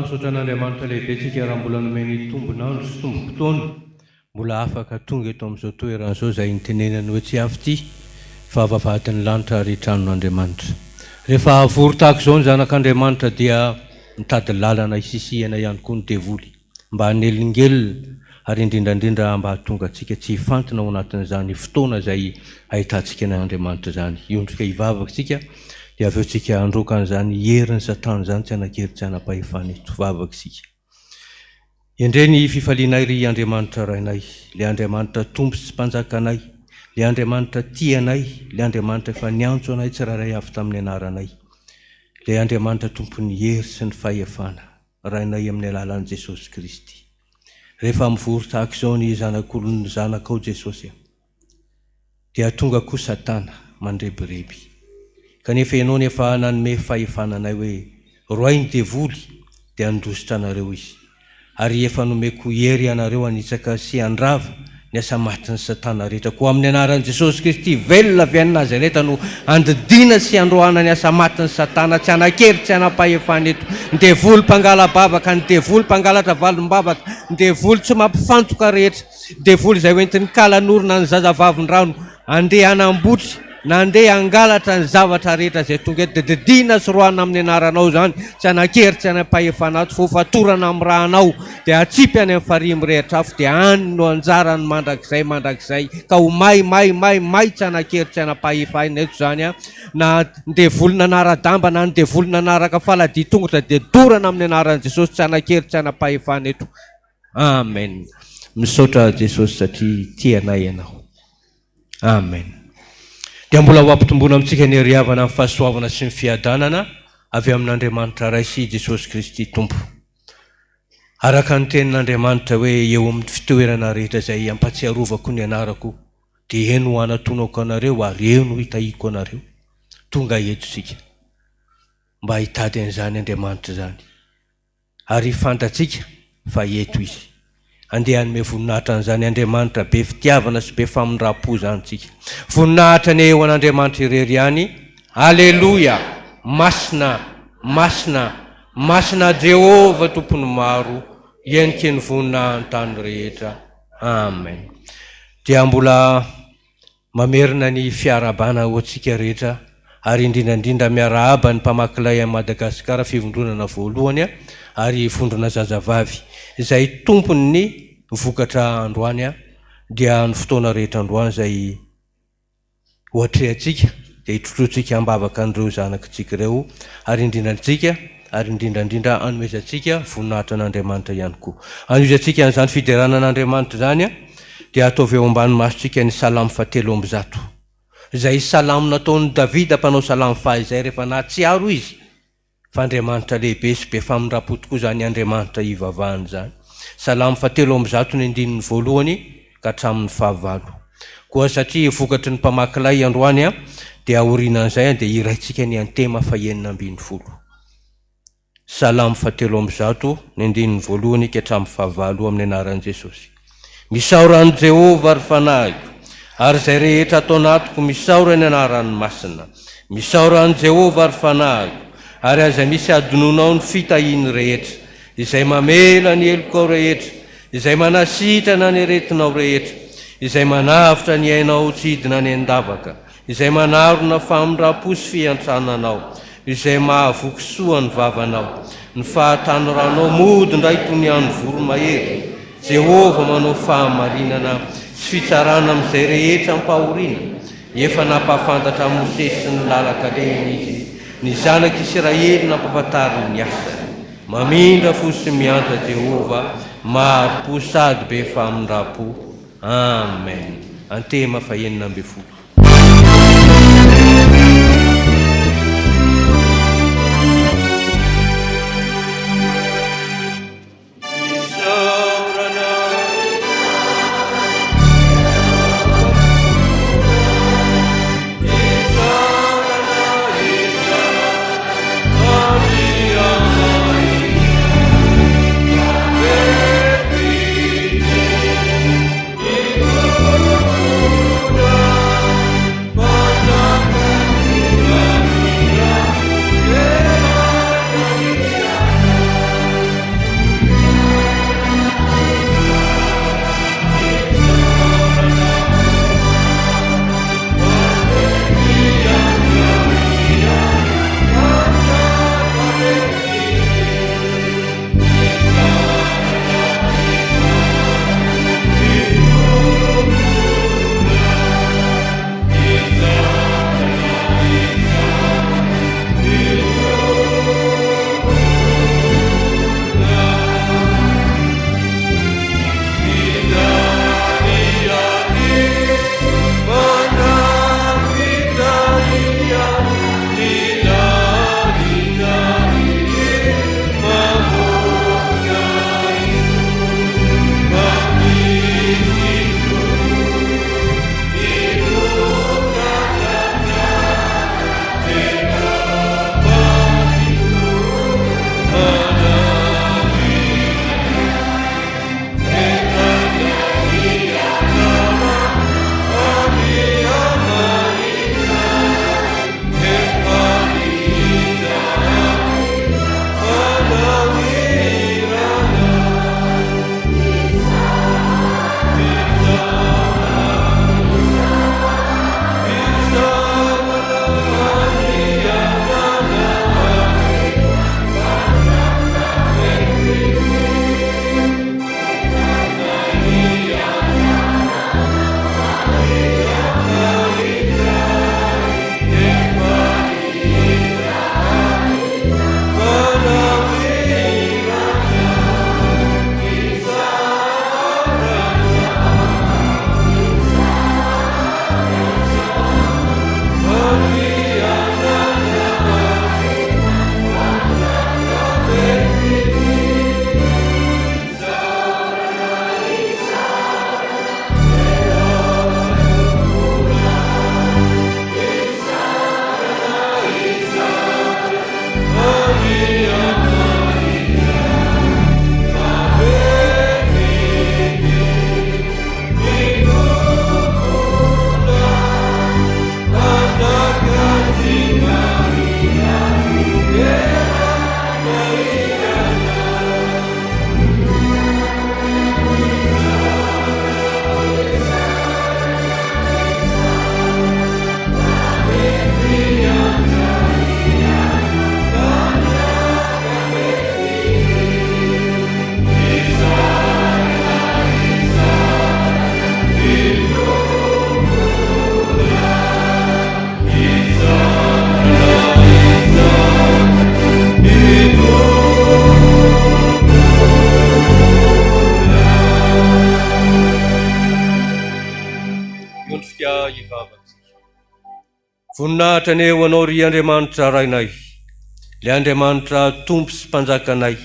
misaotra an'Andriamanitra lehibetsika raha mbola nomeny tombonandro sy tombo-potoana mbola afaka tonga eto amin'izao toeran'izao izay nitenenany hoe tsy avy ity fa vavahadin'ny lanitra ary tranon'Andriamanitra. Rehefa vory tahaka izao ny zanak'Andriamanitra dia mitady lalana isisihana ihany koa ny devoly mba hanelingelina ary indrindrandrindra mba hahatonga antsika tsy hifantona ao anatin'izany fotoana izay ahitantsika n'Andriamanitra izany. Iondrika hivavaka tsika dia avy eo tsika androka an'izany herin'ny Satana izany tsy hanankely tsy hanapahefana eto. Vavaka isika. Endreny fifalianay ry Andriamanitra rainay, le Andriamanitra tompo sy mpanjakanay, le Andriamanitra tianay, le Andriamanitra efa niantso anay tsiraray avy tamin'ny anaranay, le Andriamanitra tompon'ny hery sy ny fahefana, rainay amin'ny alalan'i Jesosy Kristy. Rehefa mivory tahaka izao ny zanak'olon'ny zanakao Jesosy dia tonga koa Satana mandrebireby. Kanefa ianao nefa nanome fahefananay hoe roay ny devoly dia andositra anareo izy. Ary efa nomeko hery anareo anitsaka sy andrava ny asa matin'ny Satana rehetra. Koa amin'ny anaran'i Jesosy Kristy velona avy any Nazareta no andidina sy androana ny asa matin'ny Satana tsy hanakery tsy hanapahefana eto. Ny devoly mpangala-bavaka, ny devoly mpangalatra valom-bavaka, ny devoly tsy mampifantoka rehetra, ny devoly izay hoentin'ny kalanorona ny zazavavin-drano andeha hanambotry na andeha hangalatra ny zavatra rehetra izay tonga eto dia didina sy roana amin'ny anaranao izany tsy hanakery tsy hanapahefana ato fa fatorana amin'ny rahanao dia atsipy any amin'ny farihy mirehitra afo dia any no anjarany mandrakizay ka ho may tsy hanakery tsy hanapahefana eto izany na ny devoly nanara-damba na ny devoly nanaraka faladi tongotra dia dorana amin'ny anaran'i Jesosy tsy hanakery tsy hanapahefana eto. Amen. Misaotra Jesosy satria tianay ianao. Amen. Dia mbola ho ampitombona amintsika ny heriavana amin'ny fahasoavana sy ny fiadanana avy amin'Andriamanitra ray sy Jesosy Kristy Tompo. Araka ny tenin'Andriamanitra hoe eo amin'ny fitoerana rehetra izay ampatsiarovako ny anarako dia eno ho anatonako anareo ary eo no hitahiko anareo. Tonga eto sika mba hitady an'izany Andriamanitra izany ary fantatsika fa eto izy. Andeha hanome voninahitra an'izany Andriamanitra be fitiavana sy be famindrapo izany tsika. Voninahitra ny eo an'Andriamanitra irery ihany. Aleluia. Masina Jehova tompony maro, endrika ny vonina an-tany rehetra. Amen. Dia mbola mamerina ny fiarabana ho antsika rehetra ary indrindrandrindra miarahaba ny mpamakilay a Madagasikara fivondronana voalohany ary vondrona zazavavy izay tompony ny vokatra androany dia ny fotoana rehetra androany izay ohatrehantsika dia hitrotrotsika ambavaka an'ireo zanakitsika ireo ary indrindrandrindra anomezantsika voninahitra an'Andriamanitra ihany koa. Anomezantsika an'izany fiderana an'Andriamanitra izany dia ataovy eo ambany masontsika ny salamo 700 izay salamo nataon'ny Davida mpanao salamo fahizay rehefa na tsy aro izy fa Andriamanitra lehibe sy be famindrapo tokoa izany Andriamanitra hivavahany izany. Salamo 700 ny andininy voalohany ka hatramin'ny 9. Koa satria vokatry ny mpamakilay androany dia aorinan'izay dia iraintsika ny antema 920. Salamo 700 ny andininy voalohany ka hatramin'ny 9 amin'ny anaran'i Jesosy. Misaorany Jehova ary fanahiko ary izay rehetra atao anatiko misaora ny anarany masina. Misaorany Jehova ary fanahiko ary aza misy adononao ny fitahiny rehetra izay mamela ny elokao rehetra, izay manasitrana ny aretinao rehetra, izay manavitra ny ainao tsy hidina ny andavaka, izay manarona famindrapo sy fiantrananao, izay mahavoky soa ny vavanao, ny fahatanoranao mody ndray toy ny andro voromahery. Jehova manao fahamarinana sy fitsarana amin'izay rehetra ampahoriana. Efa nampahafantatra Mosesy sy ny lalaka-lehiny izy, ny zanak'Israely nampahafantariny ny asany. Mamindra fo sy miandra Jehova, maro-po sady be famindrapo. Amen. Antema 9. androsika ivavatsika. Voninahitra ny eo anao ry Andriamanitra rainay, le Andriamanitra tompo sy mpanjakanay,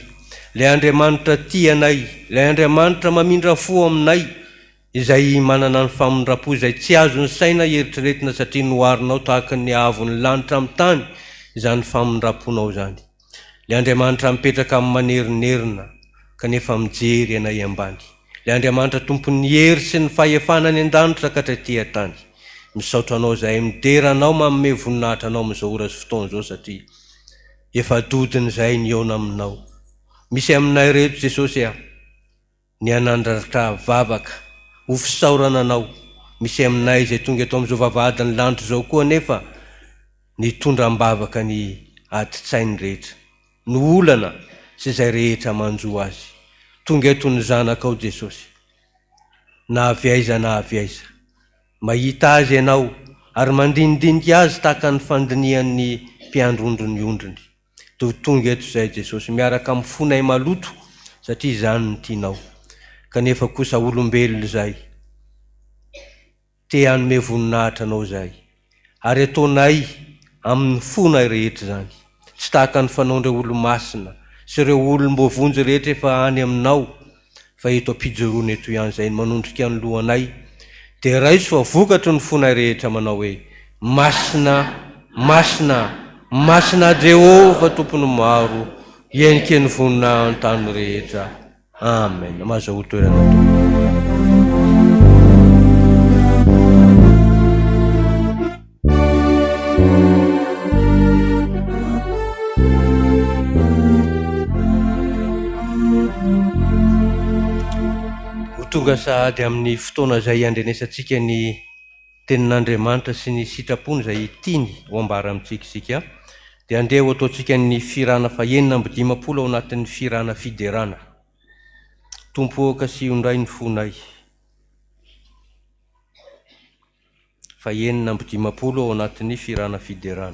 le Andriamanitra tianay, le Andriamanitra mamindra fo aminay, izay manana ny famindrapo izay tsy azo ny saina eritreretina satria noarinao tahaka ny avon'ny lanitra amin'ny tany izany famindraponao zany. Le Andriamanitra mipetraka amin'ny manerinerina kanefa mijery anay ambany. Le Andriamanitra tompon'ny hery sy ny fahefana ny an-danitra ka hatretỳ tany. Misaotra anao zahay, mideranao manome voninahitra anao amin'izao ora sy fotoana izao satria efa dodiny zahay ny eo aminao. Misy aminay reto Jesosy ny anandratra vavaka ho fisaorana anao. Misy aminay izay tonga eto amin'izao vavahadin'ny lanitra izao koa nefa ny tondram-bavaka ny adi-tsainy rehetra, ny olana sy izay rehetra manjo azy. Tonga eto ny zanakao Jesosy, na avy aiza mahita azy ianao ary mandinidinika azy tahaka ny fandinian'ny mpiandrondro ny ondriny. Tonga eto zay Jesosy miaraka amin'ny fonay maloto satria izany ny tianao. Kanefa kosa olombelona zay te hanome voninahitra anao zay, ary ataonay amin'ny fonay rehetra zany, tsy tahaka ny fanaon'ireo olo-masina sy ireo olom-bovonjy rehetra efa any aminao, fa eto am-pijoroana eto ihany zay manondrika ny lohanay. Dia raiso fa vokatry ny fonay rehetra manao hoe masina, masina, masina Jehova tompony maro, henike ny voninahitra an-tany rehetra. Amen. Mazaho toerana. Tonga sahady amin'ny fotoana izay andrenesantsika ny tenin'Andriamanitra sy ny sitrapony izay tiany ho ambara amintsika isika, dia andeha ho ataontsika ny firana fahenina amby 50 ao anatin'ny firana fiderana. Tompo sy ondray ny fonay. Fahenina amby 50 ao anatin'ny firana fiderana.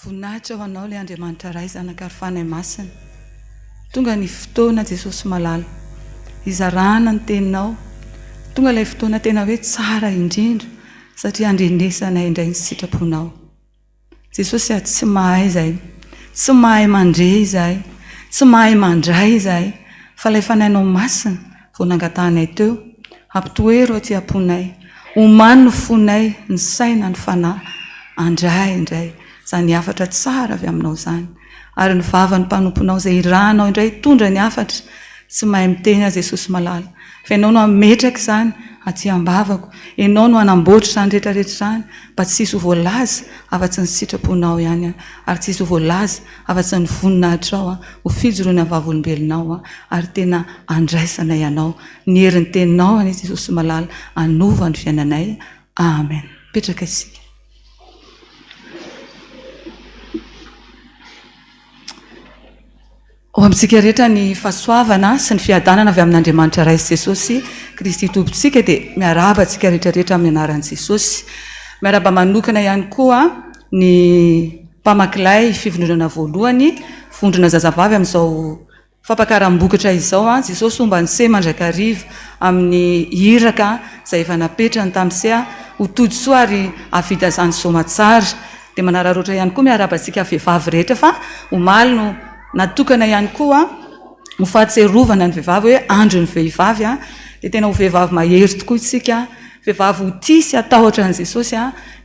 Voninahitra ho anao le Andriamanitra ray zanaka ary fanahy masina. Tonga ny fotoana Jesosy malala izarana ny teninao, tonga ilay fotoana tena hoe tsara indrindra satria andrenesanay indray ny sitraponao. Jesosy a tsy mahay izahay, tsy mahay mandre izahay, tsy mahay mandray izahay, fa ilay fanainao masina vao nangatanay teo, ampitoero aty amponay, omany no fonay, ny saina ny fanahy, andray indray izany hafatra tsara avy aminao izany. Ary ny vava ny mpanomponao izay iranao indray tondra ny hafatra, tsy mahay miteny azy Jesosy malala, fa ianao no ametraka izany aty ambavako, ianao no anamboatra izany rehetrarehetra izany, mba tsy hisy ho voalaza afa-tsy ny sitraponao ihany, ary tsy hisy ho voalaza afa-tsy ny voninahitranao, ho fijoroana ny vavolombelonao, ary tena andraisana ianao, ny herin'ny teninao any Jesosy malala, anova ny fiainanay. Amen. Petraka isika. Ho amintsika rehetra ny fahasoavana sy ny fiadanana avy amin'Andriamanitra iray Jesosy Kristy tompontsika dia miaraba antsika rehetrarehetra amin'ny anaran'i Jesosy. Miaraba manokana ihany koa ny mpamakilay fivondronana voalohany, vondrona zazavavy amin'izao fampakaram-bokatra izao. Jesosy omba ny se mandrakariva amin'ny hiraka izay efa napetrany tamin'izay ho toditsoa ary avita izany soamatsara. Dia manararoatra ihany koa miaraba antsika vehivavy rehetra fa omaly no natokana ihany koa ho fahatserovana ny vehivavy hoe andro ny vehivavy, dia tena ho vehivavy mahery tokoa isika, vehivavy ho tisy atahotra an' Jesosy,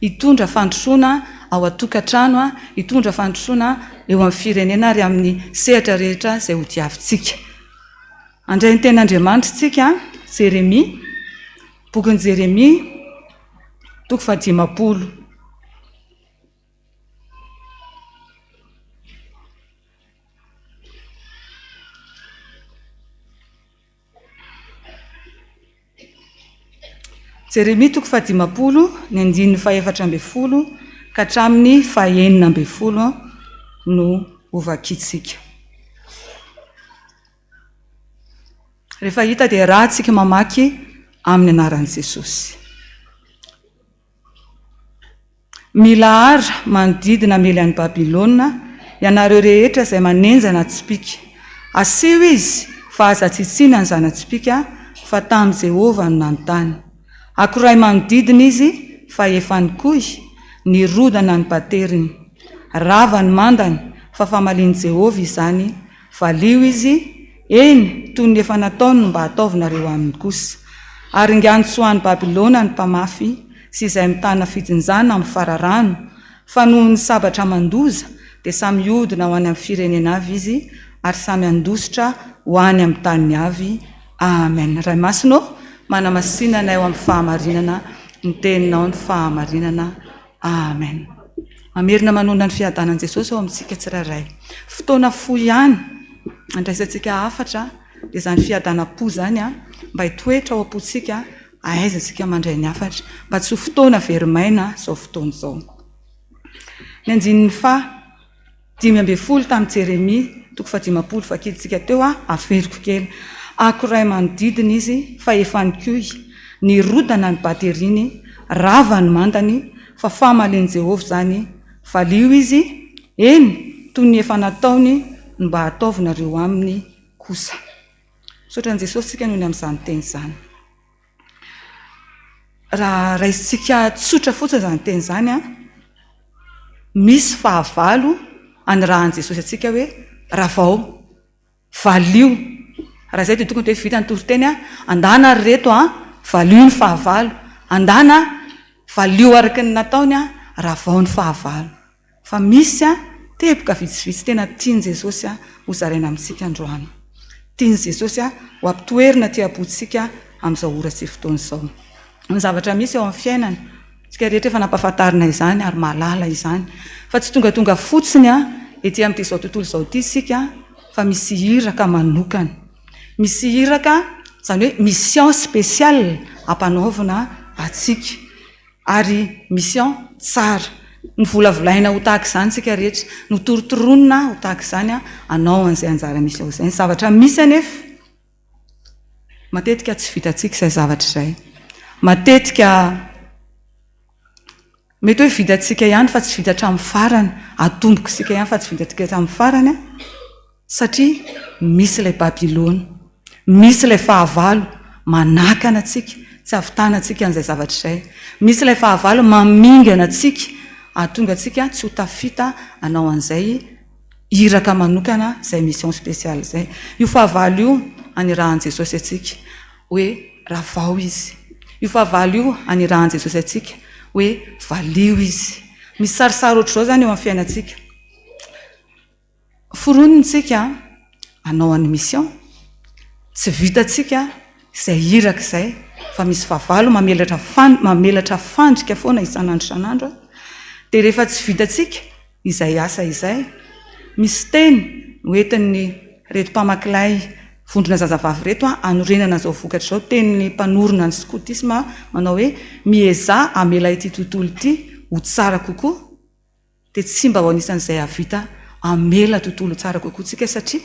hitondra fandrosoana ao atokantrano, hitondra fandrosoana eo amin'ny firenena ary amin'ny sehatra rehetra izay ho diavintsika. Andray ny ten'Andriamanitra isika, Jeremia, bokin'i Jeremia, toko 15. Jeremia toko 15, ny 14 ka hatramin'ny 19 no ovakitsika. Rehefa hita dia raha tsika mamaky amin'ny anaran'i Jesosy. Mila ara manodidina mely an'i Babilôna, ianareo rehetra izay manenjana tsipika. Aseho izy fa aza tsitsiana ny zana-tsipika, fa tamin'i Jehovah no nanontany. Akoray manodidina izy fa efa nikohy, ny rodana ny bateriny. Rava ny mandany fa famalian'i Jehovah izany, valio izy, eny toy ny efa nataony mba hataovinareo aminy kosa. Ary ngiantsoan'i Babilôna ny mpamafy sy izay mitana fijinjana amin'ny fararano, fa noho ny sabatra mandoza dia samy hodina ho any amin'ny firenena avy izy, ary samy andositra ho any amin'ny tany avy. Amen. Ray masino manamasinana eo amin'ny fahamarinana, ny teninao ny fahamarinana. Amen. Mamerina manona ny fiadanan'i Jesosy ao amintsika tsirairay. Fotoana fo ihany andraisantsika hafatra dia izany fiadanam-po izany mba hitoetra ao am-pontsika, ahaizantsika mandray ny hafatra, mba tsy ho fotoana verimaina izao fotoana izao. Ny 5:12 tamin'ny Jeremia toko 15 vakitsika teo, averiko kely. Akoray manodidina izy fa efa nikohy, ny rodana ny bateriny, rava ny mandany, fa famalian'i Jehovah izany, valio izy, eny toy ny efa nataony mba hataovinareo aminy kosa. Sotran'i Jesosy tsika noho ny amin'izany teny izany. Raha raisitsika tsotra fotsiny izany teny izany, misy fahavalo an'rahan'i Jesosy atsika hoe ravao, valio. Raha izay dia tokony hoe vita ny toriteny, andana ry reto, valio ny fahavalo, andana valio araka ny nataony, ravao ny fahavalo. Fa misy teboka vitsivitsy tena tian'i Jesosy ho zaraina amintsika androany. Tian'i Jesosy ho ampitoerina ty am-pontsika amin'izao ora sy fotoana izao. Ny zavatra misy eo amin'ny fiainana, tsika rehetra efa nampahafantarina izany ary mahalala izany, fa tsy tonga fotsiny ety amin'izao tontolo izao ity isika, fa misy hiraka manokana. Misy hiraka, izany hoe mission spéciale ampanaovina atsika, ary mission tsara. Ny volavolaina ho tahaka izany tsika rehetra, ny torotoronina ho tahaka izany, anao an'izay anjara misy ao izay. Ny zavatra misy anefa, matetika tsy vitantsika izay zavatra izay. Matetika mety hoe vitantsika ihany fa tsy vita hatramin'ny farany, atomboka isika ihany fa tsy vitantsika hatramin'ny farany, satria misy ilay Babilôna. misy ilay fahavalo manakana atsika tsy avitana atsika an'izay zavatra izay, misy ilay fahavalo mamingana atsika ahatonga atsika tsy ho tafita anao an'izay iraka manokana izay mission spéciale izay. Io fahavalo io anirahan' Jesosy atsika hoe raha vao izy, io fahavalo io anirahan' Jesosy atsika hoe valio izy. Misy sarisary ohatr'izao zany eo amin'ny fiainantsika, foronontsika anao an'ny mission, tsy vitatsika izay iraka izay fa misy fahavalo mamelatra fandrika foana isan'andro isan'andro, dia rehefa tsy vitatsika izay asa izay, misy teny hoentin'ny reto mpamakilay vondrona zazavavy reto anorenana zao vokatra zao, tenin'ny mpanorona ny skotisma manao hoe mieza amela ity tontolo ity ho tsara kokoa, dia tsy mba ho anisan'izay havita amela tontolo tsara kokoa tsika, satria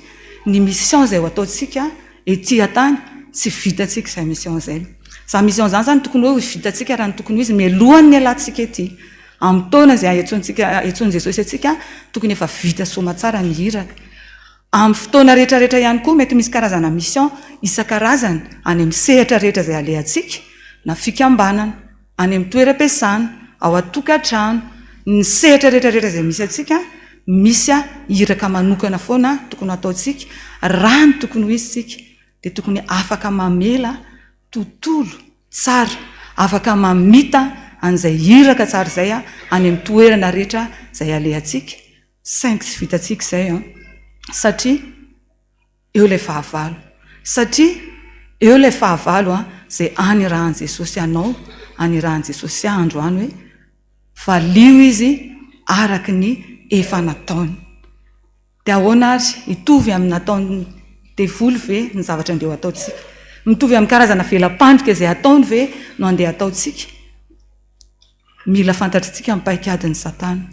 ny mission izay ho ataontsika ety antany tsy vitatsika izay mission izay. Izany mission zany zany tokony hoe vitatsika raha ny tokony izy mialohan'ny alantsika ety amin'ny taona izay etsoan' Jesosy atsika, tokony efa vita soma tsara ny iraka. Amin'ny fotoana rehetrarehetra ihany koa mety misy karazana mission isan-karazany any amin'ny sehatra rehetra izay alehantsika, na fikambanana, any amin'ny toeram-piasana, ao an-tokantrano, ny sehatra rehetrarehetra izay misy atsika, misy iraka manokana foana tokony ataontsika. Raha ny tokony ho izitsika dia tokony afaka mamela tontolo tsara, afaka mamita an'izay iraka tsara izay any amin'ny toerana rehetra izay alehantsika, saingy tsy vitatsika izay satria eo ilay fahavalo, satria eo ilay fahavalo izay anirahan' Jesosy anao, anirahan' Jesosy androany hoe valio izy araka ny efa nataony. Dia ahoana ary hitovy amin'ny nataony devoly ve ny zavatra andeha ataontsika, mitovy amin'ny karazana velam-pandrika izay ataony ve no andeha ataontsika? Mila fantatritsika mipaikadin'ny Satana,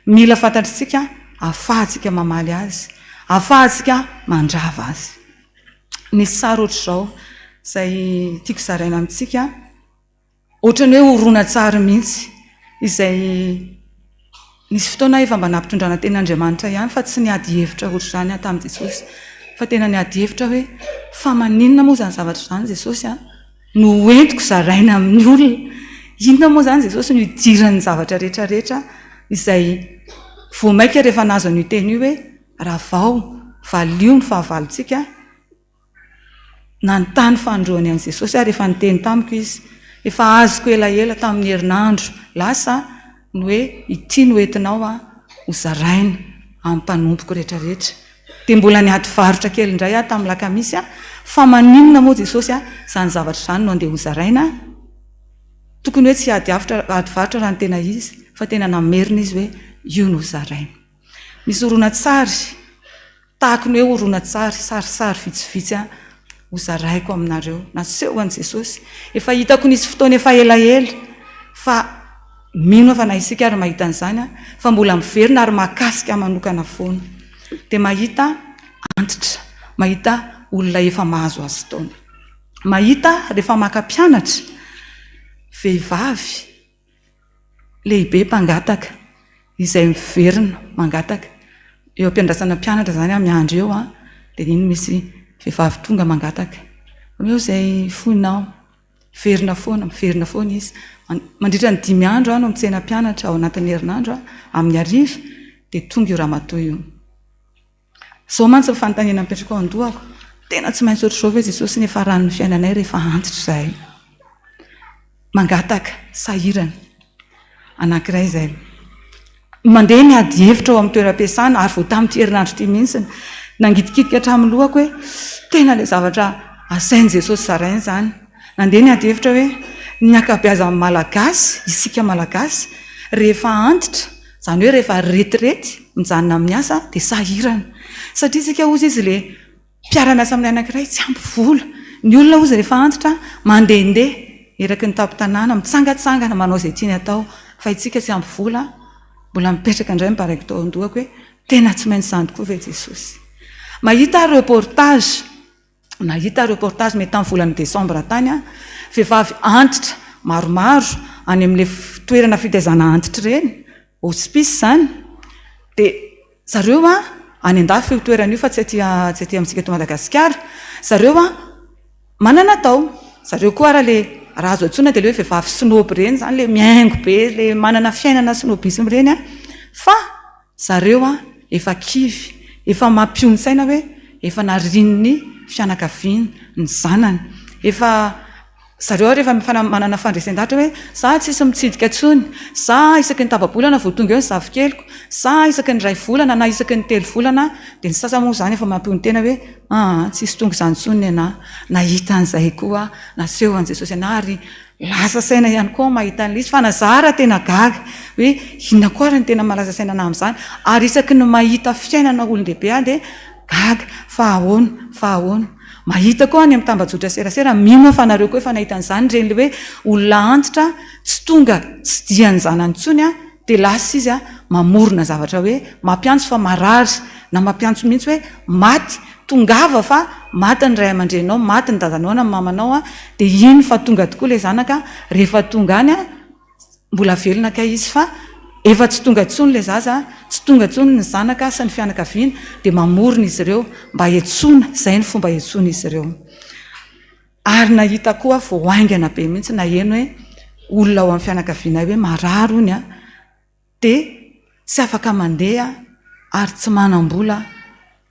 mila fantatritsika ahafahantsika mamaly azy, ahafahantsika mandrava azy. Nisy sary ohatr'izao izay tiako zaraina amintsika, ohatrany hoe horoana tsara mihitsy, izay nisy fotoana efa mba nampitondrana ten'Andriamanitra ihany fa tsy niady hevitra ohatr'izany tamin'i Jesosy, fa tena niady hevitra hoe fa maninona moa zany zavatra izany Jesosy no entiko zaraina amin'ny olona, inona moa zany Jesosy no idiran'ny zavatra rehetrarehetra izay voamaika rehefa nazo an'io teny io hoe raha vao valio ny fahavalontsika. Nanontany fandroany an'i Jesosy ary efa niteny tamiko izy, efa azoko elaela tamin'ny herinandro lasa ny hoe ity no entinao ho zaraina amin'ny mpanompoko rehetrarehetra. Dia mbola niady varotra kely indray tamin'ny lakamisy fa maninona moa Jesosy izany zavatra izany no andeha ho zaraina? Tokony hoe tsy ady varotra raha ny tena izy, fa tena namerina izy hoe io no ho zaraina. Misy horonan-tsary tahaka ny hoe horonan-tsary, sarisary vitsivitsy ho zaraiko aminareo, naseho an'i Jesosy. Efa hitako nisy fotoana efa elaela, fa mino fa na isika ary mahita an'izany fa mbola miverina ary mahakasika manokana foana. Dia mahita antitra, mahita olona efa mahazo azy taona, mahita rehefa maka-pianatra vehivavy lehibe mpangataka izay miverina mangataka eo am-piandrasana mpianatra zany miandro eo dia iny misy vehivavy tonga mangataka eo izay foinao, miverina foana izy mandritra ny 5 andro no mitsena mpianatra ao anatin'ny herinandro amin'ny hariva, dia tonga io ramatoa io. Zao mantsy ny fanontaniana mipetraka ao an-dohako, tena tsy maintsy ohatr'izao ve Jesosy nefa ran'ny fiainanay rehefa antitra izahay, mangataka sahirana anankiray izay mandeha niady hevitra ao amin'ny toeram-piasana ary vao tamin'ity herinandro ity mihitsy nangidikitika hatramin'ny lohako hoe tena ilay zavatra asain'i Jesosy zarainy izany. Nandeha niady hevitra hoe ny ankabeazan'ny malagasy, isika malagasy rehefa antitra, izany hoe rehefa retirety mijanona amin'ny asa dia sahirana, satria isika ozy izy ilay mpiara-miasa amin'ny anankiray tsy ampy vola, ny olona ozy rehefa antitra mandehandeha eraky ny tapo-tanàna mitsangatsangana manao izay tiany atao, fa itsika tsy ampy vola. Mbola mipetraka indray miparaiky tao an-dohako hoe tena tsy maintsy izany tokoa ve Jesosy. Mahita reportage mety tamin'ny volana Desambra tany vehivavy antitra maromaro any amin'ilay toerana fitaizana antitra ireny, hospice izany, dia zareo any andafy io toerana io fa tsy aty amintsika eto Madagasikara, zareo manana tao zareo koa raha le raha azo antsoina dia le hoe vehivavy sinoby reny zany le miaingo be le manana fiainana sinobism reny fa zareo efa kivy efa mampiony-tsaina hoe efa narininy fianakaviana ny zanany efa zareo rehefa manana fandresen-dahatra hoe za tsisy mitsidika tsony za isaky ny tapa-bolana voatonga eo ny zavikeliko za isaky ny ray volana na isaky ny telo volana dia ny sasa moa zany efa mampiony tena hoe tsisy tonga izany tsony ana nahita an'izay koa naseho an' Jesosy ana ary lasa saina ihany koa mahita an'ilay izy fa nazara tena gaga hoe inona koa raha ny tena malaza saina ana amin'izany ary isaky ny mahita fiainana olon-dehibe dia gaga fa ahoana mahita koa any amin'ny tambajotra serasera mino fa nareo koa efa nahita an'izany reny le hoe olona antitra tsy tonga tsy diany zanany tsony dia lasa izy mamorona zavatra hoe mampiantso fa marary na mampiantso mihitsy hoe maty tongava fa maty ny ray aman-drenao maty ny dadanao na mamanao dia iny fa tonga tokoa ilay zanaka rehefa tonga any mbola velona ka izy fa efa tsy tonga tsony le zaza tsy tonga tsony ny zanaka sy ny fianakaviana dia mamorona izy ireo mba etsona izay ny fomba etsona izy ireo ary nahita koa voaingana be mihitsy na eno hoe olona ao amin'ny fianakaviana hoe marary ony dia tsy afaka mandeha ary tsy manam-bola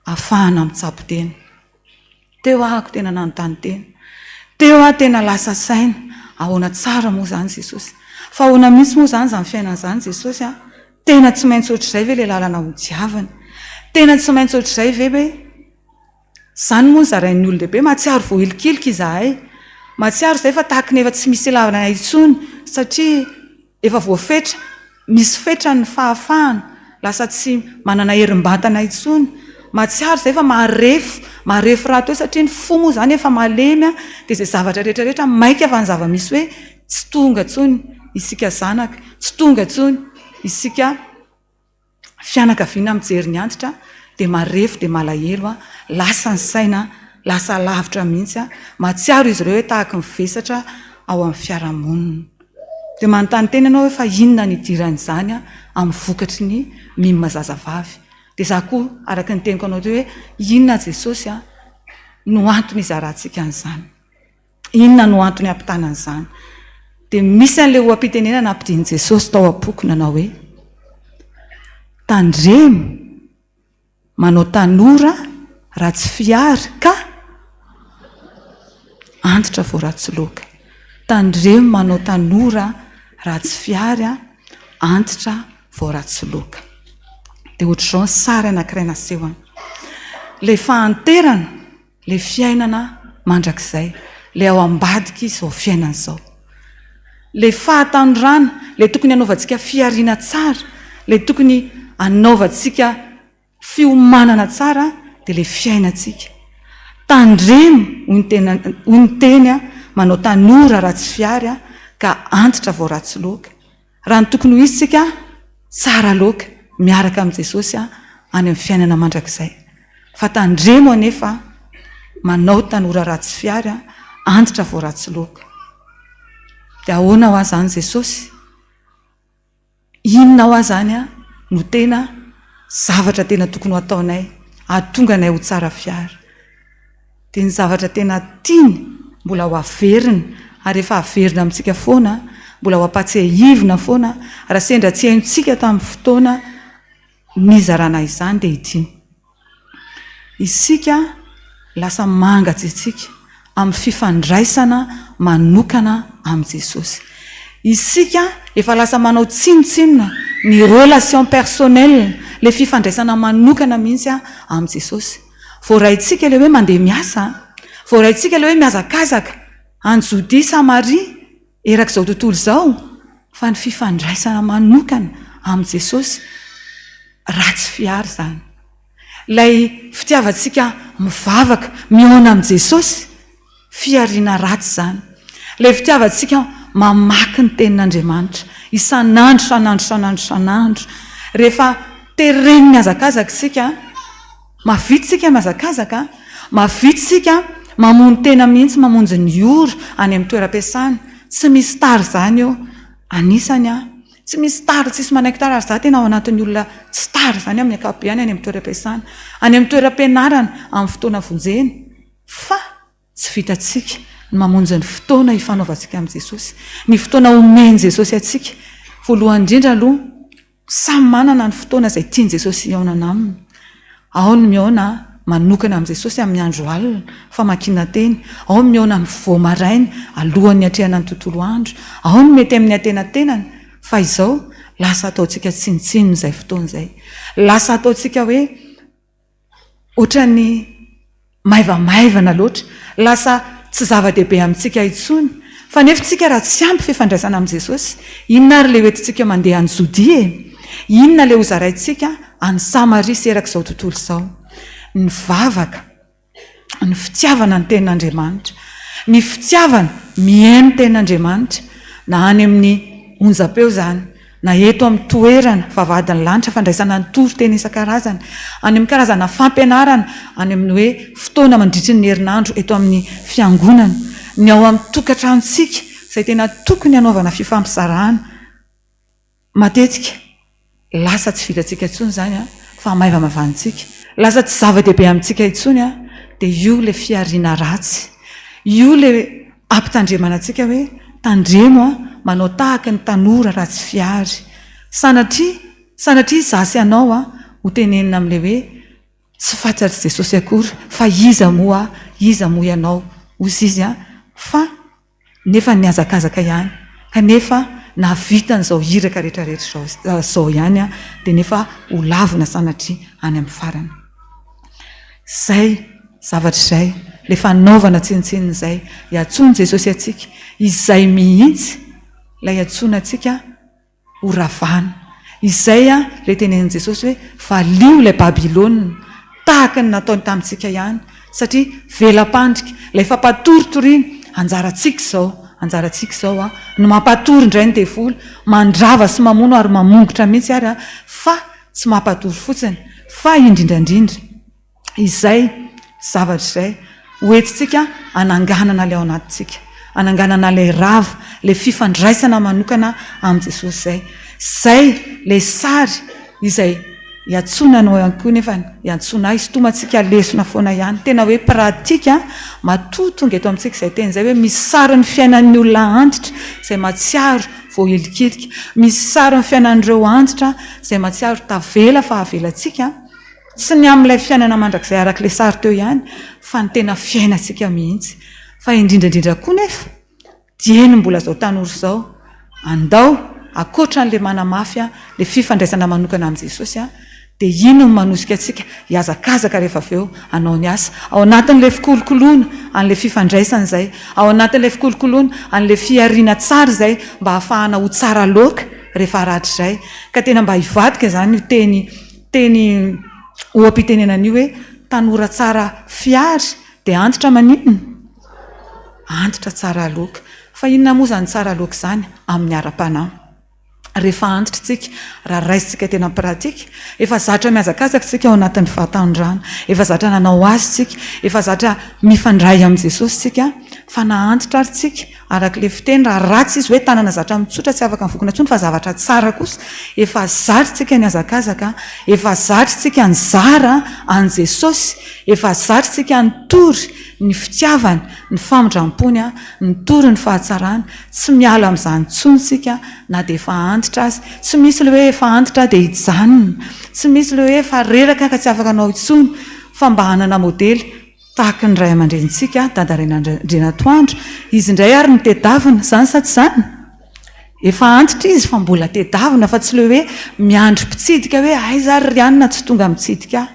ahafahana mitsapo tena teo ahako tena nanontany tena teo tena lasa saina ahoana tsara moa zany Jesosy fa ahoana mihitsy moa zany zany fiainana zany Jesosy tena tsy maintsy ohatr'izay ve le lalana hodiavana tena tsy maintsy ohatr'izay ve hoe zany moa zarain'ny olon-dehibe mahatsiaro voahilikilika izahay mahatsiaro izay fa tahaka ny efa tsy misy lavana intsony satria efa voafetra misy fetra ny fahafahana lasa tsy manana herim-batana intsony mahatsiaro izay fa maharefo raha toa satria ny fo moa zany efa malemy dia izay zavatra rehetrarehetra maika fa ny zava-misy hoe tsy tonga tsony isika zanaka tsy tonga tsony isika fianakaviana mijery ny antitra dia marefo dia malahelo lasa ny saina lasa lavitra mihitsy mahatsiaro izy ireo hoe tahaka mivesatra ao amin'ny fiarahamonina dia manontany tena ianao hoe fa inona ny idiran'izany amin'ny vokatry ny mimazazavavy dia za koa araka ny teniko anao teo hoe inona Jesosy no antony izarantsika an'izany inona no antony ampitana an'izany dia misy an'ilay oam-pitenenana ampidiany Jesosy tao am-poky nanao hoe tandremo manao tanora raha tsy fiary ka antitra vo ratsy loka tandremo manao tanora raha tsy fiary antitra vo ratsy loka dia ohatr'izao ny sary anankiray nasehoana le fahanterana le fiainana mandrakizay le ao ambadika izao fiainana izao le fahatanorana le tokony hanaovantsika fiariana tsara le tokony hanaovantsika fiomanana tsara dia le fiainantsika tandremo hoy ny teny manao tanora raha tsy fiary ka antitra vo ratsy loka raha ny tokony ho izitsika tsara loka miaraka amin'i Jesosy any amin'ny fiainana mandrakizay fa tandremo anefa manao tanora ratsy fiary antitra vo ratsy loka dia ahoana ho azany Jesosy inona ho azany no tena zavatra tena tokony ho ataonay ahatonga anay ho tsara fiary dia ny zavatra tena tiany mbola ho averina ary efa averina amintsika foana mbola ho ampatsiahivina foana raha sendra tsy haintsika tamin'ny fotoana nizarana izany dia ity isika lasa mangatsitsika amin'ny fifandraisana manokana amin'i Jesosy isika efa lasa manao tsinotsinona ny relation personnelle le fifandraisana manokana mihitsy amin'i Jesosy vo raintsika le hoe mandeha miasa vo raintsika le hoe miazakazaka anjodi Samaria erak'izao tontolo izao fa ny fifandraisana manokana amin'i Jesosy ratsy fiary zany lay fitiavantsika mivavaka miona amin'i Jesosy fiariana ratsy zany lay fitiavantsika mamaky ny tenin'Andriamanitra isanandro rehefa tereny miazakazaka isika mavitsika miazakazaka mavitsika mamono tena mihitsy mamonjy ny ora any amin'ny toeram-piasana tsy misy tary zany eo anisany tsy misy tary tsisy manaiky tary ary za tena ao anatin'ny olona tsy tary zany amin'ny akapobeany any amin'ny toeram-piasana any amin'ny toeram-pianarana amin'ny fotoana vonjeny fa tsy vitatsika ny mamonjy ny fotoana hifanaovantsika amin'i Jesosy, ny fotoana omeny Jesosy atsika. Voalohany indrindra aloha, samy manana ny fotoana izay tiany Jesosy hiaonana aminy. Ao ny miaona manokana amin'i Jesosy amin'ny andro alina, famakiana teny. Ao ny miaona ny voamarainy alohan'ny atrehana ny tontolo andro. Ao ny mety amin'ny antenatenany. Fa izao lasa ataontsika tsinitsininy izay fotoana izay. Lasa ataontsika hoe ohatran'ny maivamaivana loatra. Lasa tsy zava-dehibe amintsika intsony. Fa nefa tsika raha tsy ampy fifandraisana amin'i Jesosy, inona ary le hoentintsika mandeha any Jodia e? Inona le hozaraintsika any Samaria sy erak'izao tontolo izao? Ny vavaka, ny fitiavana ny tenin'Andriamanitra, ny fitiavana mihaino tenin'Andriamanitra, na any amin'ny onjam-peo zany, na eto amin'ny toerana vavahadin'ny lanitra fandraisana ny toro-teny isan-karazany, any amin'ny karazana fampianarana, any amin'ny hoe fotoana mandritry ny herinandro eto amin'ny fiangonana, ny ao amin'ny tokantranontsika izay tena tokony hanaovana fifampizarana. Matetika lasa tsy vitatsika intsony zany fa maivamavantsika. Lasa tsy zava-dehibe amintsika intsony dia io le fiariana ratsy, io le ampitandremana antsika hoe tandremo manao tahaka ny tanora raha tsy fiary. Sanatria zasy ianao ho tenenina amin'ilay hoe tsy fantatry Jesosy akory, fa iza moa ianao hozy izy fa nefa niazakazaka ihany, kanefa navitan'izao hiraka rehetrarehetra izao ihany dia nefa ho lavina sanatria any amin'ny farany. Zay zavatra izay le fanaovana tsinitsininy izay hiantsony Jesosy atsika, izay mihitsy ilay hiantsona atsika ho ravana. Izay le tenenin Jesosy hoe valio ilay Babilôna tahaka ny nataony tamintsika ihany, satria velam-pandrika ilay fampatoritoriana anjarantsika izao no mampatory indray ny devoly, mandrava sy mamono ary mamongotra mihitsy ary fa tsy mampatory fotsiny fa indrindrandrindra. Izay zavatra izay hoentintsika ananganana ilay ao anatintsika, ananganana ilay rava, ilay fifandraisana manokana amin'i Jesosy izay ilay sary izay hiantsonanao ihany koa nefa hiantsona izy tomantsika lesona foana ihany, tena hoe pratika matotonga eto amintsika izay teny izay hoe misy sary ny fiainan'ny olona antitra izay matsiaro voahelikilika, misy sary ny fiainan'ireo antitra izay matsiaro tavela fa avelantsika, tsy ny amin'ilay fiainana mandrakizay arak'ilay sary teo ihany, fa ny tena fiainantsika mihitsy. Fa indrindrandrindra koa nefa dieny mbola zao tanora izao, andao akoatran'ilay manamafy le fifandraisana manokana amin'i Jesosy dia ino no manosika antsika hiazakazaka rehefa avy eo anao ny asa ao anatin'ilay fikolokoloana an'ilay fifandraisana izay, ao anatin'ilay fikolokoloana an'ilay fiariana tsara izay mba hahafahana ho tsara loaka rehefa ratra izay. Ka tena mba hivadika izany teny ho ampitenenan'io hoe tanora tsara fiary dia antitra maninona? Antitra tsara loaka. Fa inona moa zany tsara loaka izany? Amin'ny ara-panahy. Rehefa antitra tsika, raha raisitsika tena pratika, efa zatra miazakazaka tsika ao anatin'ny fahatanjorana, efa zatra nanao azy tsika, efa zatra mifandray amin'i Jesosy tsika, fa naantitra ary tsika arak'ilay fiteny, raha ratsy izy hoe tanana zatra mitsotra tsy afaka mivokona intsony fa zavatra tsara kosa, efa zatra tsika ny azakazaka, efa zatra tsika ny zara an' Jesosy, efa zatra tsika ny tory ny fitiavany, ny famindram-pony, ny tory ny fahatsarany, tsy miala amin'izany intsony tsika na dia efa antitra azy. Tsy misy le hoe efa antitra dia hijanona, tsy misy le hoe efa reraka ka tsy afaka anao intsony, fa mba hanana modely tahaka ny ray aman-drenitsika Dada Renatoandro, izy indray ary ny tedavina, zany sa tsy zany? Efa antitra izy fa mbola tedavina, fa tsy le hoe miandry mpitsidika hoe aiza ary rianina tsy tonga mitsidika,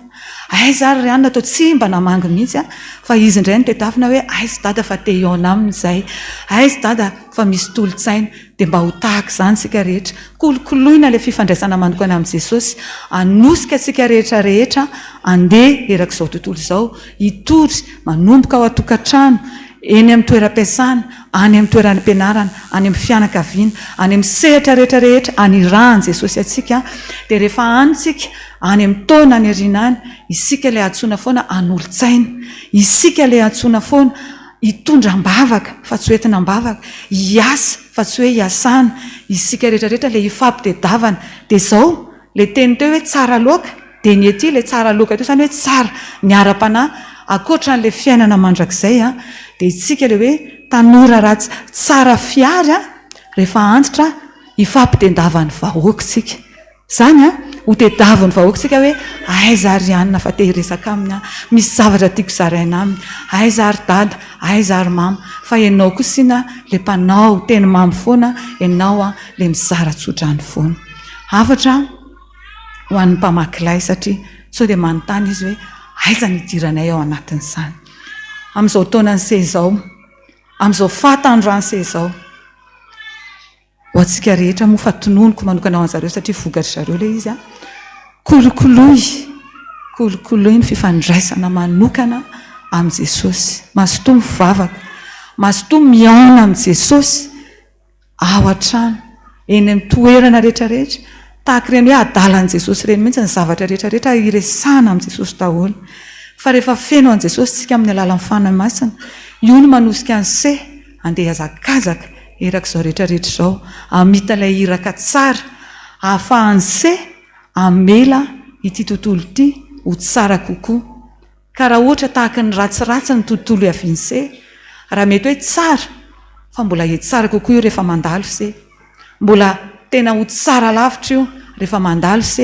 aiza ary rianina atao tsy mba namangy mihitsy, fa izy indray ny tedavina hoe aiza Dada fa te hiaona aminy izay, aiza Dada fa misy tolo-tsaina, dia mba ho tahaka izany tsika rehetra, kolokoloina ilay fifandraisana manokana amin'i Jesosy, anosika tsika rehetra rehetra andeha erak'izao tontolo izao, hitory manomboka ao an-tokantrano, eny amin'ny toeram-piasana, any amin'ny toeran'ny ampianarana, any amin'ny fianakaviana, any amin'ny sehatra rehetra rehetra anirahan' Jesosy atsika, dia rehefa anytsika any amin'ny taona any ariana any, isika ilay antsoina foana anolo-tsaina, isika ilay antsoina foana hitondram-bavaka fa tsy hoentinam-bavaka, hiasa fa tsy hoe hiasana, isika rehetra rehetra ilay hifampitedavana. Dia izao le teny teo hoe tsara loaka, dia ny ety ilay tsara loaka teo izany hoe tsara ny ara-panahy akoatran'ilay fiainana mandrakizay dia itsika le hoe tanora ratsy tsara fiara rehefa antitra ifampitendavany vahoaka tsika zany ho tedavany vahoaka tsika hoe aiza ry anina fa te hiresaka aminy misy zavatra tiako zaraina aminy aiza ry dada aiza ry mama fa ianao kosina le mpanao teny mamy foana ianao le mizara tsodrany foana afatra ho an'ny mpamakilay satria sao dia manontany izy hoe aiza nidiranay ao anatin'izany amin'izao taona ny sezao amin'izao fahatandroany sezao ho antsika rehetra moa fa tononiko manokana ao an'zareo satria vokatra zareo le izy kolokoloy ny fifandraisana manokana amin'i Jesosy masotoa mivavaka masotoa miaona amin'i Jesosy ao an-trano eny amin'ny toerana rehetrarehetra tahaka ireny hoe adalan'i Jesosy ireny mihitsy ny zavatra rehetrarehetra iresana amin'i Jesosy daholo fa rehefa feno an'i Jesosy tsika amin'ny alalan'ny fanahy masina io no manosika ny se andeha hazakazaka erak'izao rehetrarehetra izao amita ilay iraka tsara ahafahany se amela ity tontolo ity ho tsara kokoa ka raha ohatra tahaka ny ratsiratsy ny tontolo iaviany se raha mety hoe tsara fa mbola tsara kokoa io rehefa mandalo se mbola tena ho tsara lavitra io rehefa mandalo se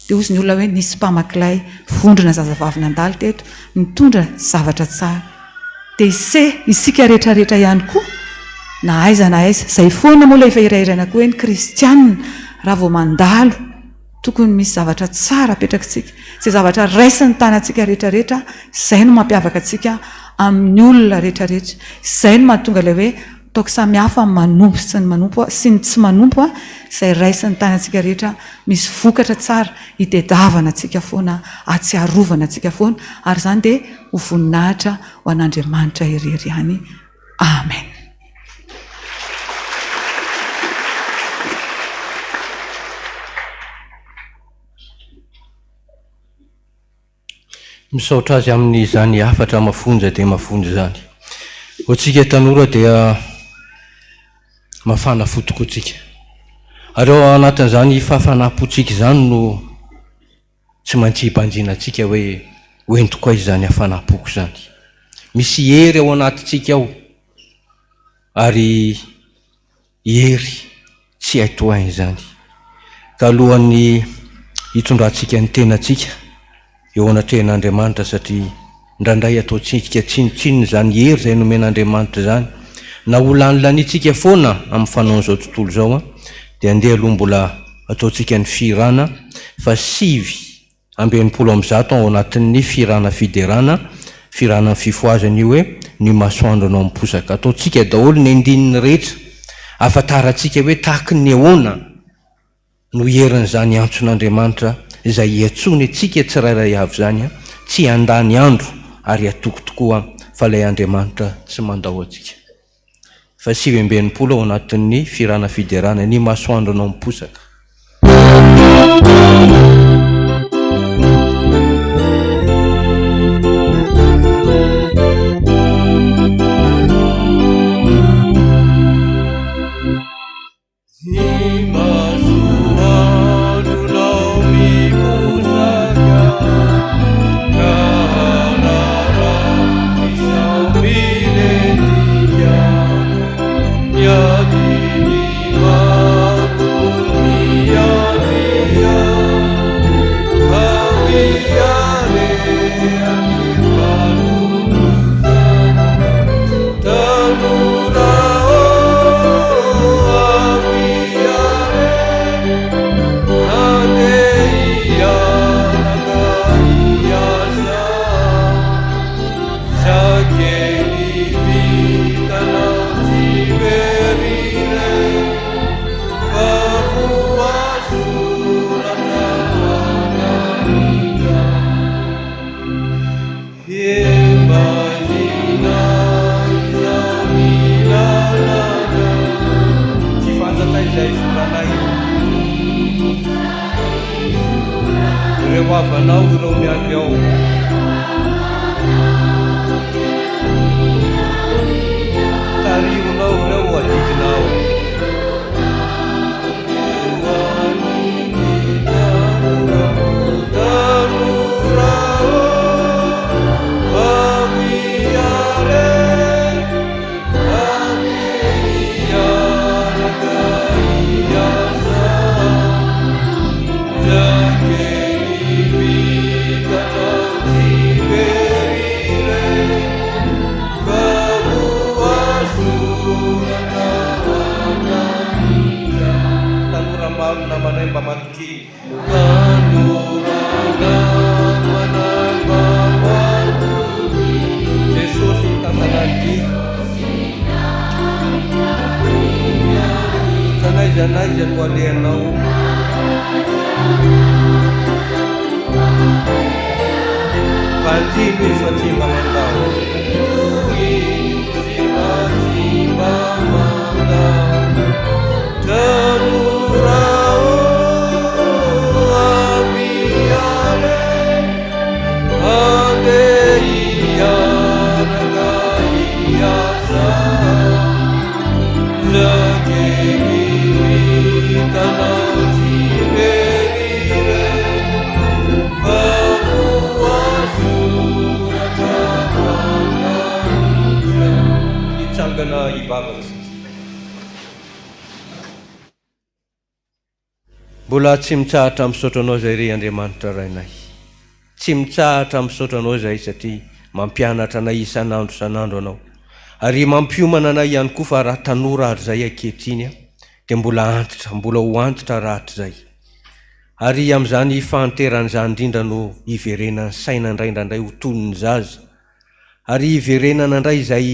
dia ozy ny olona hoe nisy mpamakilay vondrona zazavavy nandalo teto mitondra zavatra tsara dia se isika rehetrarehetra ihany koa na aiza na aiza izay foana moa ilay efa irairaina koa hoe ny kristianina raha vao mandalo tokony misy zavatra tsara apetrakitsika izay zavatra raisiny tanantsika rehetrarehetra izay no mampiavaka atsika amin'ny olona rehetrarehetra izay no mahatonga ilay hoe taoko samihafa manompo sy ny manompo sy ny tsy manompo izay raisiny tanantsika rehetra misy vokatra tsara hitedavana atsika foana atsiarovana atsika foana ary izany dia ho voninahitra ho an'Andriamanitra irery ihany amen. Misaotra azy amin'izany afatra mafonja dia mafonja zany ho antsika tanora dia mafana fotokotsika ary ao anatin'izany fahafanam-potsika izany no tsy maintsy hibanjina atsika hoe hoentiko aiza izany hafanam-poko zany misy hery ao anatintsika ao ary hery tsy haitoainy zany ka alohan'ny hitondrantsika ny tenantsika eo anatrehan'Andriamanitra satria ndrandray ataontsika tsinotsinony zany hery izay nomen'Andriamanitra zany na ho lanilaniitsika foana amin'ny fanaon'izao tontolo izao dia andeha aloha mbola ataontsika ny firana fa 720 ao anatin'ny firana fiderana firana ny fifoazany io hoe ny masoandro anao miposaka ataontsika daholo ny andininy rehetra afantarantsika hoe tahaka ny ahoana no herin'izany antson'Andriamanitra izay hiatsony atsika tsirairay avy zany tsy handany andro ary atoko tokoa fa ilay Andriamanitra tsy mandao atsika fa 720 ao anatin'ny firana fiderana ny masoandro anao miposaka. Avanao ireo miandry ao tarimonao ireo adidinao tanora aviare Tanora maro namanay mba matoky tanora namanay mba matoky Jesosy tantananty zanay no alehanao Panjino izy tsy mba mandao izy tsy mba mandao tanora amiane andeha hiaraka hiasa zakeny hitanao tsy verire fa voasoratra manganitra hitsangana hivavaka mbola tsy mitsahatra misaotra anao zay re Andriamanitra rainay tsy mitsahatra misaotra anao zay satria mampianatra anay isan'andro isan'andro anao ary mampiomana anay ihany koa fa raha tanora ary zay ankehitriny dia mbola antitra mbola ho antitra rahatra zay ary amin'izany fahanteran'izany indrindra no hiverenany saina indraindray ho toy ny zaza ary hiverenana indray zay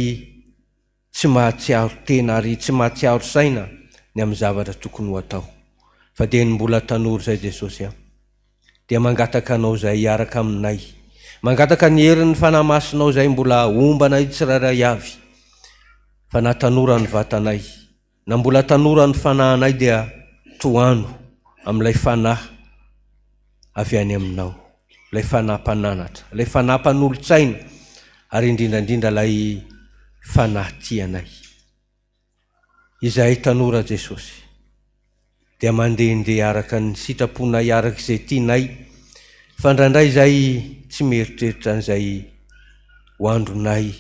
tsy mahatsiaro tena ary tsy mahatsiaro saina ny amin'ny zavatra tokony ho atao fa dia ny mbola tanora zay Jesosy dia mangataka anao zay hiaraka aminay mangataka ny herin'ny fanahy masinao zay mbola ombanay tsirairay avy fa na tanora ny vatanay na mbola tanora ny fanahinay dia toano amin'ilay fanahy avy any aminao ilay fanaham-pananatra ilay fanaham-panolo-tsaina ary indrindrandrindra ilay fanahy tianay izahay tanora Jesosy dia mandehandeha araka ny sitraponay araka izay tianay fa indraindray zay tsy mieritreritra an'izay ho andronay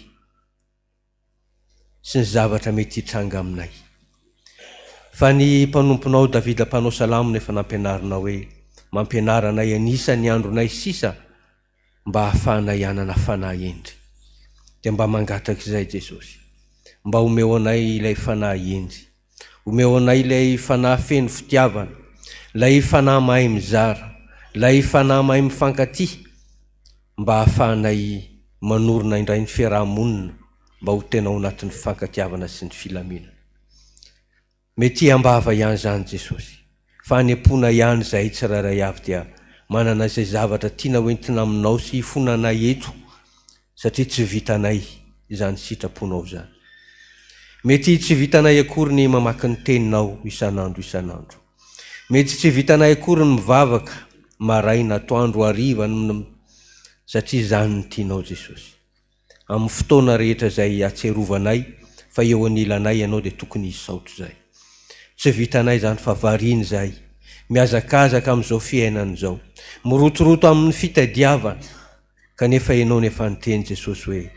sy ny zavatra mety hitranga aminay fa ny mpanomponao Davida mpanao salamo nefa nampianarinao hoe mampianaranay anisan'ny andronay sisa mba hahafahanay hanana fanahy endry dia mba mangataka izay Jesosy mba omeo anay ilay fanahy endry omeo anay ilay fanahy feno fitiavana ilay fanahy mahay mizara ilay fanahy mahay mifankatia mba hahafahanay manorona indray ny fiarahamonina mba ho tena ao anatin'ny fifankatiavana sy ny filaminana mety hambava ihany zany Jesosy fa hanempoana ihany zay tsirairay avy dia manana izay zavatra tiana hoentina aminao sy hifonanay eto satria tsy vitanay izany sitraponao zany mety tsy vitanay akory ny mamaky ny teninao isan'andro isan'andro mety tsy vitanay akory ny mivavaka maraina atoandro hariva satria zany ny tianao Jesosy amin'ny fotoana rehetra zay atserovanay fa eo anilanay ianao dia tokony hisaotro zay tsy vitanay zany fa variany zay miazakazaka amin'izao fiainana izao mirotoroto amin'ny fitadiavana kanefa ianao nefa niteny Jesosy hoe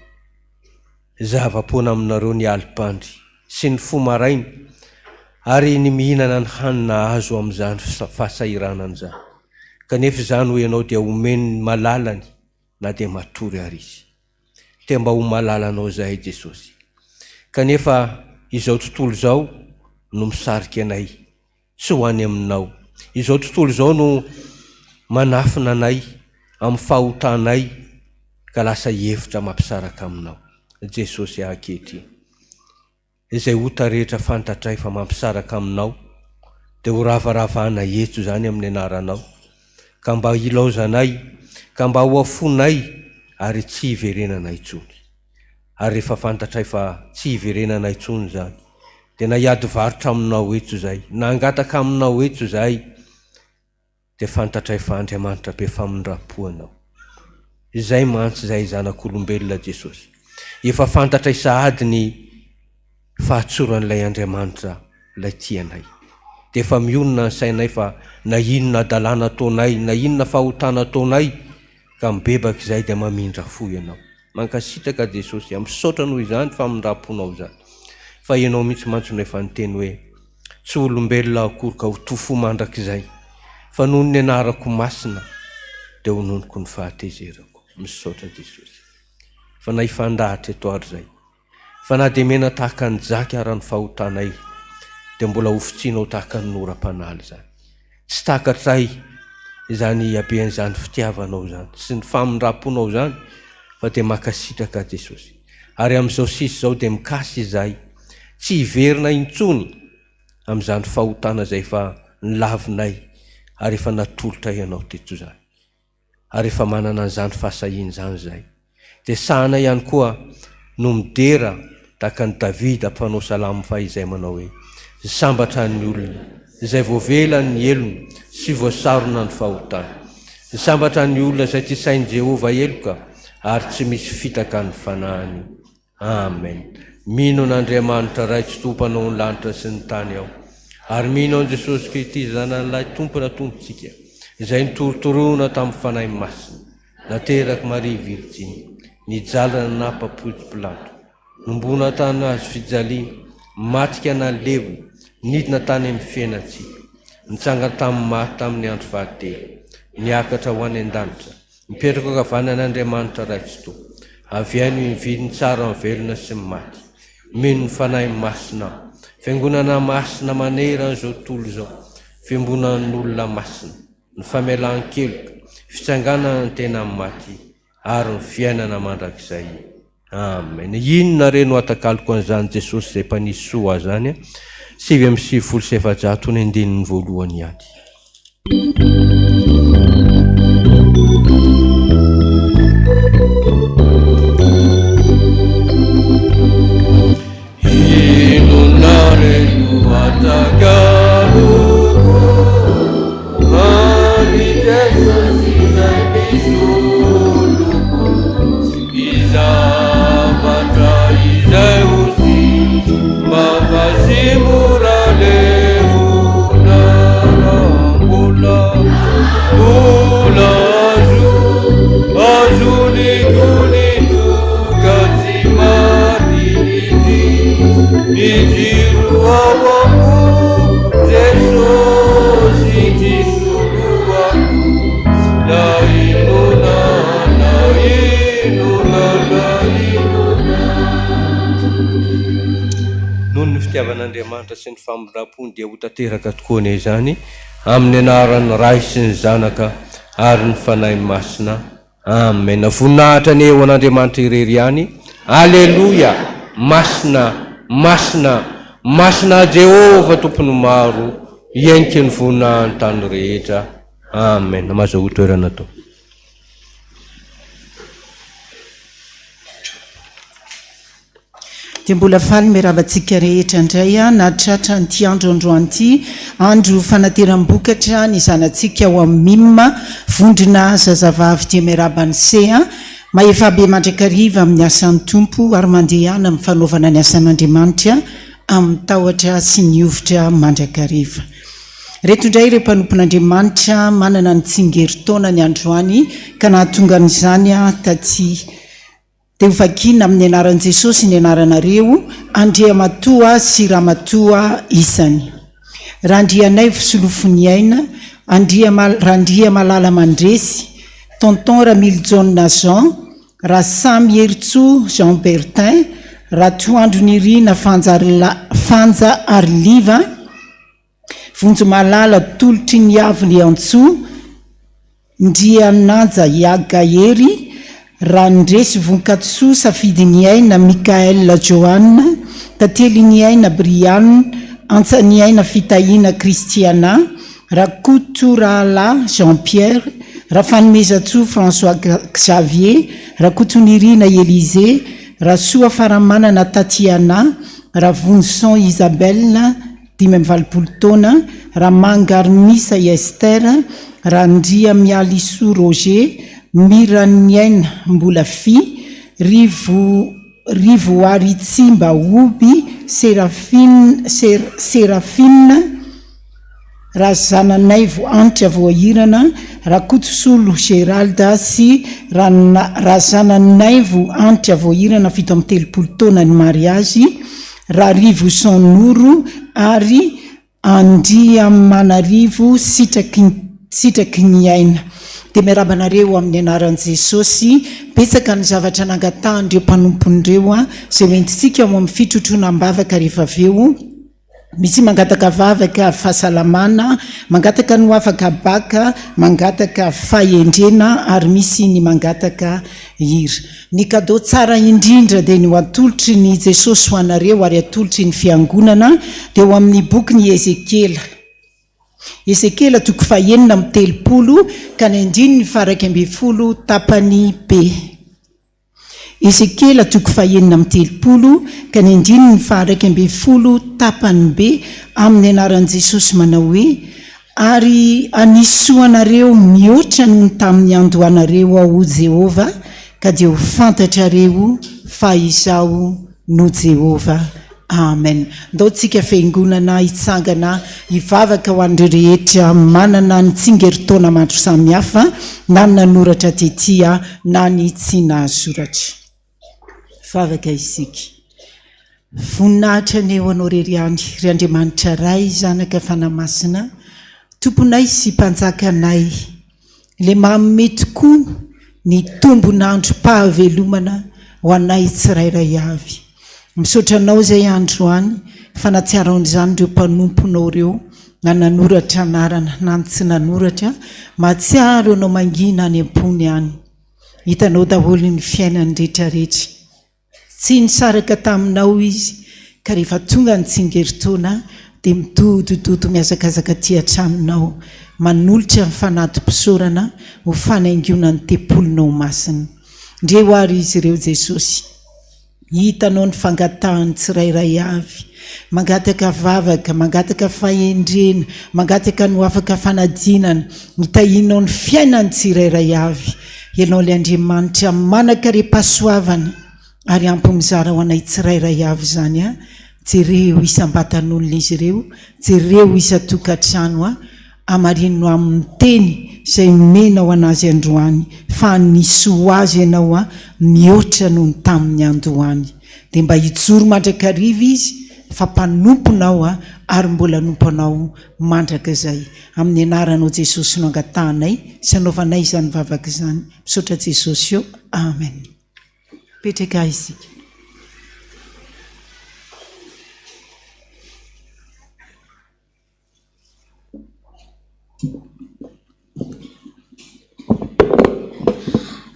zava-poana aminareo ny alipandry sy ny fo maraina ary ny mihinana ny hanina azo amin'izany fahasahiranana zany kanefa zany hoe ianao dia omeny malalany na dia matory ary izy dia mba ho malalanao zay Jesosy kanefa izao tontolo izao no misarika anay tsy ho any aminao izao tontolo izao no manafina anay amin'ny fahotanay ka lasa hevitra mampisaraka aminao Jesosy ankehitriny izay ota rehetra fantatray fa mampisaraka aminao dia ho ravaravana eto zany amin'ny anaranao ka mba ilaozanay ka mba ho afonay ary tsy hiverenana intsony ary rehefa fantatray fa tsy hiverenana intsony zany dia na hiady varotra aminao eto zay na angataka aminao eto zay dia fantatray fa Andriamanitra be famindrapoanao izay mantsy zay zanak'olombelona Jesosy efa fantatray sahady ny fahatsoran'ilay Andriamanitra ilay tianay dia efa mionona ny sainay fa na inona dalàna ataonay na inona fahotana ataonay ka mibebaka izay dia mamindra fo ianao mankasitraka Jesosy misaotra noho izany famindraponao zany fa ianao mihitsy mantsy no efa niteny hoe tsy olombelona akory ka ho tofo mandrakizay fa noho ny anarako masina dia ho nonoko ny fahatezerako misaotra Jesosy fa na hifandahatra eto ary zay fa na dia mena tahaka ny jaky ara ny fahotanay dia mbola hofitsianao tahaka ny noram-panaly zany. Tsy tahaka tray izany abean'izany fitiavanao zany sy ny famindraponao zany fa dia makasitraka Jesosy. Ary amin'izao sisy zao dia mikasy izay tsy hiverina intsony amin'izany fahotana zay fa nilavinay ary efa natolotra ianao teto zany. Ary efa manana an'izany fahasahiany zany zay. Dia sahana ihany koa no midera tahaka ny Davida mpanao salamo fa izay manao hoe sambatra ny olona izay voavela ny elony sy voasarona ny fahotana. Sambatra ny olona izay tsy sain'i Jehova eloka ary tsy misy fitaka ny fanahiny. Amen. Mino an'Andriamanitra ray tsy tompanao ny lanitra sy ny tany ao. Ary mino an Jesosy Kristy zanan'ilay tompona tompontsika izay nitorotorona tamin'ny fanahy masina nateraky Maria Virginie nijalana napapozy Pilato nombona tany azy fijaliana matika na levona nidina tany amin'ny fiainantsika nitsanga tamin'ny maty tamin'ny andro fahatelo niakatra ho any an-danitra mipetraka kavanana an'Andriamanitra ray tsy tompo avy any mividiny tsara ny velona sy ny maty mino ny fanahy masina fiangonana masina manera n'izao tontolo izao fiambonan'olona masina ny famelan-keloka fitsanganana ny tena maty ary ny fiainana mandrakizay. Amen. Inona reno atakaloko an'izany Jesosy izay mpanisy soa azy zany 7:7 ny andininy voalohany ihany. Inona reno atakaloko ani Jesosy izay misolo izavatra izay hosi mavasimura levona rambola mbola azonitolitoka tsy madinity nijiro ao amo Jesosy ty soloako la inona noho ny fitiavan'Andriamanitra sy ny famindrapony dia ho tanteraka tokoa ane zany amin'ny anaran'ny Ray sy ny Zanaka ary ny fanahy masina. Amen. Voninahitra ny eo an'Andriamanitra irery ihany. Aleluia. Masina, masina, masina Jehova tompony maro iainiky ny voninahiny tany rehetra. Amen. Maza ho toerana tao. dia mbola faly miaravantsika rehetra indray natratra nyty andro androanty andro fanateram-bokatra ny zanantsika ao amin'ny mima vondrona zazavavy dia miarabany sea maefa be mandrakariva amin'ny asan'ny tompo ary mandehana amin'ny fanaovana ny asan'Andriamanitra amin'ny tahotra sy ny ovitra mandrakariva. Reto indray ireo mpanompon'Andriamanitra manana ny tsingeritaona ny androany ka nahatonga n'izany taty dia hovakina amin'ny anaran'i Jesosy ny anaranareo Andriamatoa sy Ramatoa isany. Randrianay fisolofony aina, Randria Malala Mandresy, Tonton Ramil John Jean, Rasamy Heritso Jean Bertin, Ratoandro Nirina Fanja Arliva, Vonjo Malala Tolotry Niavo Leantso, Ndriananja Yagahery, Randresy Vonkatso safidy ny aina Mikael Joanna, Tately ny aina Brianne, Antsa ny aina Fitahina Christiana, Rakoto Rahala Jean-Pierre, Rafanomezatso François Xavier, Rakoto Nirina Élisée, Rasoa Faramanana Tatiana, Ravonson Isabelle 25 taona, Ramanga Armisa Esther, Randria Mialiso Roger, Miraniaina Mbolafi, Rivo Aritsimba Oby, Serafina, Razananaivo Antitra Voahirana, Rakotosolo Geralda sy Razananaivo Antitra Voahirana 17 taona ny mariazy, Rarivo Sonoro ary Andriamanarivo sitraky ny aina. dia miarabanareo amin'ny anaran'i Jesosy. Betsaka ny zavatra nangatahndreo mpanompondreo izay mentintsika ao amin'ny fitrotroanam-bavaka rehefa aveo. Misy mangataka vavaka fahasalamana, mangataka no afaka baka, mangataka fahendrena, ary misy ny mangataka hira. Ny kadô tsara indrindra dia ny atolotry ny Jesosy ho anareo ary atolotry ny fiangonana dia ho amin'ny boky ny Ezekela 9:30 ka ny 9:10 tapany B. Ezekela 9:30 ka ny 9:10 tapany B amin'ny anaran'i Jesosy manao hoe: ary anisoanareo mihoatra ny tamin'ny andohanareo ao Jehova, ka dia ho fantatrareo fa izaho no Jehova. Amen. Ndao tsika fiangonana hitsangana hivavaka ho an'ireo rehetra manana ny tsingeritaona maro samihafa, na ny nanoratra tetia na ny tsy nahasoratra. Vavaka isika. Voninahitra ny eo anao reriany, ry Andriamanitra ray, zanaka fanamasina, tomponay sy mpanjakanay, le manome tokoa ny tombonandrom-pahavelomana ho anay tsirairay avy. Misaotra anao izay andro any, fanatsiaran'izany ireo mpanomponao ireo, na nanoratra anarana na tsy nanoratra, mahatsiaro anao mangina any am-pony any. Hitanao daholo ny fiainany rehetrarehetra. Tsy nisaraka taminao izy, ka rehefa tonga ny tsingeritaona dia mitotototo miazakazaka ty an-tranonao, manolotra ny fanatom-pisaorana ho fanaingoana ny tempolinao masina. Ndreo ary izy ireo Jesosy, hitanao ny fangatahany tsirairay avy, mangataka vavaka, mangataka fahendrena, mangataka no afaka fanadinana, hitahinao ny fiainany tsirairay avy. Ianao le Andriamanitra manakare-pahasoavana, ary ampy mizara ho anay tsirairay avy zany a. Jereo isam-batan'olona izy ireo, jereo isa-tokantrano amarino amin'ny teny izay mena ho anazy androany, fa nisy ho azy ianao mihoatra noho ny tamin'ny androany. Dia mba hijoro mandrakariva izy, fa mpanomponao ary mbola nomponao mandraka izay. Amin'ny anaranao Jesosy no angatahanay, sanaovanay izany vavaka izany. Misaotra Jesosy eo. Amen. Petraka isika.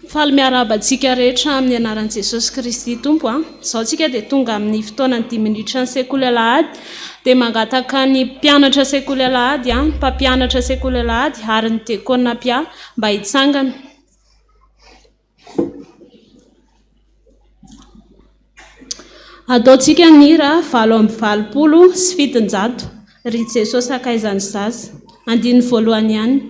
Faly miarabantsika rehetra amin'ny anaran'i Jesosy Kristy Tompo. Izao tsika dia tonga amin'ny fotoanany 10 minitra ny sekoly alahady, dia mangataka ny mpianatra sekoly alahady, mpampianatra sekoly alahady ary ny diakona pia mba hitsangana. Ataontsika ny hira 8:20 sy 700 ry Jesosy akaizany zaza. Andiny voalohany ihany.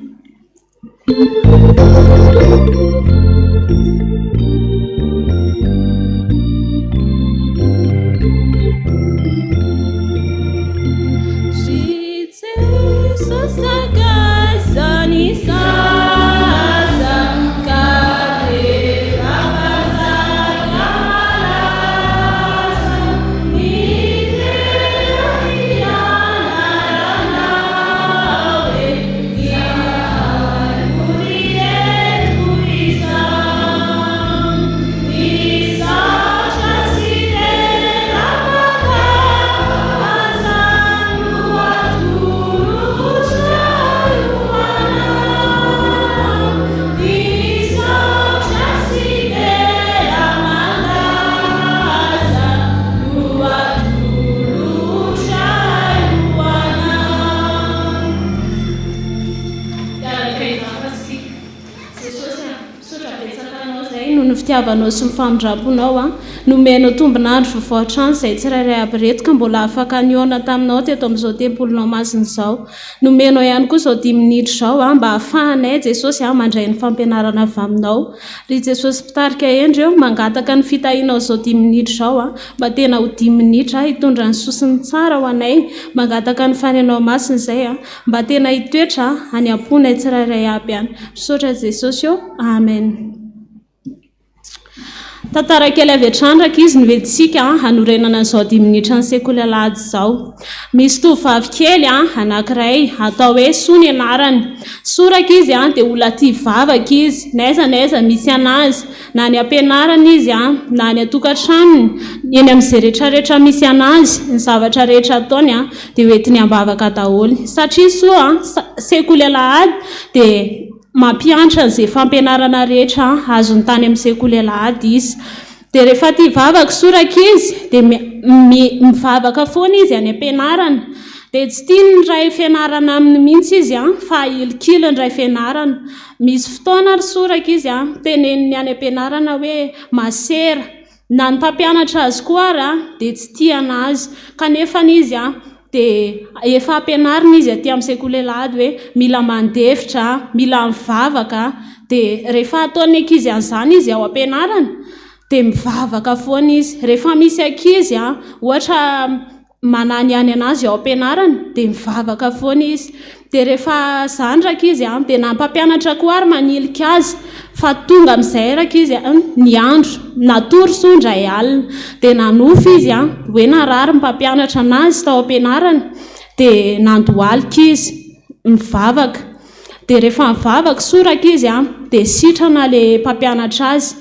Fitiavanao sy mifamindraponao nomenao tombonandro vaotrano izay tsirairay aby reto ka mbola afaka niona taminao teto amin'izao tempolinao masina izao. Nomenao ihany koa izao 10 minitra izao mba hahafahanay Jesosy mandray ny fampianarana avy aminao. Ry Jesosy mpitarika endreo mangataka ny fitahinao izao 10 minitra izao mba tena ho 10 minitra hitondra ny sosiny tsara ho anay, mangataka ny fanenao masina izay mba tena hitoetra any am-ponay tsirairay aby ihany. Misaotra Jesosy eo. Amen. tantara kely avy atrandraka izy noventsika hanorenana an'izao 10 minitra ny sekoly alahady izao. Misy tovovavy kely anankiray atao hoe Soa ny anarany. Soraka izy dia olona tia vavaka izy, naiza misy anazy na ny ampianarana izy na ny atokantranony, eny amin'izay rehetrarehetra misy anazy, ny zavatra rehetra ataony dia hoentiny ambavaka daholo. Satria Soa sekoly alahady dia mampianatra an'izay fampianarana rehetra azony tany amin'ny sekoly alahady izy. Dia rehefa tia vavaka soraka izy dia mivavaka foana izy any ampianarana. Dia tsy tiany ny ray fianarana aminy mihitsy izy fa ilikiliny ray fianarana. Misy fotoana ary soraka izy teneniny any ampianarana hoe masera, na ny mpampianatra azy koa ary dia tsy tiana azy, kanefa izy dia efa ampianarina izy aty amin'ny sekoly alahady hoe mila mandefitra, mila mivavaka. Dia rehefa ataony ankizy an'izany izy ao ampianarana dia mivavaka foana izy. Rehefa misy ankizy ohatra manany any anazy ao ampianarana dia mivavaka foana izy. Dia rehefa zandraka izy dia na mpampianatra koa ary manilika azy fa tonga amin'izay raka izy ny andro natory sondray alina dia nanofy izy hoe narary mpampianatra anazy tao ampianarana dia nandohalika izy mivavaka. Dia rehefa mivavaka soraka izy dia sitrana le mpampianatra azy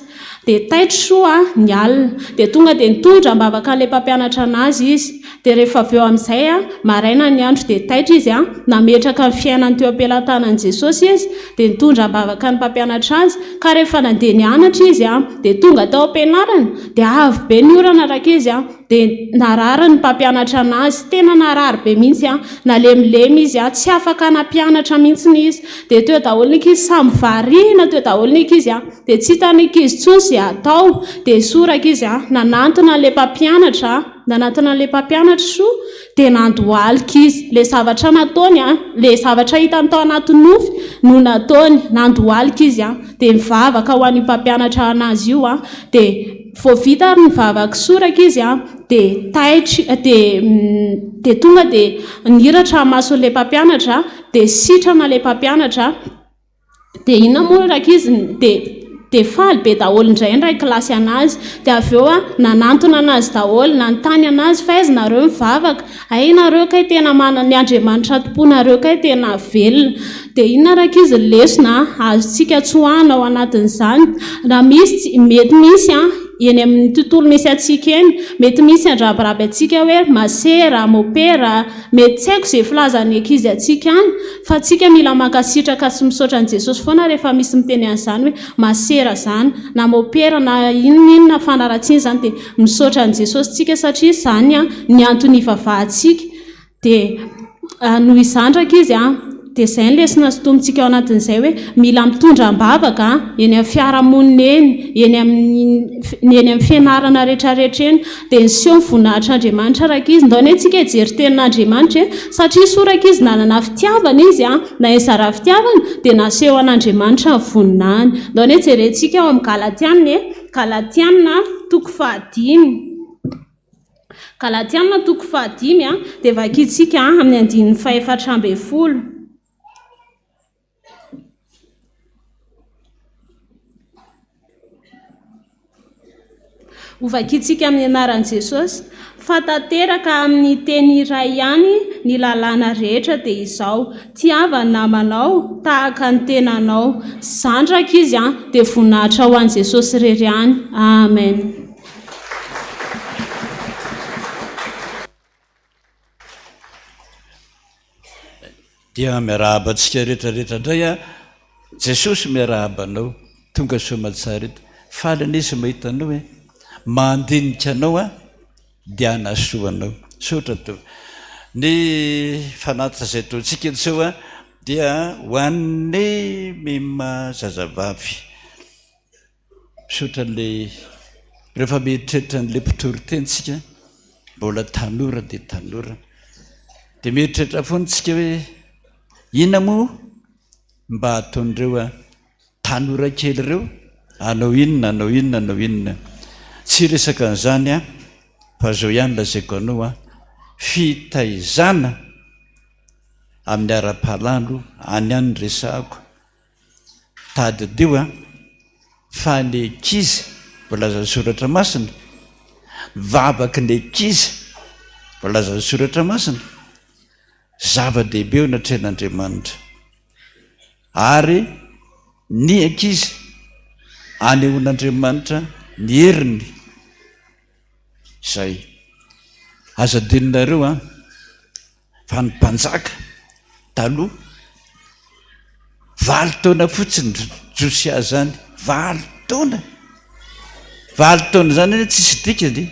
dia taitro soa ny alina dia tonga dia nitondra mbavaka an'ilay mpampianatra anazy izy. Dia rehefa avy eo amin'izay maraina ny andro dia taitra izy nametraka ny fiainany teo am-pelantanan'i Jesosy izy dia nitondra mbavaka ny mpampianatra azy. Ka rehefa nandeha nianatra izy dia tonga tao ampianarana dia avy be ny orana raka izy dia narary ny mpampianatra anazy, tena narary be mihitsy nalemilemy izy tsy afaka nampianatra mihitsy ny izy. Dia teo daholo ny ankizy samy variana, teo daholo ny ankizy dia tsy hitany ankizy tsony izay atao. Dia soraka izy nanantona ilay mpampianatra, nanantona ilay mpampianatra soa dia nandohalika izy. Ilay zavatra nataony ilay zavatra hitany tao anaty nofy no nataony, nandohalika izy dia mivavaka ho an'ny mpampianatra anazy io dia vao vita ary mivavaka soraka izy dia taitra dia tonga dia niratra mason'ilay mpampianatra dia sitrana ilay mpampianatra. Dia inona moa raka izy dia faly be daholo indray ny ray kilasy anazy. Dia avy eo nanantona anazy daholo, nanontany anazy fa aiza nareo mivavaka, ay nareo kay tena manana ny Andriamanitra tompona kay tena velona. Dia inona raka izy lesona azontsika tsoahana ao anatin'izany. Raha misy mety misy eny amin'ny tontolo misy atsika eny mety misy andrabiraby atsika hoe masera, mopera, mety tsy haiko izay filazan'ny ankizy atsika any, fa atsika mila mankasitraka sy misaotra an'i Jesosy foana rehefa misy miteny an'izany hoe masera zany na mopera na inona fanaratsiana izany dia misaotra an'i Jesosy tsika satria izany ny antony ivavahantsika. Dia noho izandraka izy dia izay ny lesona sotomintsika ao anatin'izay hoe mila mitondra mbavaka eny amin'ny fiarahamonina eny amin'ny fianarana rehetrarehetra eny dia niseho ny voninahitran'Andriamanitra raka izy. Ndao ny antsika hijery tenin'Andriamanitra satria soraka izy nanana fitiavana izy na izara fitiavana dia naseho an'Andriamanitra ny voninahiny. Ndao ny jerentsika ao amin'ny Galatiana toko 5. Galatiana toko 5 dia vakitsika amin'ny andininy 4:12. Hovakitsika amin'ny anaran'i Jesosy fa tanteraka amin'ny teny iray ihany ny lalàna rehetra dia izao: tiava ny namanao tahaka ny tenanao. Zandraka izy dia voninahitra ho an'i Jesosy irery ihany. Amen. Dia miarahabantsika rehetrarehetra indray Jesosy miarahabanao tonga soamantsara eto falana izy mahitanao hoe mandinika anao dia anasoanao. Sotra to ny fanatitra izay ataontsika izao dia ho an'ny mima zazavavy. Sotra le rehefa mieritreritra n'ilay mpitorytentsika mbola tanora dia tanora dia mieritreritra foana tsika hoe inona moa mba ataon'ireo tanora kely ireo anao inona. Tsy resaka an'izany fa zao ihany lazaiko anao fitaizana amin'ny ara-palalo any any resahako tadidio fa ny ankizy voalaza ny soratra masina, vabaky ny ankizy voalaza ny soratra masina, zava-dehibe eo natren'Andriamanitra. Ary ny ankizy anehoan'Andriamanitra ny heriny. Izay aza dininareo fa ny mpanjaka taloha 8 taona fotsiny Josia zany, 8 taona. 8 taona zany tsisy dikany.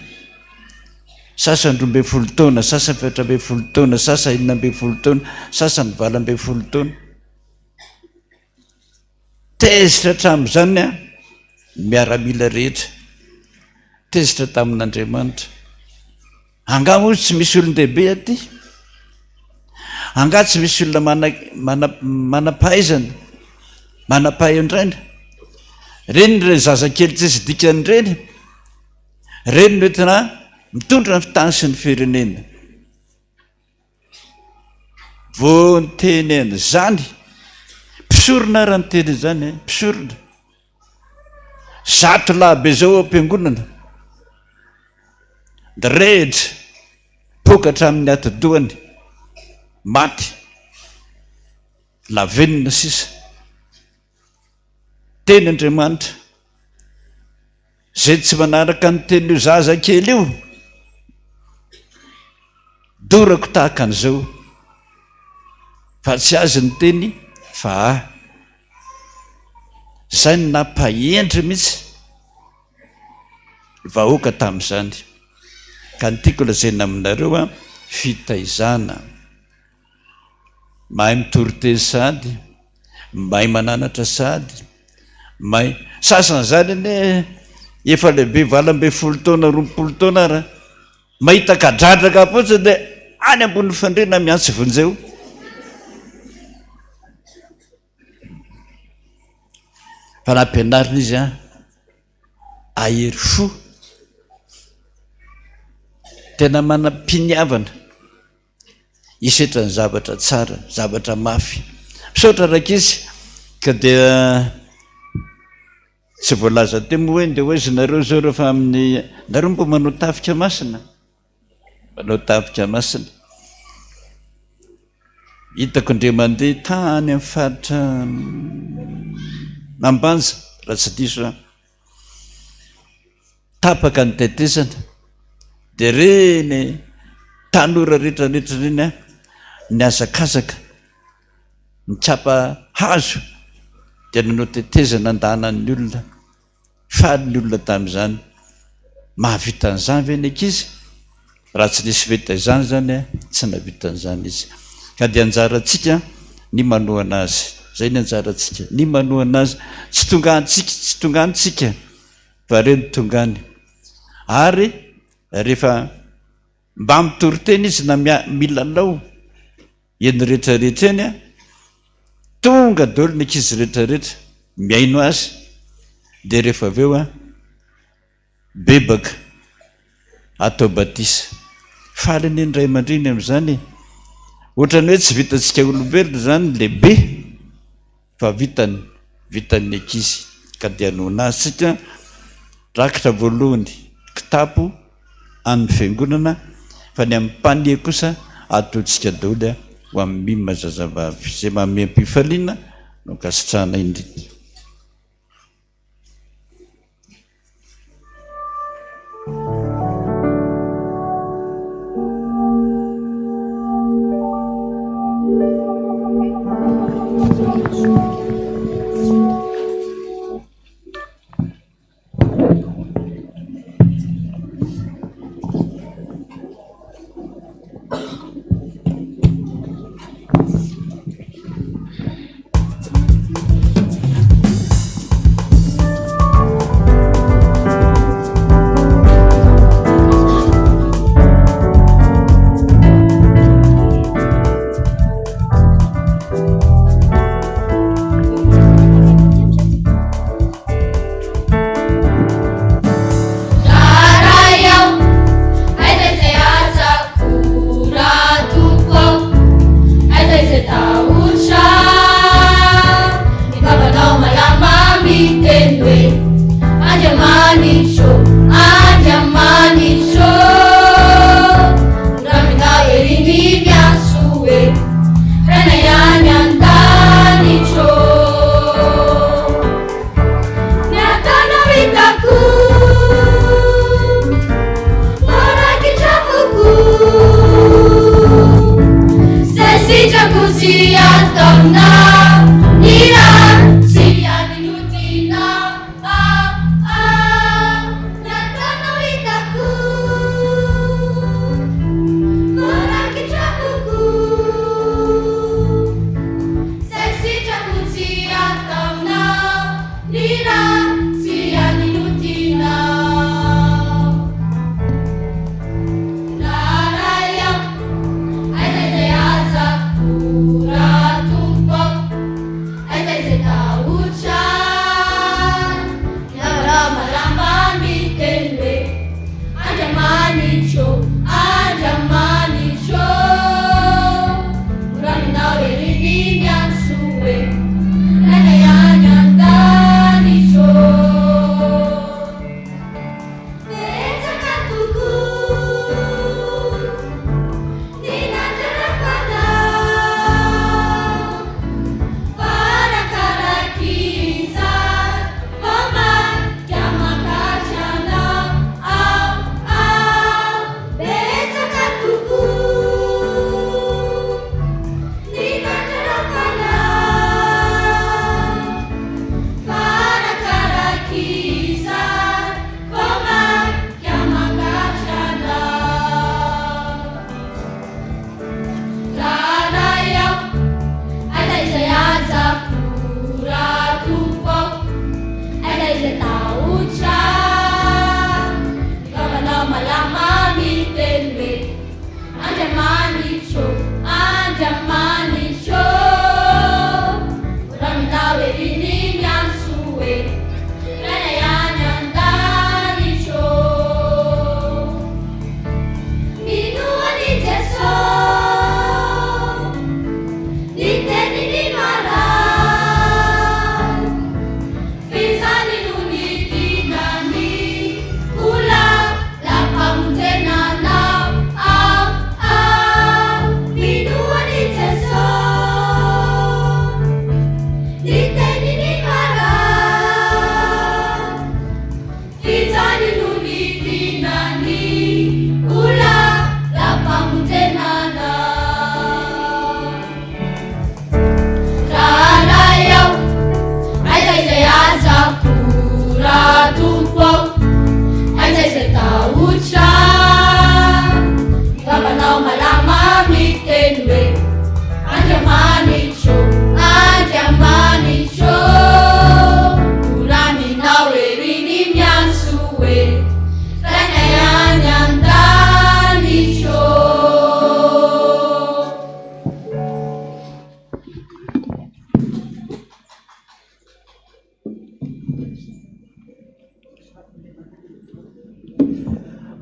Sasany 12 taona, sasany 14 taona, sasany 19 taona, sasany 20 taona. Tezitra hatramin'izany miaramila rehetra, tezitra tamin'Andriamanitra. Angamo tsy misy olon-dehibe aty, anga tsy misy olona manapahaizana, manapahindrena. Reny re zazakely tsisy dikany reny, reny noentina mitondra ny fitany sy ny firenena. Vo ny teny zany, mpisorona raha ny teny zany, mpisorona. 100 lahabe zao am-piangonana, de rehetra pokatra amin'ny atidohany, maty, lavenina sisa. Teny Andriamanitra, zay tsy manaraka ny teny io zaza kely io, dorako tahaka an'izao. Fa tsy azy ny teny fa zay ny nampahendry mihitsy vahoaka tamin'izany. Ka ny tiako lazaina aminareo fitaizana, mahay mitory-teny sady, mahay mananatra sady, mahay sasana zany ane efa lehibe 20 taona 20 taona raha mahita kadradraka fotsiny de any ambony fandrina miantsy vonjeo. Fa nampianarina izy ahery fo, tena manam-piniavana, hisetra ny zavatra tsara, zavatra mafy. Misaotra raka izy ka dia tsy voalaza temo hoe nde hoe zareo zao rehefa amin'ny nareo mbo manao tafika masina, manao tafika masina. Hitako ndre mandeha tany amin'ny faritra Ambanja raha tsy diso, tapaka ny tetesana, de reny tanora rehetrarehetra reny ny azakazaka mitsapa hazo dia nanao tetezana andahanan'ny olona. Faly ny olona tamin'izany, mahavita an'izany ve ny ankizy? Raha tsy nisy fitaizana zany tsy nahavita an'izany izy. Ka dia anjarantsika ny manohana azy, zay ny anjarantsika ny manohana azy. Tsy tongantsika fa reny tongany. Ary rehefa mba mitory teny izy na milalao eny rehetrarehetra eny tonga daholo ny ankizy rehetrarehetra miaino azy, dia rehefa avy eo bebaka atao batisa. Faly ny ray aman-dreny amin'izany, ohatrany hoe tsy vitantsika olombelona zany lehibe, fa vitan'ny ankizy. Ka dia nohona azy tsika rakitra voalohany kitapo amin'ny fiangonana, fa ny amin'ny mpania kosa ataontsika daholo ho amin'ny mima zazavavy. Zay mamem-pifaliana no kasitrahana indrindra.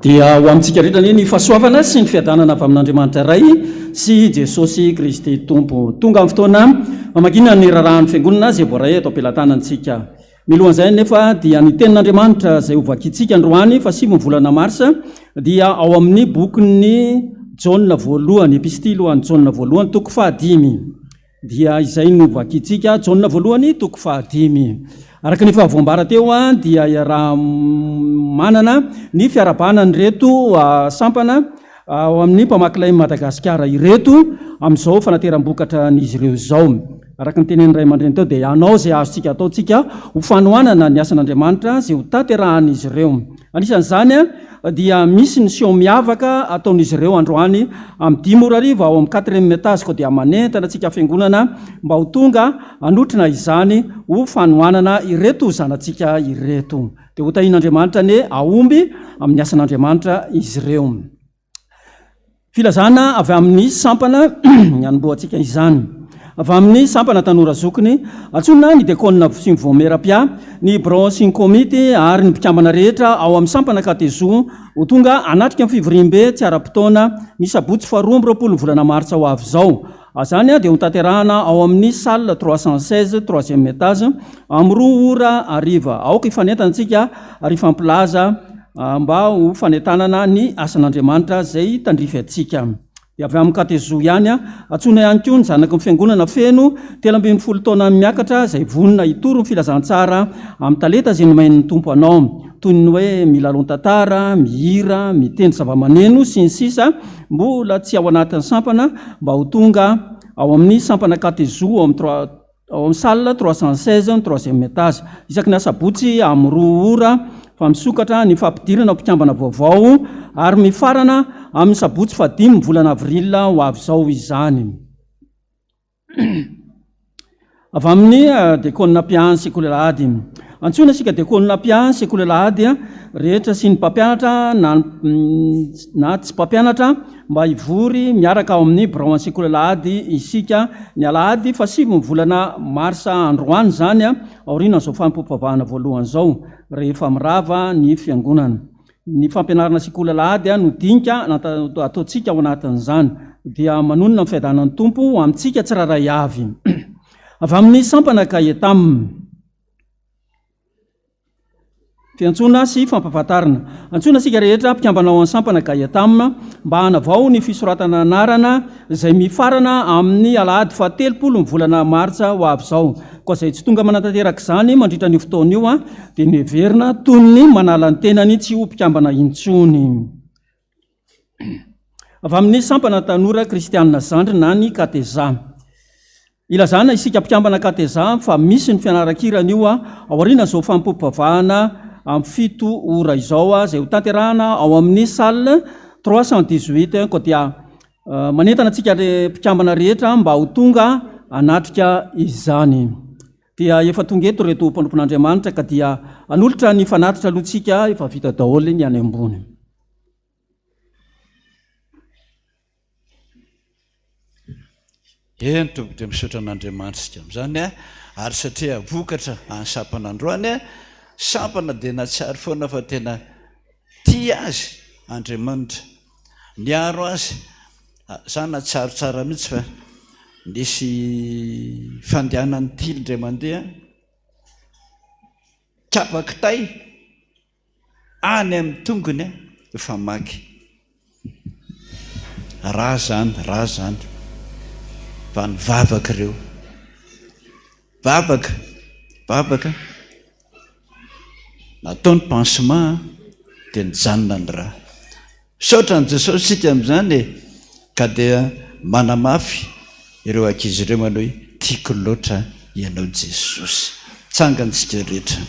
dia ho amintsika rehetra ny fahasoavana sy ny fiadanana avy amin'andriamanitra ray sy Jesosy Kristy tompo. Tonga amin'ny fotoana mamakina ny rarahan'ny fiangonana zay voaray atao am-pelatanantsika. Milohan'izay nefa dia ny tenin'Andriamanitra izay hovakintsika androany fa 7 volana marsa dia ao amin'ny bokin'ny Jaona voalohany, epistily ho an'ny Jaona voalohany toko 5 dia izay no hovakintsika Jaona voalohany toko 5. Araka ny fahavoambara teo dia raha manana ny fiarabanany reto sampana ao amin'ny mpamakilay Madagasikara ireto amin'izao fanateram-bokatra n'izy ireo izao. Araka ny tenen'ny ray aman-dreny teo dia anao izay azontsika ataontsika ho fanohanana ny asan'Andriamanitra izay ho tanterahan'izy ireo. Anisan'izany dia misy ny sion miavaka ataon'izy ireo androany amin'ny 10 ora ariva ao amin'ny 4e étage ko dia manentana antsika fiangonana mba ho tonga anotrina izany ho fanohanana ireto zanantsika ireto. Dia ho tahin'Andriamanitra ny aomby amin'ny asan'Andriamanitra izy ireo. Filazana avy amin'ny sampana hanomboantsika izany. Avy amin'ny sampana tanora zokiny antsona ny dekona Simvomerapia, ny branche komity ary ny mpikambana rehetra ao amin'ny sampana Katezo ho tonga anatrika amin'ny fivoriam-be tsy ara-potoana ny sabotsy 12 volana martsa ho avy izao. Azany dia ho tanterahana ao amin'ny salle 316 3e étage amin'ny 2 ora ariva. Aoka ifanentantsika ary fampilaza mba ho fanentanana ny asan'Andriamanitra izay tandrify atsika. Dia avy amin'ny Katezo ihany antsona ihany koa ny zanaky ny fiangonana feno 17 taona miakatra izay vonona hitoro ny filazantsara amin'ny talenta izay nomain'ny tompo anao, toy ny hoe milalon-tantara, mihira, mitendry zava-maneno sy ny sisa, mbola tsy ao anatin'ny sampana mba ho tonga ao amin'ny sampana Katezo ao amin'ny salle 316 3e étage. Isaky ny asabotsy amin'ny 2 ora fa misokatra ny fampidirana mpikambana vaovao ary mifarana amin'ny sabotsy 15 volana avril ho avy izao izany. Avy amin'ny dekona Pian Sekolelahady. Antsona sika dekona Pian Sekolelahady rehetra sy ny mpampianatra na tsy mpampianatra mba hivory miaraka ao amin'ny branche Sekolelahady isika ny alahady fa 7 volana marsa androany zany aoriana izao fampivavahana voalohany izao rehefa mirava ny fiangonana. Ny fampianarana Sekolelahady no dinika ataontsika ao anatin'izany dia manonona ny fiadanan'ny tompo amintsika tsiraray avy. Avy amin'ny sampana Kaetam. Fiantsona sy fampahafantarana. Antsona sika rehetra mpikambana ao amin'ny sampana Kaetam mba hanavao ny fisoratana anarana izay mifarana amin'ny alahady 30 volana martsa ho avy izao. Koa izay tsy tonga manatanteraka izany mandritra ny fotoana io dia neverina toy ny manala ny tenany tsy ho mpikambana intsony. Avy amin'ny sampana tanora Kristianina Zandry na ny Kateza. Ilazana isika mpikambana Kateza fa misy ny fianaran-kirana io aoriana izao fampivavahana amin'ny 7 ora izao izay ho tanterahana ao amin'ny salle 318 ko dia manentana antsika mpikambana rehetra mba ho tonga anatrika izany. Dia efa tonga eto reto mpanompon'Andriamanitra ka dia anolotra ny fanatitra alohantsika efa vita daholo ny any ambony. Tombotra misaotra an'Andriamanitra sika amin'izany ary satria vokatra any sampana androany sampana dia natsary foana fa tena tia azy Andriamanitra niaro azy zany natsarotsara mihitsy fa nisy fandehanany tily indray mandeha kapakitay any amin'ny tongony efa maky raha zany fa ny vavaka ireo vavaka nataony pansement dia nijanona ny raha. Saotra ny Jesosy sika amin'izany ka dia manamafy ireo ankizy ireo manao hoe tiako loatra ianao Jesosy. Tsangantsika rehetra.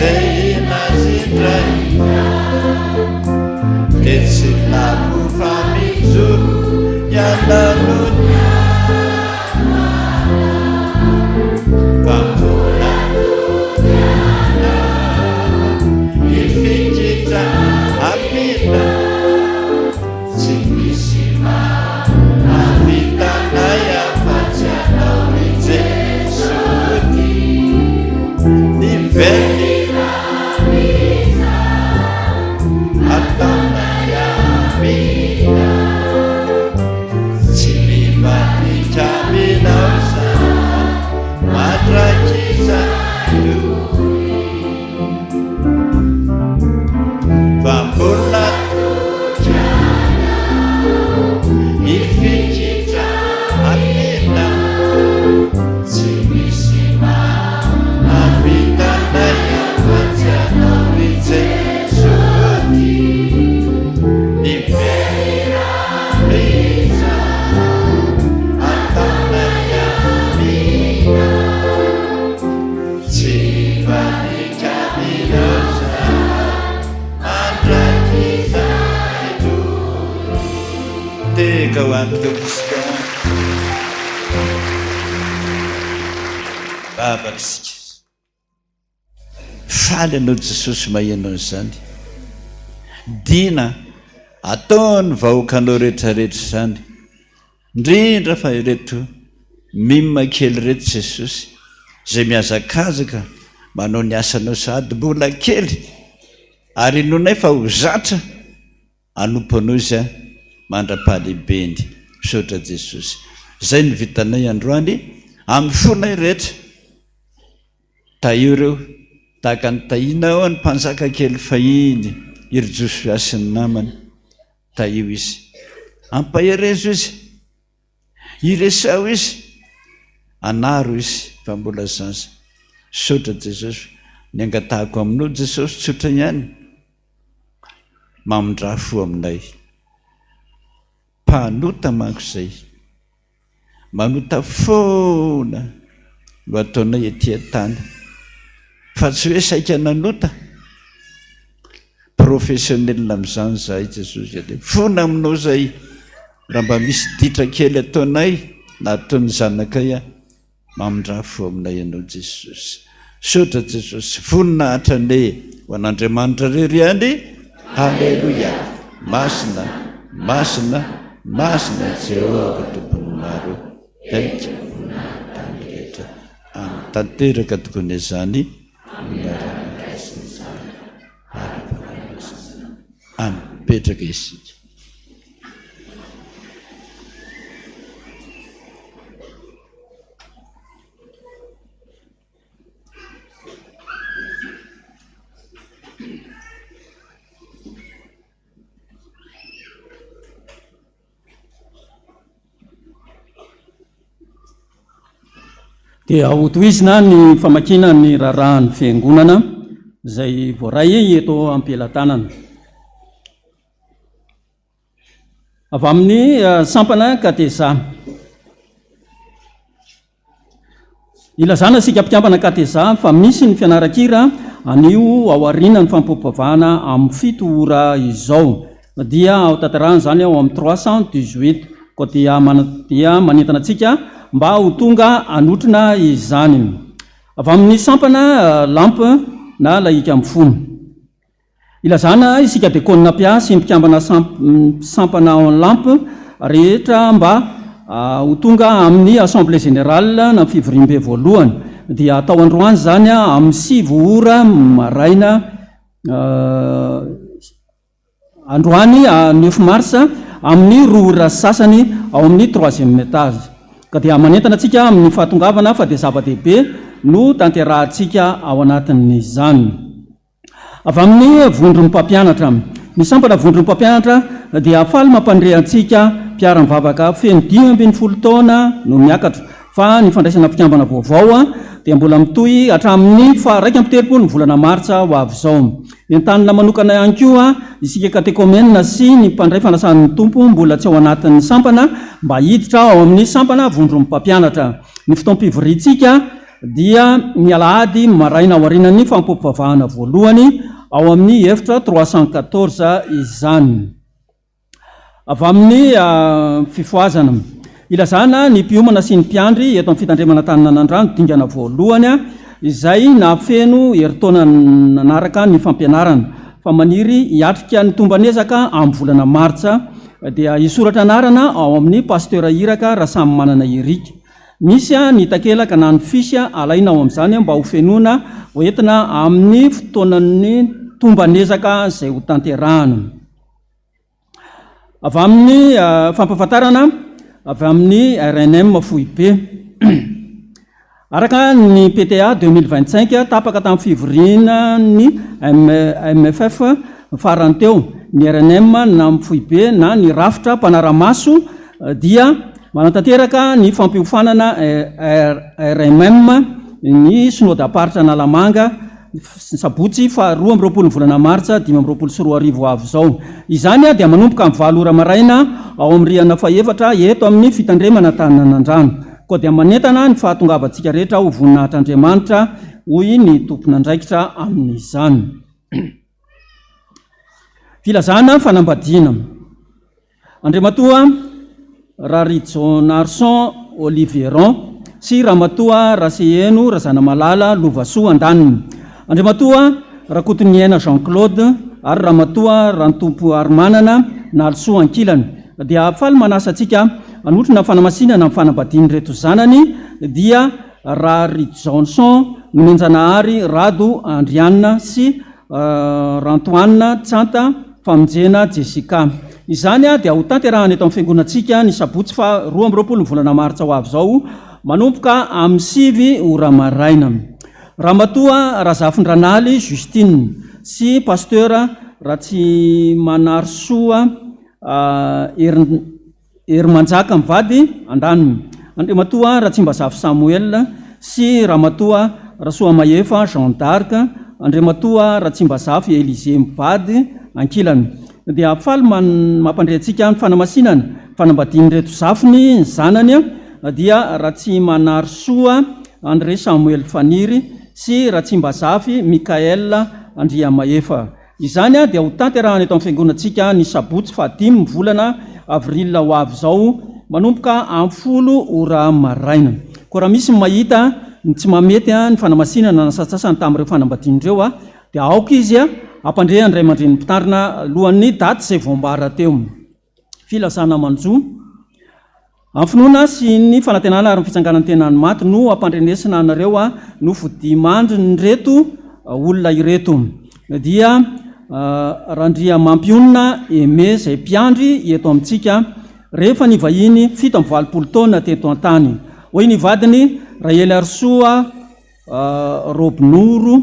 zay nazindray de tsy lavo fa mijoro iananony vambola ifikitra amina tsy misy mavitanay afatsy anao i Jesosy ny velona ataonay amina tsy mivanika aminao za matrakiza vambola ifikitra amina tsy misy mavitanay afatsy anao i Jesosy ny velona ataonay amina tsy mivanika aminao za mandrakiza teka ho an'ny tomponsika babakisika faly anao Jesosy mahenao zany dina ataony vahoakanao rehetrarehetra zany indrindra fa ireto mima kely reto Jesosy zay miazakazaka manao ny asanao sady mbola kely ary inonay fa ho zatra anompo anao izy a mandra-pahalehibeny misaotra Jesosy zay ny vitanay androany amin'ny fonay rehetra taio reo tahaka ny tahina ao ny mpanjaka kely fahiny iry Josua sy ny namany taio izy ampaherezo izy iresao izy anaro izy fa mbola zaza misaotra Jesosy ny angatahako aminao Jesosy tsotra ihany mamondrafo aminay mpanota manko zay manota foana no ataonay etỳ tany fa tsy hoe saika nanota professionnel amin'izany zahay Jesosy de fona aminao zay raha mba misy ditra kely ataonay na ataony zanakay a mamondrafo aminay ianao Jesosy sotra Jesosy fonina hatrane ho an'Andriamanitra rery ihany halleluia masina masina masina Jehova tompony maro tanrehetra tanteraka tokony izany petraka isika dia hotoizina ny famakina ny rarahan'ny fiangonana zay voaray eto ampelantanana avy amin'ny sampana kateza ilazana sika mpikambana kateza fa misy ny fianarakira anio ao arina ny fampopavahana amin'ny 7 ora izao dia ao tantarahana zany ao amin'ny 318 ko dia manentana antsika mba ho tonga anotrina izany avy amin'ny sampana lampe na laika amin'ny fony ilazana isika dekônina mpiasy mpikambana sampana en lampe rehetra mba ho tonga amin'ny assemblée générale na fivoriam-be voalohany dia atao androany zany amin'ny 7 ora maraina androany 9 mars amin'ny 2 ora sasany ao amin'ny 3e étage ka dia manentana atsika amin'ny fahatongavana fa dia zava-dehibe no tanterahantsika ao anatin'izany avy amin'ny vondron'ny mpampianatra ny sampana vondron'ny mpampianatra dia faly mampandrehantsika mpiara-mivavaka feno 12 taona no miakatra fa ny fandraisana mpikambana vaovao dia mbola mitoy hatramin'ny fa 1 ny volana martsa ho avy zao entanina manokana ihany koa isika katekomenina sy ny mpandray fanasan'ny tompo mbola tsy ao anatin'ny sampana mba hiditra ao amin'ny sampana vondron'ny mpampianatra ny fotoam-pivorintsika dia ny alahady maraina aorinany fampopavahana voalohany ao amin'ny efitra 314 izany. Avy amin'ny fifoazana ilazana ny mpiomana sy ny mpiandry eto amin'ny fitandremana taninanandrano dingana voalohany izay nafeno heritaona nanaraka ny fampianarana fa maniry hiatrika ny tombanezaka amin'ny volana martsa dia isoratra anarana ao amin'ny pasteur iraka raha samy manana irika. Misy ny takelaka na ny fisy alaina ao amin'izany mba ho fenoana hoentina amin'ny fotoanan'ny tombanezaka izay ho tanterahana. Avy amin'ny fampafantarana avy amin'ny RNM FOIP araka ny PTA 2025 tapaka tamin'ny fivoriana ny MFF farany teo ny RNM na FOIP na ny rafitra mpanaramaso dia manatanteraka ny fampiofanana RMM ny synodam-paritra Nalamanga sabotsy fa 12 volana martsa 2024 avy zao. Izany dia manomboka amin'ny 7 ora maraina ao amin'ny rihana faefatra eto amin'ny fitandremana taninanandrano. Koa dia manentana ny fahatongavantsika rehetra ho voninahitra Andriamanitra hoy ny tompon'andraikitra amin'izany. Filazana fanambadiana. Andriamatoa Rarijo Narson Olivieron sy Ramatoa Raseheno Razanamalala Lovasoa Andaniny. Andriamatoa Rakotoniaina Jean-Claude ary Ramatoa Rantompo Armanana Nalsoa Ankilany. Dia faly manasa antsika anotrina fanamasinana amin'ny fanambadiany reto zanany dia Rary Johnson Menjanahary Rado Andrianna sy Rantoanina Tsanta Famonjena Jessica. Izany dia ho tanterahana eto amin'ny fiangonantsika ny sabotsy fa 12 volana martsa ho avy zao manomboka amin'ny 7 ora maraina. Ramatoa Razafindranaly Justine sy pasteur Ratsimanarsoa Hermanjaka Mivady Andaniny. Andriamatoa Ratsimbazafy Samuel sy Ramatoa Rasoa Maefa Jean d'Arc. Andriamatoa Ratsimbazafy Élisée Mivady Ankilany. Dia faly mampandray antsika ny fanamasinana fanambadiany reto zafiny ny zanany dia Ratsimanarsoa André Samuel Faniry sy Ratsimbazafy Mikael Andria Maefa. Izany dia ho tanterahana eto amin'ny fiangonantsika ny sabotsy fa 5 volana avril ho avy zao manomboka amin'ny 10 ora maraina. Koa raha misy mahita ny tsy mamety ny fanamasinana na sasasany tamin'ireo fanambadian'ireo dia aoka izy ampandray andray aman-dreny mpitarina lohan'ny daty izay voambara teo. Filazana manjo amin'ny finoana sy ny fanantenana ary ny fitsanganan'ny tenany maty no ampandrenesina anareo no fodimandry ny reto olona ireto. Dia Randria Mampionina Aimé izay mpiandry eto amintsika rehefa nivahiny 7 taona teto an-tany. Hoy ny vadiny Raely Arsoa Robinoro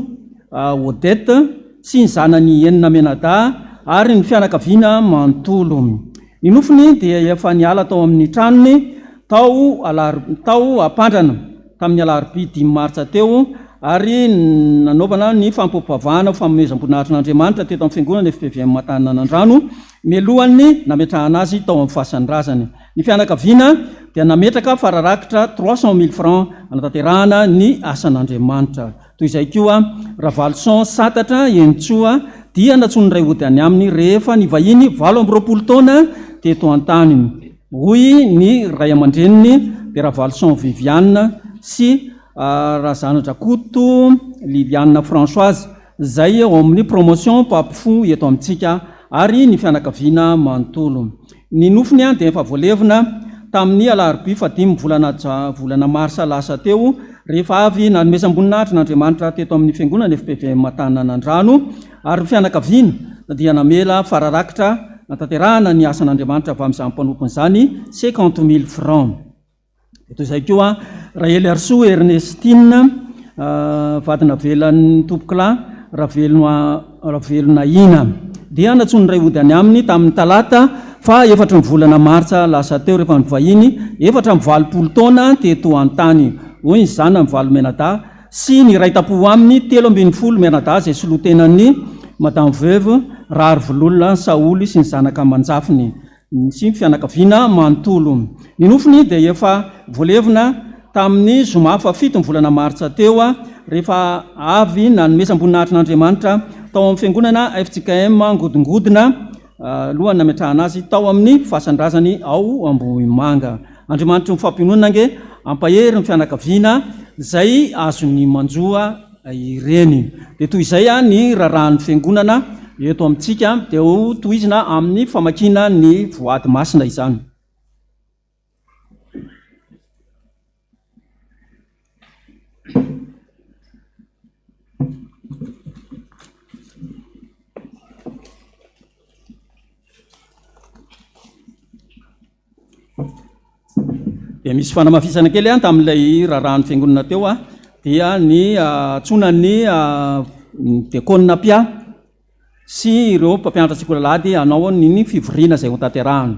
Odette sy ny zanany Enina Menada ary ny fianakaviana manontolo. Ny nofony dia efa niala tao amin'ny tranony tao apandrana tamin'ny alarobia 5 martsa teo ary nanaovana ny fampopavahana fanomezam-boninahitrin'Andriamanitra teto amin'ny fiangonana FPVM Taninanandrano mialohan'ny nametrahana azy tao amin'ny fasan'razany. Ny fianakaviana dia nametraka fararakitra 300,000 francs anatanterahana ny asan'Andriamanitra. Toy izay koa Ravalson Satatra Entsoa dia natsony ray ody any aminy rehefa nivahiny 20 taona teto an-tany. Hoy ny ray aman-dreniny dia Ravalson Viviane sy Razanadrakoto Liliane Françoise izay ao amin'ny promotion papifo eto amintsika ary ny fianakaviana manontolo. Ny nofony dia efa voalevina tamin'ny alarobia 5 volana marsa lasa teo rehefa avy nanomezam-boninahitra n'Andriamanitra teto amin'ny fiangonana FPVM Taninanandrano ary fianakaviana dia namela fararakitra natanterahana ny asan'Andriamanitra avy amin'izany mpanomponyizany 50,000 francs. Toy izay koa Raely Arsoa Ernestine vadina velan'ny Tompokla Ravelona Ina dia natsony ray ody any aminy tamin'ny talata fa 4 volana martsa lasa teo rehefa nivahiny 4 taona teto an-tany. Hoy ny zanany Valo Menada sy ny ray tapo aminy 13 Menada izay solotenan'ny Madame Veuve Rary Vololona Saoly sy ny zanaka manjafiny sy ny fianakaviana manontolo. Ny nofony dia efa voalevina tamin'ny zoma fafito ny volana maritsa teo a rehefa avy nanomesam-boninahitrin'Andriamanitra tao amin'ny fiangonana FJKM ngodingodina lohany nametrahana azy tao amin'ny fahasandrazany ao Ambohimanga. Andriamanitra mifampionona nge ampahery ny fianakaviana izay azony manjoa ireny. Dia toy izay ny rarahan'ny fiangonana eto amintsika dia ho tohizina amin'ny famakina ny voady masina izany. Dia misy fanamafisana kely tamin'ilay rarahan'ny fiangonana teo dia ny tsonan'ny diakônina pia sy ireo mpampianatra tsikolalady hanao ny fivoriana izay ho tanterahana.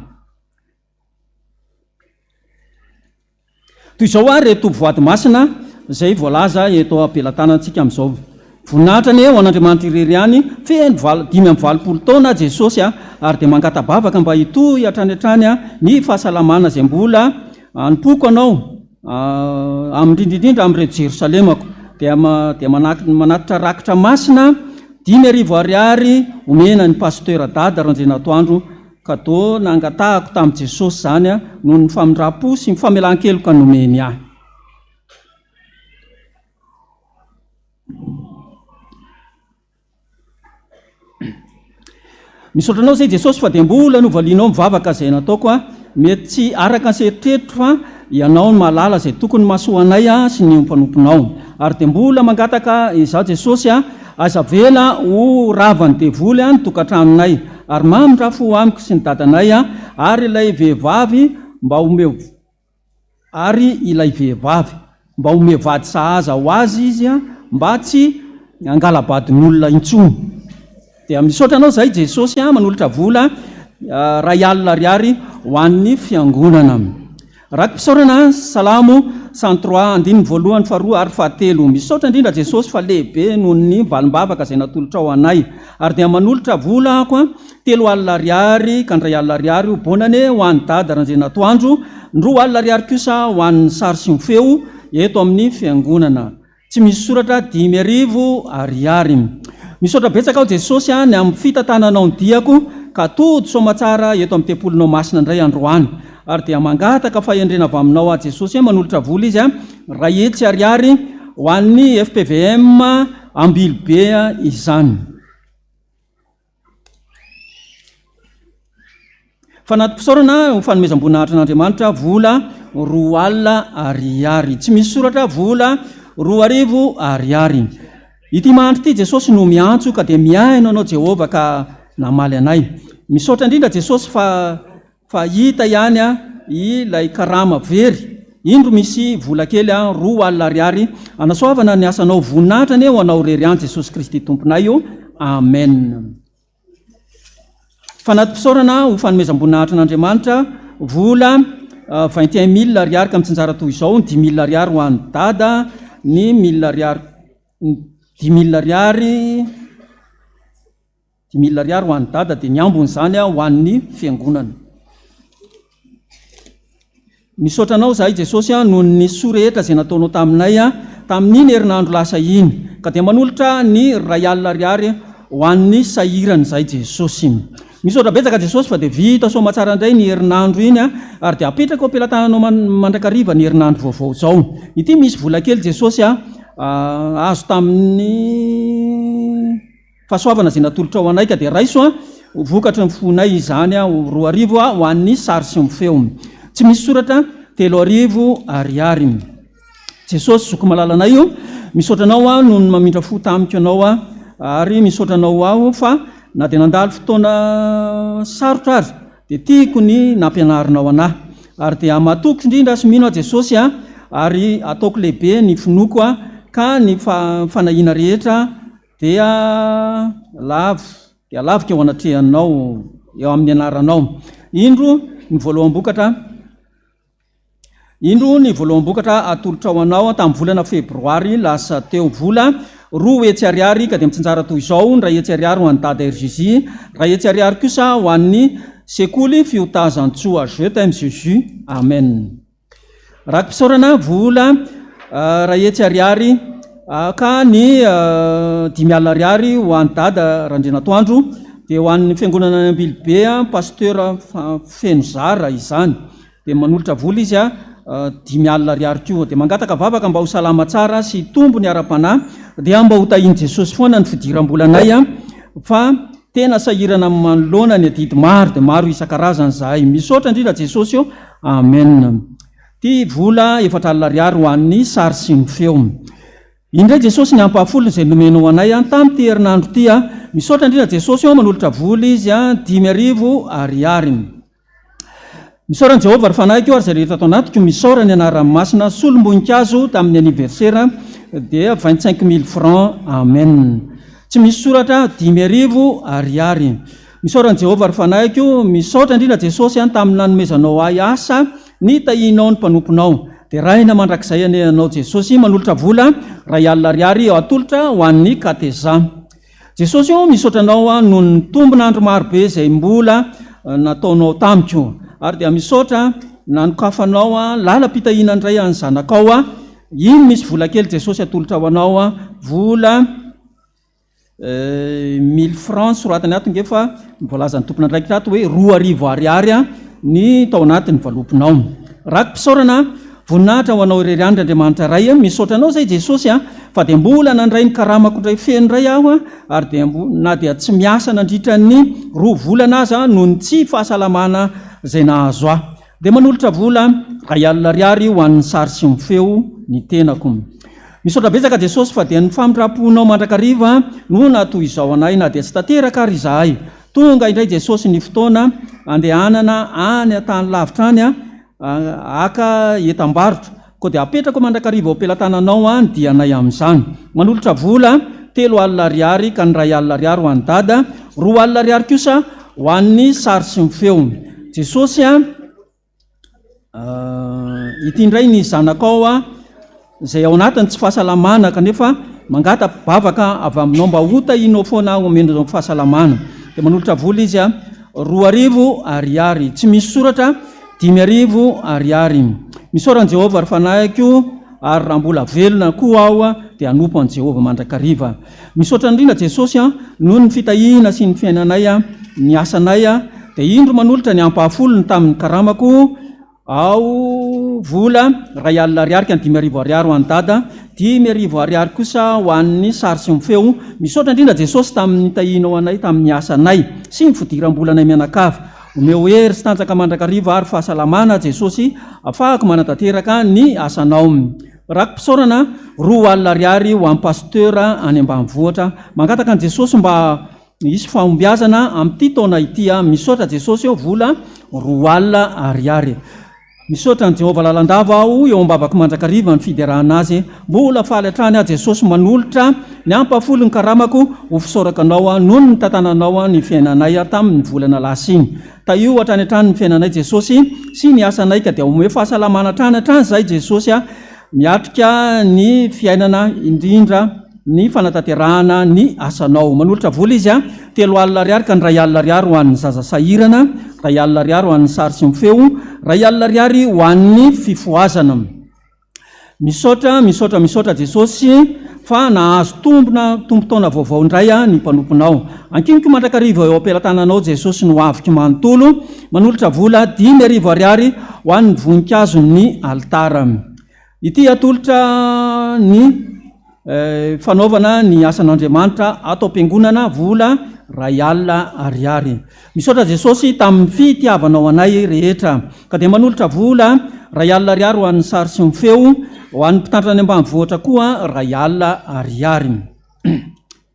Toy izao reto voady masina izay voalaza eto ampelantanantsika amin'izao. Voninahitra ny ho an'Andriamanitra irery ihany feno 520 taona Jesosy ary dia mangatabavaka mba hitohy hatrany ny fahasalamana izay mbola anipoko anao indrindrindrindra amin'ireo Jerosalemako dia manatitra rakitra masina 5,000 ariary omena ny pasteur dada Ranjenatoandro kadô nangatahako tamin'i Jesosy zany noho ny famindra-po sy ny famelan-keloka nomeny ahy. Misaotranao zay Jesosy fa dia mbola novalianao mivavaka izay nataoko mety tsy araka ny seritreritro fa ianao ny mahalala izay tokony mahasoanay sy ny mpanomponao. Ary dia mbola mangataka izaho Jesosy aza vela ho ravany devoly ny tokantranonay ary mamindra-fo amiko sy ny dadanay ary ilay vehivavy mba ome vady sahaza ho azy izy mba tsy angalabadin'olona intsony. Dia misaotra anao zay Jesosy manolotra vola 2,000 ariary ho an'ny fiangonana. Raky mpisaorana Salamo 103 andininy voalohany faharoa ary fahatelo. Misaotra indrindra Jesosy fa lehibe noho ny valimbavaka izay natolotra ao anay ary dia manolotra vola ako 3,000 ariary ka 2,000 ariary ho bonane ho an'ny dada Ranjenatoandro, 2,000 ariary kosa ho an'ny sary sy ny feo eto amin'ny fiangonana. Tsy misy soratra 5,000 ariary. Misaotra betsaka ao Jesosy ny amin'ny fitantananao ny diako ka tody somatsara eto amin'ny tempolinao masina indray androany. Ary dia mangataka fahendrena avy aminao Jesosy manolotra vola izy 2,000 ariary ho an'ny FPVM Ambilobe izany. Fanatim-pisaorana ho fanomezam-boninahitrin'Andriamanitra vola 2,000 ariary. Tsy misy soratra vola 2,000 ariary. Ity mahandro ity Jesosy no miantso ka dia miaino anao Jehovah ka namaly anay. Misaotra indrindra Jesosy fa hita ihany ilay karama very. Indro misy vola kely 2,000 ariary. Anasoavana ny asanao voninahitra ny ho anao rery any Jesosy Kristy tomponay io. Amen. Fanatim-pisaorana ho fanomezam-boninahitrin'Andriamanitra vola 21,000 ariary ka mitsinjara toy izao 10,000 ariary ho an'ny dada, ny 1,000 ariary 10,000 ariary 10,000 ariary ho an'ny dada dia ny ambony izany ho an'ny fiangonana. Misaotra anao zahay Jesosy noho ny sorehetra izay nataonao taminay tamin'iny herinandro lasa iny ka dia manolotra ny 2,000 ariary ho an'ny sahirany zahay Jesosy. Misaotra betsaka Jesosy fa dia vita somatsara indray ny herinandro iny ary dia apetraka ampelantananao mandrakariva ny herinandro vaovao izao. Ity misy vola kely Jesosy azo tamin'ny fahasoavana izay natolotra ao anay ka dia raiso vokatry ny fonay izany 2,000 ho an'ny sary sy ny feo. Tsy misy soratra 3,000 ariary. Jesosy zoko malalanay io misaotra anao noho ny mamindra fo tamiko anao ary misaotra anao aho fa na dia nandalo fotoana sarotra ary dia tiako ny nampianarinao anahy ary dia matoko indrindra sy mino Jesosy ary ataoko lehibe ny finoko ka ny fanahiana rehetra dia lavika eo anatrehanao eo amin'ny anaranao. Indro ny voalohany bokatra atolotra ao anao tamin'ny volana febroary lasa teo vola 2,000 ariary ka dia mitsinjara toy izao 2,000 ariary ho an'ny dada RJJ, 2,000 ariary kosa ho an'ny sekoly fiotazan-tsoa. Je t'aime Jésus. Amen. raha mpisaorana vola rahetsy ariary ka ny 5,000 ariary ho an'ny dada Randrinatoandro, dia ho an'ny fiangonana Ambilibea pasteur feno zara izany, dia manolotra vola izy 5,000 ariary koa, dia mangataka vavaka mba ho salama tsara sy tombo ny ara-panahy, dia mba ho tahiny Jesosy foana ny fidiram-bolanay fa tena sahirana manoloana ny adidy maro, dia maro isan-karazany zahay. Misaotra indrindra Jesosy eo, amen. Ty vola 4,000 ariary ho an'ny sary sy ny feo. Indray Jesosy ny ampahafolo izay nomenao anay tamin'ity herinandro ty. Misaotra indrindra Jesosy eo, manolotra vola izy 5,000 ariary. Misaorany Jehovah ary fanahiko ary zay rehetra atao anatiko misaora ny anaran'ny masina solom-boninkazo tamin'ny anniversaire dia 25,000 francs, amen. Tsy misy soratra 5,000 ariary. Misaorany Jehovah ary fanahiko, misaotra indrindra Jesosy tamin'ny nanomezanao ahy asa ny tahinao ny mpanomponao, dia raina mandrakizay anao Jesosy manolotra vola 2,000 ariary atolotra ho an'ny kateza. Jesosy io misaotranao noho ny tombon'andro marobe izay mbola nataonao tamiko, ary dia misaotra nanokafanao lalam-pitahina indray any zanakao. Iny misy vola kely Jesosy atolotra ho anao, vola 1,000 francs soratany ato ngefa mivolazany tompona andraikitra ato hoe 2,000 ariary ny tao anatin'ny valopinao. Raky mpisaorana voninahitra ho anao irery andro Andriamanitra ray, misaotranao zay Jesosy fa dia mbola nandray ny karamako indray feno indray aho, ary dia na dia tsy miasa nandritra ny 2 volana aza noho ny tsy fahasalamana izay nahazo aho, dia manolotra vola 2,000 ariary ho an'ny sary sy ny feo ny tenako. Misaotra betsaka Jesosy fa dia ny famindram-ponao mandrakariva no natoy izao anay, na dia tsy tanteraka ary izahay. Tonga indray Jesosy ny fotoana andehanana any an-tany lavitra any aka etam-barotra, koa dia apetrako mandrakariva ao ampelantananao ny dianay amin'izany. Manolotra vola 3,000 ariary ka ny 2,000 ariary ho an'ny dada, 2,000 ariary kosa ho an'ny sary sy ny feo. Jesosy ity indray ny zanakao izay ao anatiny tsy fahasalamana kanefa mangata bavaka avy aminao mba ho tahinao foana omendreo fahasalamana, dia manolotra vola izy 2,000 ariary. Tsy misy soratra 5,000 ariary. Misaorany Jehovah ary fanahiko, ary raha mbola velona koa aho dia anompo an Jehovah mandrakariva. Misaotra indrindra Jesosy noho ny fitahina sy ny fiainanay ny asanay, dia indro manolotra ny ampahafolo ny tamin'ny karamako ao vola 2,000 ariary ka ny 5,000 ariary ho an'ny dada, 10,000 ariary kosa ho an'ny sary sy ny feo. Misaotra indrindra Jesosy tamin'ny tahinao anay tamin'ny asanay sy ny fidiram-bolanay mianakavy. Omeo hery sy tanjaka mandrakariva ary fahasalamana Jesosy afahako manatanteraka ny asanao. Raky mpisaorana 2,000 ariary ho an'ny pasteur any ambanivohitra, mangataka ny Jesosy mba isy fahombiazana amin'ity taona ity. Misaotra Jesosy eo vola 2,000 ariary. Misaotra ny Jehovah lalandava aho eo ambavako mandrakariva ny fiderahana azy, mbola faly hatrany Jesosy manolotra ny ampahafolo ny karamako ho fisaoraka anao noho ny tantananao ny fiainanay tamin'ny volana lasiny. Ta io hatrany hatrany ny fiainanay Jesosy sy ny asanay, ka dia omeo fahasalamana hatrany hatrany zay Jesosy, miatrika ny fiainana indrindra ny fanatanterahana ny asanao. Manolotra vola izy 3,000 ariary ka ny 2,000 ariary ho an'ny zaza sahirana, 2,000 ariary ho an'ny sary sy ny feo, 2,000 ariary ho an'ny fifoazana. Misaotra Jesosy fa nahazo tombo-taona vaovao indray ny mpanomponao. Ankiniko mandrakariva eo ampelantananao Jesosy no aviky manontolo, manolotra vola 10,000 ariary ho an'ny voninkazo ny altara. Ity atolotra ny fanaovana ny asan'Andriamanitra ato am-piangonana vola 2,000 ariary. Misaotra Jesosy tamin'ny fitiavanao anay rehetra, ka dia manolotra vola 2,000 ariary ho an'ny sary sy ny feo, ho an'ny mpitandrina any ambanivohitra koa 2,000 ariary.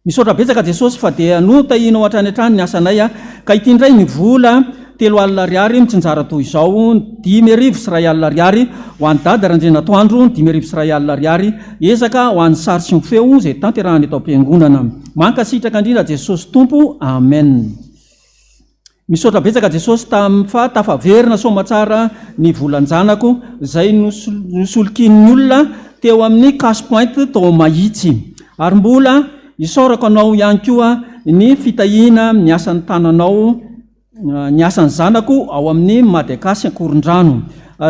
Misaotra betsaka Jesosy fa dia no tahinao hatrany hatrany ny asanay, ka ity indray ny vola 3,000 ariary mitsinjara toy izao, 10,000 sy 2,000 ariary ho an'ny dada Randrinatoandro, 10,000 sy 2,000 ariary ezaka ho an'ny sary sy ny feo izay tanterahany eto am-piangonana. Mankasitraka indrindra Jesosy Tompo, amen. Misaotra betsaka Jesosy fa tafaverina somatsara ny volanjanako izay nosolokin'ny olona teo amin'ny cash point tao mahitsy, ary mbola isaorako anao ihany koa ny fitahina ny asan'ny tananao, ny asan'ny zanako ao amin'ny Madagasikara Korondrano.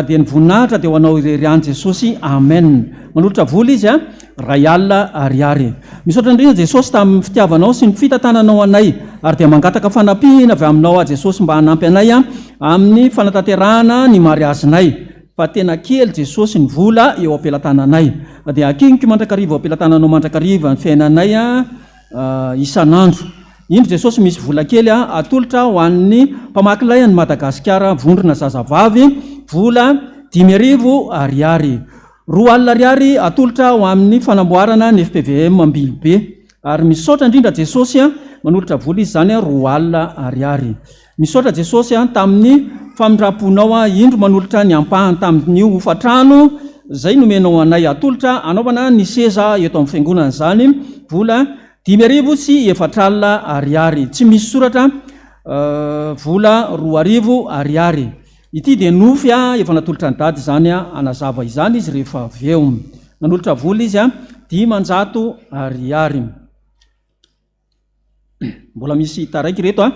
dia ny voninahitra dia ho anao ireryany Jesosy amen. Manolotra vola izy ray alina ariary. Misaotra indrindra Jesosy tamin'ny fitiavanao sy ny fitantananao anay, ary dia mangataka fanampihana avy aminao Jesosy mba hanampy anay amin'ny fanatanterahana ny mariazinay. Fa tena kely Jesosy ny vola eo ampelantananay, dia akiniko mandrakariva eo ampelantananao mandrakariva ny fiainanay isan'andro. Indro Jesosy misy vola kely atolotra ho an'ny mpamakilay ny Madagasikara vondrona zazavavy vola 5,000 ariary. 2 alina ariary atolotra ho amin'ny fanamboarana ny FPVM Ambilobe, ary misaotra indrindra Jesosy manolotra vola izy zany 2 alina ariary. Misaotra Jesosy tamin'ny famindraponao indro manolotra ny ampahany tamin'ny hofatrano zay nomenao anay atolotra anaovana ny seza eto amin'ny fiangonana zany vola 5,000 sy 4 alina ariary. Tsy misy soratra vola 2,000 ariary. Ity dia nofy efa natolotra ny dady zany anazava izany izy rehefa avy eo. Nanolotra vola izy 500 ariary. Mbola misy taraiky reto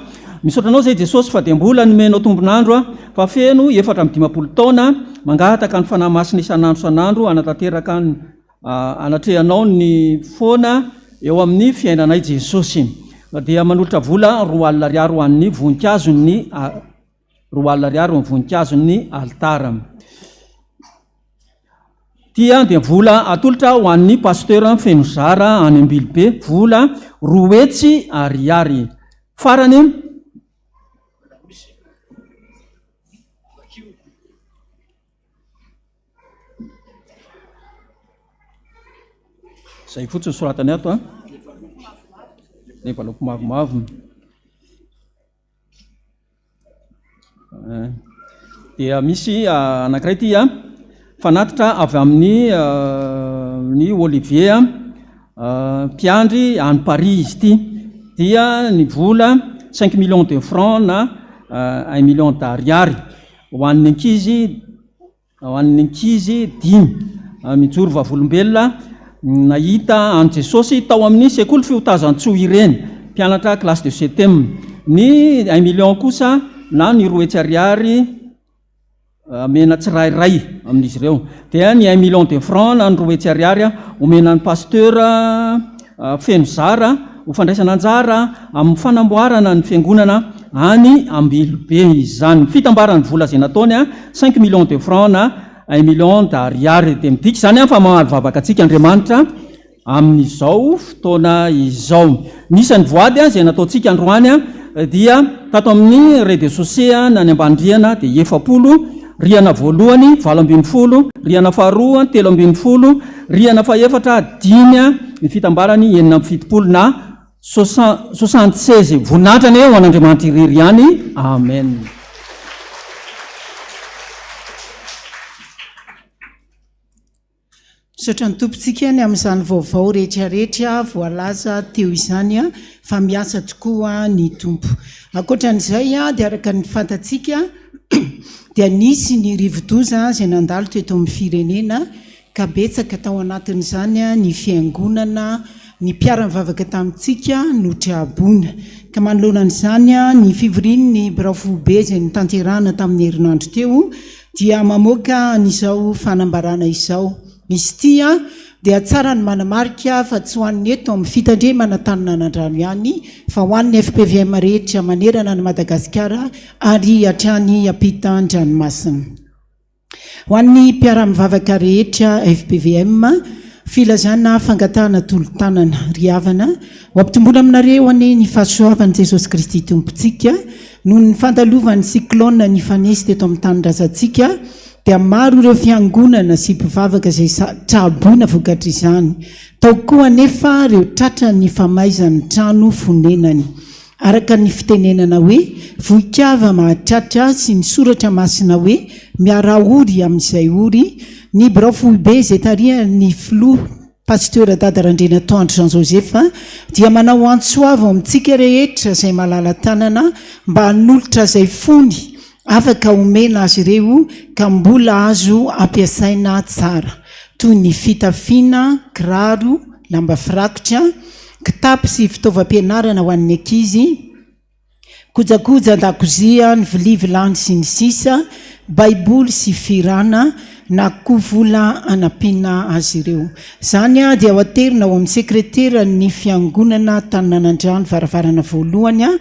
misaotra anao zay Jesosy fa dia mbola nomenao tombonandro fa feno 450 taona mangataka ny fanahy masina isan'andro anatanteraka anatrehanao ny foana eo amin'ny fiainanay Jesosy. Dia manolotra vola 2 alina ariary ho an'ny voninkazo-ny 2 alina ariary ho an'ny voninkazo-ny altara. Tia dia vola atolotra ho an'ny pasteur Fenozara any Ambilobe vola 2 hetsy ariary. Farany zay fotsiny soratany ato rehefa loko mavomavo. Dia misy anankiray ty fanatitra avy amin'ny ny Olivier mpiandry any Paris ty, dia ny vola 5 millions de francs na 1 million d'ariary ho an'ny ankizy 5 mijoro vavolombelona nahita an Jesosy tao amin'ny sekoly fiotazan-tsoa ireny mpianatra classe de 7e. Ny 1 million kosa na ny 2 hetsy ariary mena tsirairay amin'izy ireo. Dia ny 1 million de francs na ny 2 hetsy ariary omena ny pasteur Fenozara ho fandraisana anjara amin'ny fanamboarana ny fiangonana any Ambilobe izany. Fitambarany vola zay nataony 5 millions de francs na 1 million d'ariary. Dia midika izany fa mahalvavaka antsika Andriamanitra amin'izao fotoana izao. Nisany voady zay nataontsika androany dia tato amin'ny réseaux sociaux na ny ambandriana dia 70 riana voalohany 7,20, riana faharoa 7,20, riana fahaefatra 10, ny fitambarany 7,70 na 76. Voninahitra eo ho an'Andriamanitra irery ihany. Amen. Misaotra ny tompontsika ny amin'izany vaovao rehetrarehetra voalaza teo izany fa miasa tokoa ny tompo. Ankoatran'izay dia araka ny fantatsika dia nisy ny rivodoza zay nandalo teto amin'ny firenena ka betsaka tao anatin'izany ny fiangonana ny mpiara-mivavaka tamintsika no triabona. Ka manoloanan'izany ny fivoriny ny Brafobe zay nitanterahana tamin'ny herinandro teo dia mamoaka n'izao fanambarana izao. Misy tia dia tsara ny manamarika fa tsy ho an'ny eto amin'ny fitandremana tanana anandrano ihany fa ho an'ny FPVM rehetra manerana ny Madagasikara ary hatrany ampitan-dranomasina. Ho an'ny mpiara-mivavaka rehetra FPVM filazana fangatahana tolo-tanana riavana ho ampitombola aminareo any ny fahasoavan'i Jesosy Kristy tompontsika noho ny fandalovany cyclone ny fanesy teto amin'ny tany-drazantsika. Dia maro ireo fiangonana sy mpivavaka izay traboina vokatra izany. Tao koa anefa ireo tratra ny famaizany trano fonenany. Araka ny fitenenana hoe voikava mahatratra sy ny soratra masina hoe miara ory amin'izay ory. Ny Brafobe izay taria ny filoha pasteur Dadarandrena Tandro Jean Joseph dia manao antsoavo amintsika rehetra izay malala tanana mba hanolotra izay fony afaka omena azy ireo ka mbola azo ampiasaina tsara toy ny fitafiana, kiraro, lamba firakotra, kitapo sy fitaovam-pianarana ho an'ny ankizy, kojakoja an-dakozia, ny vilia vilany sy ny sisa, baiboly sy firana na koa vola anampina azy ireo. Zany a dia hoaterina ao amin'ny sekretera ny fiangonana Taninanandrano varavarana voalohany a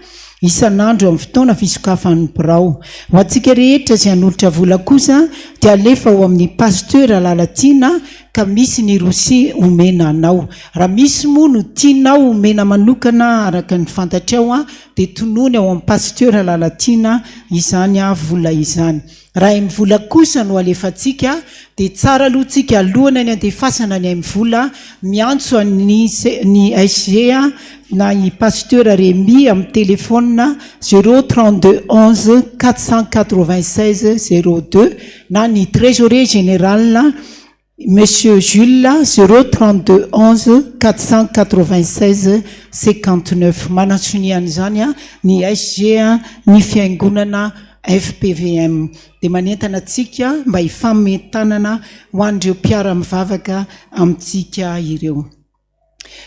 isan'andro amin'ny fotoana fisokafan'ny birao. Ho antsika rehetra izay hanolotra vola kosa dia alefa ao amin'ny pasteur Lalatiana ka misy ny rosi omena anao. Raha misy moa no tianao omena manokana araka ny fantatrao a dia tonony ao amin'ny pasteur Lalatiana izany a vola izany. Raha amin'ny vola kosa no alefantsika dia tsara aloha tsika alohana ny andefasana ny amin'ny vola miantso ny SG na i pasteur Rémy amin'ny telefona 032 11 496 02 na ny trésorier général Monsieur Jules 032 11 496 59 manasoniany zany a ny SG ny fiangonana FPVM dia manentana atsika mba hifametanana ho an'ireo mpiara mivavaka amintsika ireo.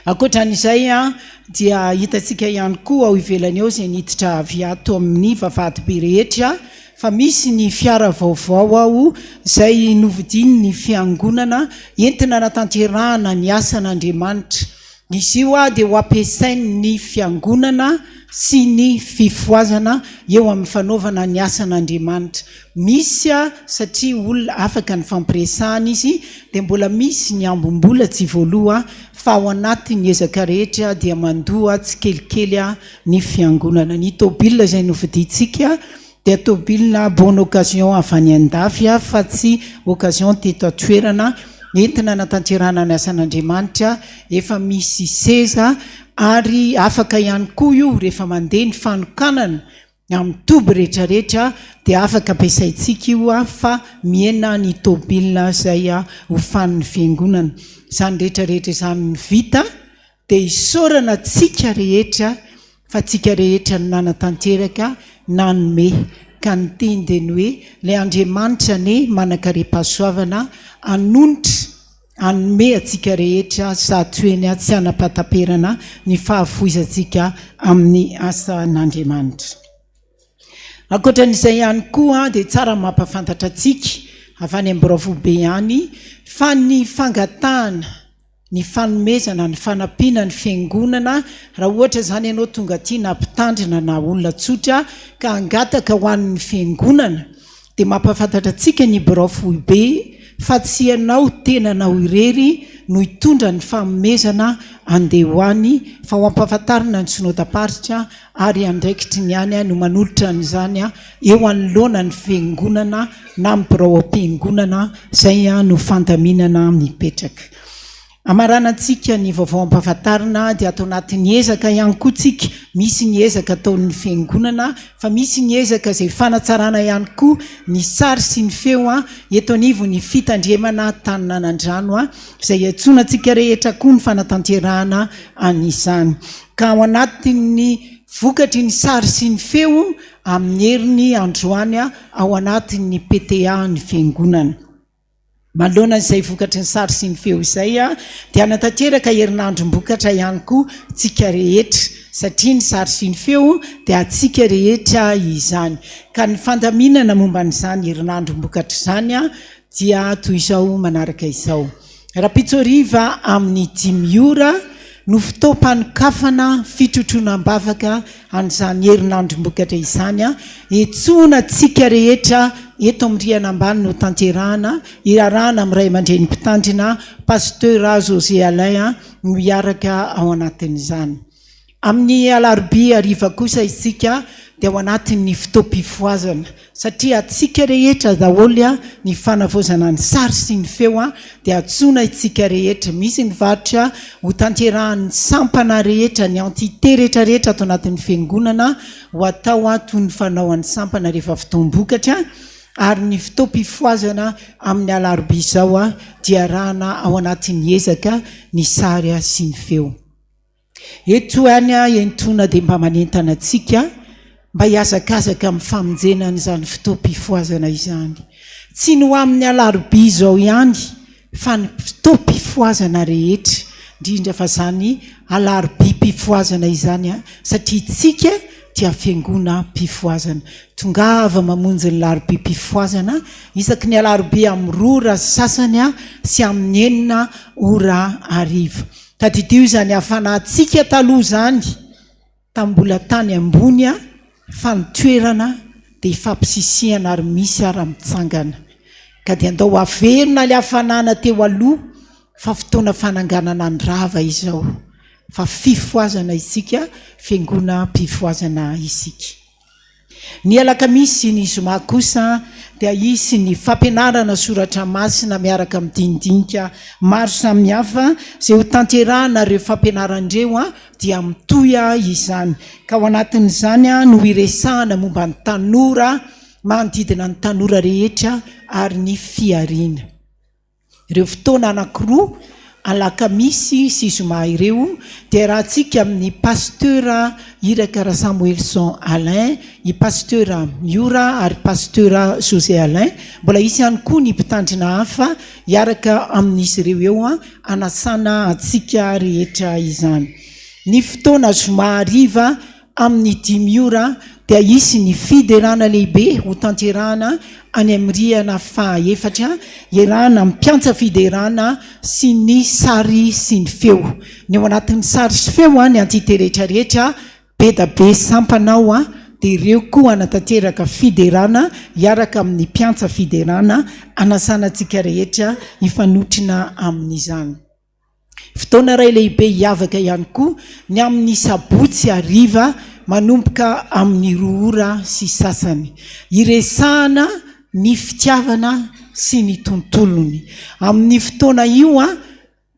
Ankoatran'izay a dia hitantsika ihany koa ao ivelany eo izay niditra avy ato amin'ny vavahady be rehetra fa misy ny fiara vaovao ao izay novidiny ny fiangonana entina natanterahana ny asan'Andriamanitra. Izy io a dia ho ampiasain'ny fiangonana sy ny fifoazana eo amin'ny fanaovana ny asan'Andriamanitra. Misy a satria olona afaka ny fampiresahana izy dia mbola misy ny ambom-bola tsy voaloha fa ao anatin'ny ezaka rehetra dia mandoa tsy kelikely ny fiangonana. Ny tôbila izay novidintsika dia tôbila bonne occasion avy any an-dafy fa tsy occasion teto an-toerana entina natanterahana ny asan'Andriamanitra. Efa misy seza ary afaka ihany koa io rehefa mandeha ny fanokanana amin'ny toby rehetrarehetra dia afaka ampiasaintsika io fa miena ny tôbila izay ho fanin'ny fiangonana. Izany rehetrarehetra izany vita dia isaorana atsika rehetra fa tsika rehetra no nanatanteraka nanome ka ny tendeny hoe ilay Andriamanitra ne manakarepasoavana anonitra anome atsika rehetra sady toeny tsy hanapataperana ny fahafoizantsika amin'ny asan'Andriamanitra. Ankoatran'izay ihany koa dia tsara mampafantatra atsika avy any Amborafobe ihany fa ny fangatahana ny fanomezana ny fanampiana ny fiangonana raha ohatra zany ianao tonga aty nampitandrina na olona tsotra ka angataka ho an'ny fiangonana dia mampafantatra atsika ny Amborafobe fa tsy ianao tenanao irery no hitondra ny fanomezana andeha hoany fa ho ampahafantarina ny synodaparitra ary andraikitry ny any no manolotra n'izany eo anoloana ny fiangonana na amin'ny birao am-piangonana izay no fandaminana mipetraka. Amaranantsika ny vaovao ampahafantarina dia atao anatin'ny ezaka ihany koa tsika. Misy ny ezaka ataon'ny fiangonana fa misy ny ezaka izay fanatsarana ihany koa ny sary sy ny feo eto anivo ny fitandremana Taninanandrano izay atsonantsika rehetra koa ny fanatanterahana an'izany. Ka ao anatin'ny vokatry ny sary sy ny feo amin'ny heriny androany ao anatin'ny PTA ny fiangonana. Manoloana izay vokatry ny sary sy ny feo izay dia anatanteraka herinandrom-bokatra ihany koa tsika rehetra satria ny sary sy ny feo dia atsika rehetra izany. Ka ny fandaminana momba n'izany herinandrom-bokatra izany dia toy izao manaraka izao. Rapitsoriva amin'ny 10 ora no fotoam-panokafana fitrotroanam-bavaka an'izany herinandrom-bokatra izany etsona tsika rehetra eto amin'ny rihana ambany no tanterahana irarahana amin'ny ray aman-dreny mpitandrina pasteur José Alain no hiaraka ao anatin'izany. Amin'ny alarobia hariva kosa isika dia ao anatin'ny fotoam-pifoazana satria atsika rehetra daholo ny fanavaozana ny sary sy ny feo dia atsona itsika rehetra. Misy ny varotra ho tanterahan'ny sampana rehetra ny entité rehetrarehetra atao anatin'ny fiangonana ho atao toy ny fanao an'ny sampana rehefa fotoam-bokatra ary ny fotoam-pifoazana amin'ny alarobia izao dia rahana ao anatin'ny ezaka ny sary sy ny feo. Eto any entona dia mba manentana atsika mba hiazakazaka amin'ny famonjenana izany fotoam-pifoazana izany. Tsy no amin'ny alarobia izao ihany fa ny fotoam-pifoazana rehetra indrindra fa zany alarobia mpifoazana izany satria tsika tia fiangona mpifoazana tongava mamonjy ny larobe mpifoazana isaky ny alarobe amin'ny rora sasany a sy amin'ny enina ora ariva tadidio zany hafanantsika taloha zany tambola tany ambony a fa nitoerana dia ifampisisiana ary misy ara mitsangana ka dia andao averina le hafanana teo aloha fa fotoana fananganana ndrava izao fa fifoazana isika fiangona mpifoazana isika ny alakamisy ny zoma kosa dia isy ny fampianarana soratra masina miaraka amin'ny dindinika maro samihafa zay ho tanterahana reo fampianarandreo a dia mitoya izany ka ao anatin'izany a no iresahana momba ny tanora manodidina ny tanora rehetra ary ny fiariana ireo fotoana anankiroa alakamisy sy zoma ireo dia raha tsika amin'ny pasteur Irakara Samuelson Alain i pasteur Miora ary pasteur José Alain mbola isy ihany koa ny mpitandrina hafa hiaraka amin'izy ireo eo a anasana atsika rehetra izany ny fotoana zoma ariva amin'ny dimiora dia isy ny fiderana lehibe ho tanterahana any amin'ny rihana fahaefatra iarahana mpiantsa fiderana sy ny sary sy ny feo ny ao anatin'ny sary sy feo a ny antite rehetrarehetra be da be sampanao a dia ireo koa anatanteraka fiderana hiaraka amin'ny mpiantsa fiderana anasanantsika rehetra ifanotrina amin'izany fotoana ray lehibe hiavaka ihany koa ny amin'ny sabotsy ariva manomboka amin'ny roora sy sasany iresahana ny fitiavana sy ny tontolony amin'ny fotoana io a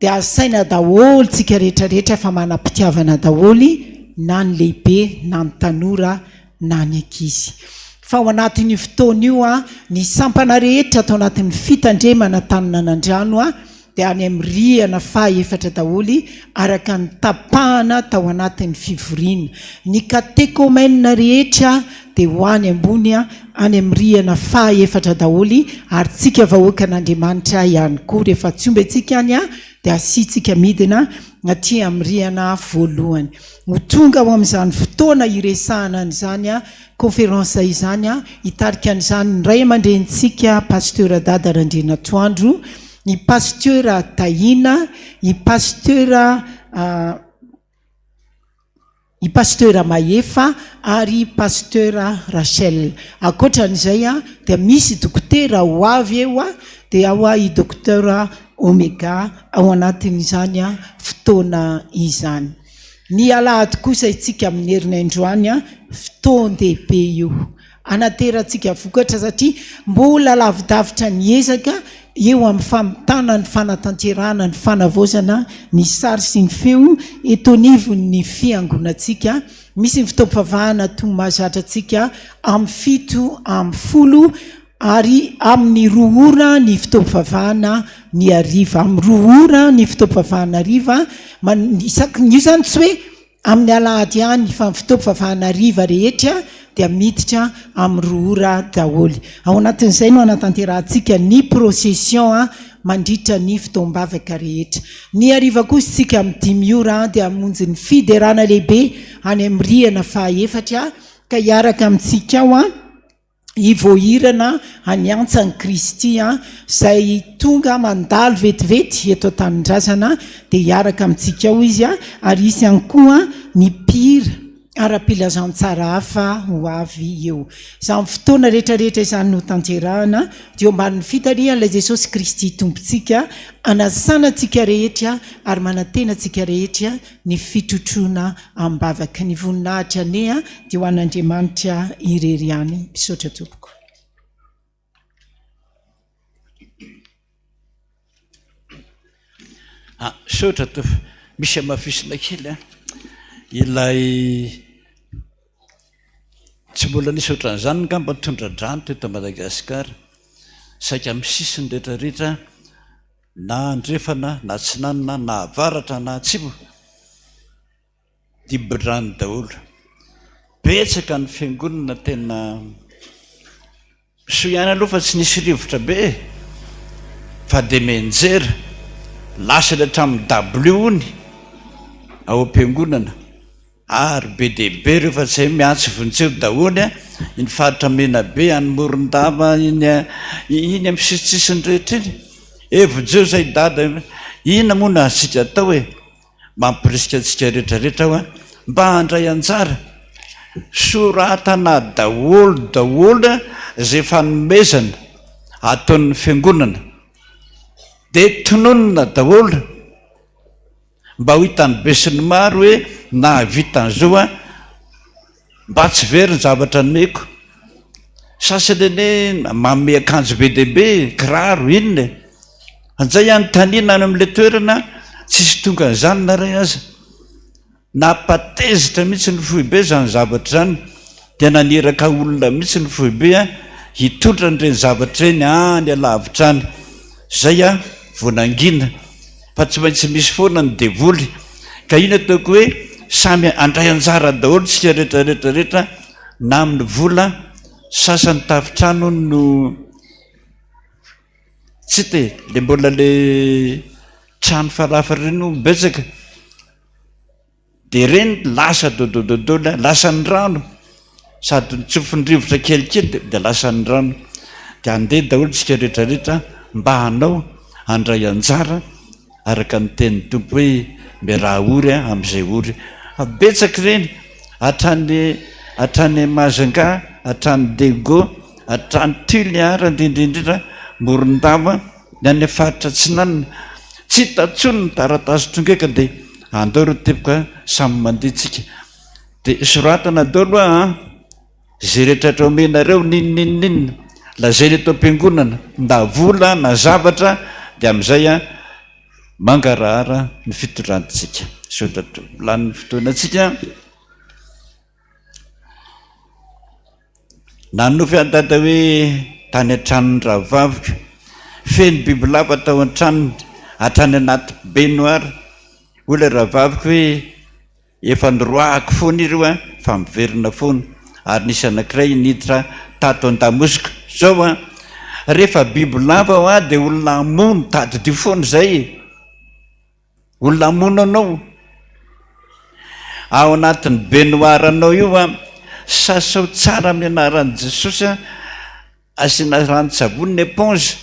dia asaina daholo tsika rehetrarehetra fa manam-pitiavana daholy na ny lehibe na ny tanora na ny ankizy fa ao anatin'ny fotoana io a ny sampana rehetra atao anatin'ny fitandremana tanina nandrano a dia any amin'ny rihana fahaefatra daholy araka ny tapahana tao anatin'ny fivoriana ny katekomena rehetra dia ho any ambony a any amin'ny rihana fahaefatra daholy ary tsika vahoakan'Andriamanitra ihany koa rehefa tsy ombentsika any a dia asiantsika midina aty amin'ny rihana voalohany ho tonga ao amin'izany fotoana iresahana an'izany a konferansa izany a hitarika an'izany ndray amandrentsika pasteur Dada Randrina Toandro ny pasteur Taina ny pasteur Maefa ary pasteur Rachel akoatran'izay a dia misy dokotera ho avy eo a dia ao a i docteur Omega ao anatin'izany a fotoana izany ny alahady kosa itsika amin'ny herinandroany a fotoan-dehibe io anaterantsika vokatra satria mbola lavidavitra ny ezaka eo amin'ny famitana ny fanatanterahana ny fanavaozana ny sary sy ny feo etonivony ny fiangonantsika misy ny fotoam-pivavahana tonga mahazatra antsika amin'ny 7 amin'ny 10 ary amin'ny 2 ora ny fotoam-pivavahana ny ariva amin'ny 2 ora ny fotoam-pivavahana ariva io zany tsy hoe amin'ny alahady ihany fa amin'ny fotoam-pivavahana ariva rehetra dia miditra amin'ny 2 ora daholy ao anatin'izay no anatanterantsika ny procession mandritra ny fotoam-bavaka rehetra ny ariva kosa tsika amin'ny 10 ora dia hamonjy ny fiderana lehibe any amin'ny rihana fahaefatra ka hiaraka amintsika ao ivoahirana hanyantsa ny Kristy izay tonga mandalo vetivety eto an-tanindrazana dia hiaraka amintsika ao izy ary isy ihany koa ny pira ara-pilazantsara hafa ho avy eo izany fotoana rehetrarehetra izany no tanterahana dia omban'ny fitarihan'ilay Jesosy Kristy tompontsika anasanantsika rehetra ary manatenantsika rehetra ny fitrotroana ambavaka ny voninahitra ane dia ho an'Andriamanitra irery ihany mpisaotra tompoko saotra to misy amafisina kely ilay tsy mbola nisy ohatran'izany ngamba tondradrano teto Madagasikara saika amin'ny sisiny rehetrarehetra na andrefana na tsinanana na avaratra na atsimo dibodrano daholo betsaka ny fiangonana tena so ihany aloha fa tsy nisy rivotra be fa de menjera lasa le hatramin'ny W ony ao am-piangonana ary be dehibe rehefa zay miatsy vonjeo daholy a iny fahatramena be anymorondava iny amy sisitsisiny rehetra iny evonjeo zay dada ina moana asika atao hoe mampirisika atsika rehetrarehetra ao a mba handray anjara soratana daholy zay fanomezana ataon'ny fiangonana de tononona daholy mba ho hitany besiny maro hoe nahavitan'izao a mba tsy veriny zavatra nomeko sasany ene manome akanjo be dehibe kiraro inona anjay any tanina any am'le toerana tsisy tonga n'izany na ray aza napatezitra mihitsy ny foibe zany zavatra zany dia naniraka olona mihitsy ny foibe a hitotra n'ireny zavatra reny any alavitra any zay a vonangina fa tsy maintsy misy foana ny devoly ka iny ataoko hoe samy andray anjara daholo tsika rehetrarehetrarehetra na amin'ny vola sasany tafitrano no tsy te le mbola le trano falafa reno betsaka de reny lasa dodododola lasa ny rano sady tsofondrivotra kelikely de lasa ny rano de andeha daholo tsika rehetrarehetra mba hanao andray anjara araka ny tenin'ny tompo hoe miraha ory a am'izay ory abetsaka reny hatrany Majunga hatrany Dego hatrany Tuliara indrindrindrindra Morondava ny any faritra Tsinanana tsy tatsony ny taratasy tongeka de andao ro tepoka samy mandehitsika de soratana daholo a zay rehetratra omenareo ninoninonina lazay le tao am-piangonana na vola na zavatra de am'izay a mangarahara ny fitondrantsika sotatro lan'ny fotoanatsika nanofy adada hoe tany an-tranony rahavavika feno bibilava tao an-tranony hatrany anaty baignoire ola rahavavika hoe efa nyroahako foana ireo a fa miverina foana ary nisy anankiray niditra tato an-damosika zao a rehefa bibilava ho a de olona amono tato dy foana zay olona amono anao ao anatin'ny baignoire anao io a sasao tsara amin'ny anaran'i Jesosy a asiana rano-tsavony ny éponge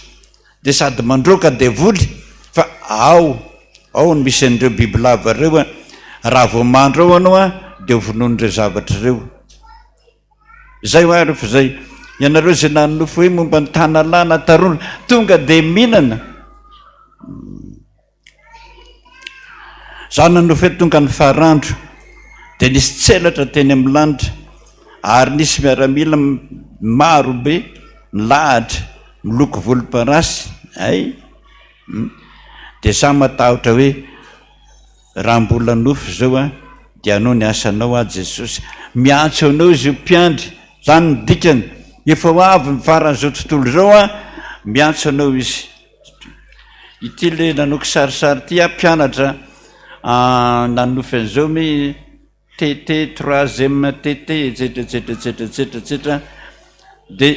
de sady mandroaka devoly fa ao ny misy an'ireo bibilava reo a raha vao mandro ao anao a de vonon'ireo zavatra reo zay ho a rehefa zay ianareo zay nanofo hoe momba ny tanalana tarono tonga de mihinana za nanofo hoe tonga ny farandro de nisy tselatra teny amin'ny lanitra ary nisy miaramila maro be milahatra miloko volomparasy ay de za matahotra hoe raha mbola nofo zao a de anao ny asanao a Jesosy miantso anao izy io mpiandry zany ny dikany efa ho avy mifaran'izao tontolo zao a miantso anao izy ity le nanoko sarisary ty a mpianatra nanofy an'izao mi TT 3e TT etsetretsetretsetretsetretsetra de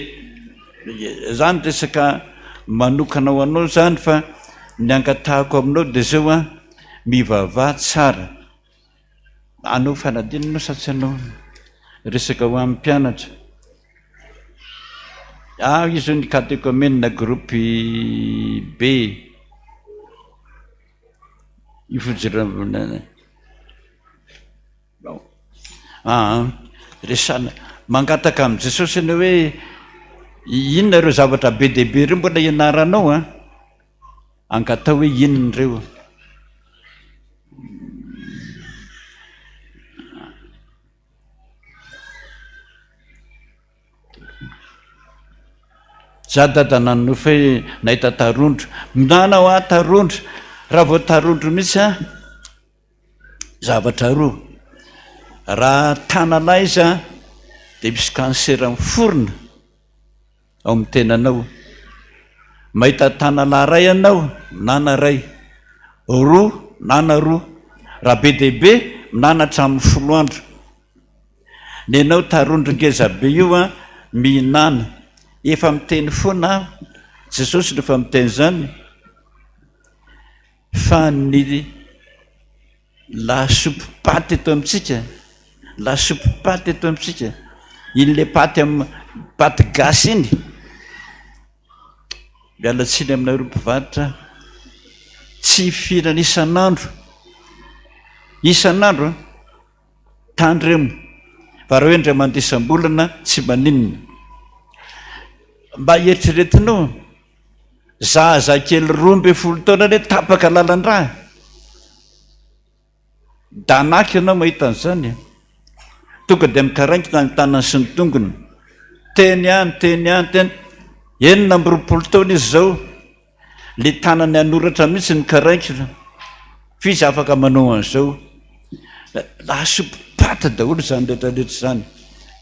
zany resaka manokana ho anao zany fa ny angatahako aminao de zao a mivavah tsara anao fanadinanao satsy anao resaka ho amin'ny mpianatra izy ny catéchomène groupe B ifojirana resana mangataka amin'i Jesosy anao hoe inona reo zavatra be dehibe reo mbola ianaranao a angatao hoe inona reo za dada nanofo hoe nahita tarondro minanao a tarondro raha vao tarondro mihitsy a zavatra roa raha tanalahy izy a de misy kansera miforona ao amin'ny tenanao mahita tanalahy ray anao minana ray roa minana roa raha be dehibe minana hatramin'ny 10 andro ny anao tarondro ngeza be io a mihinana efa miteny foana Jesosy rehefa miteny zany fa ny lasopy paty eto amintsika lasopy paty eto amitsika iny le paty paty gasy iny mialatsiny aminareo mpivarotra tsy firana isan'andro tandremo fa raha hoe ndray mandisam-bolana tsy maninona mba eritreretinao zazakely 12 taona le tapaka lalan-draha danaky ianao mahita an'izany tonga dia mikaraingina ny tanany sy ny tongony teny any 40 taona izy zao le tanany anoratra mihitsy ny karaingina fizy afaka manao an'izao lasopy paty daholo zany rehetrarehetra zany